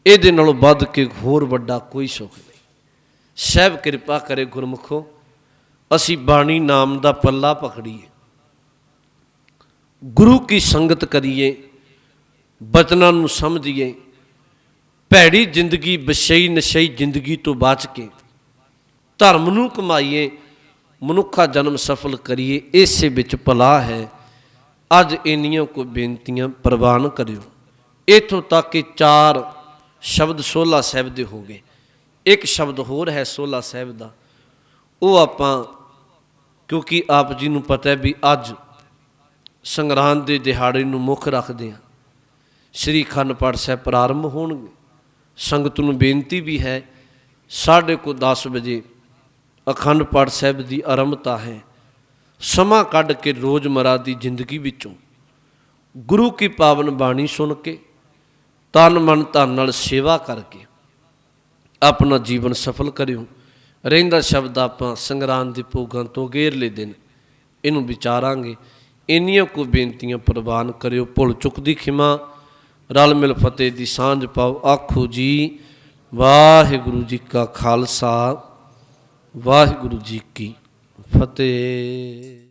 ਇਹਦੇ ਨਾਲੋਂ ਵੱਧ ਕੇ ਹੋਰ ਵੱਡਾ ਕੋਈ ਸੁੱਖ ਨਹੀਂ। ਸਹਿਬ ਕਿਰਪਾ ਕਰੇ ਗੁਰਮੁਖੋ, ਅਸੀਂ ਬਾਣੀ ਨਾਮ ਦਾ ਪੱਲਾ ਪਕੜੀਏ, ਗੁਰੂ ਕੀ ਸੰਗਤ ਕਰੀਏ, ਬਚਨਾਂ ਨੂੰ ਸਮਝੀਏ, ਭੈੜੀ ਜ਼ਿੰਦਗੀ ਬਸ਼ਈ ਨਸ਼ਈ ਜ਼ਿੰਦਗੀ ਤੋਂ ਬਚ ਕੇ ਧਰਮ ਨੂੰ ਕਮਾਈਏ, ਮਨੁੱਖਾ ਜਨਮ ਸਫਲ ਕਰੀਏ, ਇਸੇ ਵਿੱਚ ਭਲਾ ਹੈ। ਅੱਜ ਇੰਨੀਆਂ ਕੋ ਬੇਨਤੀਆਂ ਪ੍ਰਵਾਨ ਕਰਿਓ। ਇੱਥੋਂ ਤੱਕ ਕਿ 4 ਸ਼ਬਦ ਸੋਹਲਾ ਸਾਹਿਬ ਦੇ ਹੋ ਗਏ। ਇੱਕ ਸ਼ਬਦ ਹੋਰ ਹੈ ਸੋਹਲਾ ਸਾਹਿਬ ਦਾ, ਉਹ ਆਪਾਂ ਕਿਉਂਕਿ ਆਪ ਜੀ ਨੂੰ ਪਤਾ ਹੈ ਵੀ ਅੱਜ ਸੰਗਰਾਂਦ ਦੇ ਦਿਹਾੜੇ ਨੂੰ ਮੁੱਖ ਰੱਖਦੇ ਹਾਂ, ਸ਼੍ਰੀ ਅਖੰਡ ਪਾਠ ਸਾਹਿਬ ਪ੍ਰਾਰੰਭ ਹੋਣਗੇ। ਸੰਗਤ ਨੂੰ ਬੇਨਤੀ ਵੀ ਹੈ 10:30 ਵਜੇ ਅਖੰਡ ਪਾਠ ਸਾਹਿਬ ਦੀ ਆਰੰਭਤਾ ਹੈ। ਸਮਾਂ ਕੱਢ ਕੇ ਰੋਜ਼ਮਰਾ ਦੀ ਜ਼ਿੰਦਗੀ ਵਿੱਚੋਂ ਗੁਰੂ ਕੀ ਪਾਵਨ ਬਾਣੀ ਸੁਣ ਕੇ ਤਨ ਮਨ ਧਨ ਨਾਲ ਸੇਵਾ ਕਰਕੇ ਆਪਣਾ ਜੀਵਨ ਸਫਲ ਕਰਿਓ। ਰਹਿੰਦਾ ਸ਼ਬਦ ਆਪਾਂ ਸੰਗਰਾਂਦ ਦੇ ਭੋਗਾਂ ਤੋਂ ਅਗੇਰਲੇ ਦਿਨ ਇਹਨੂੰ ਵਿਚਾਰਾਂਗੇ। ਇੰਨੀਆਂ ਕੋ ਬੇਨਤੀਆਂ ਪ੍ਰਵਾਨ ਕਰਿਓ। ਭੁੱਲ ਚੁੱਕ ਦੀ ਖਿਮਾ, ਰਲ ਮਿਲ ਫਤਿਹ ਦੀ ਸਾਂਝ ਪਾਓ। ਆਖੋ ਜੀ ਵਾਹਿਗੁਰੂ ਜੀ ਕਾ ਖਾਲਸਾ, ਵਾਹਿਗੁਰੂ ਜੀ ਕੀ ਫਤਿਹ।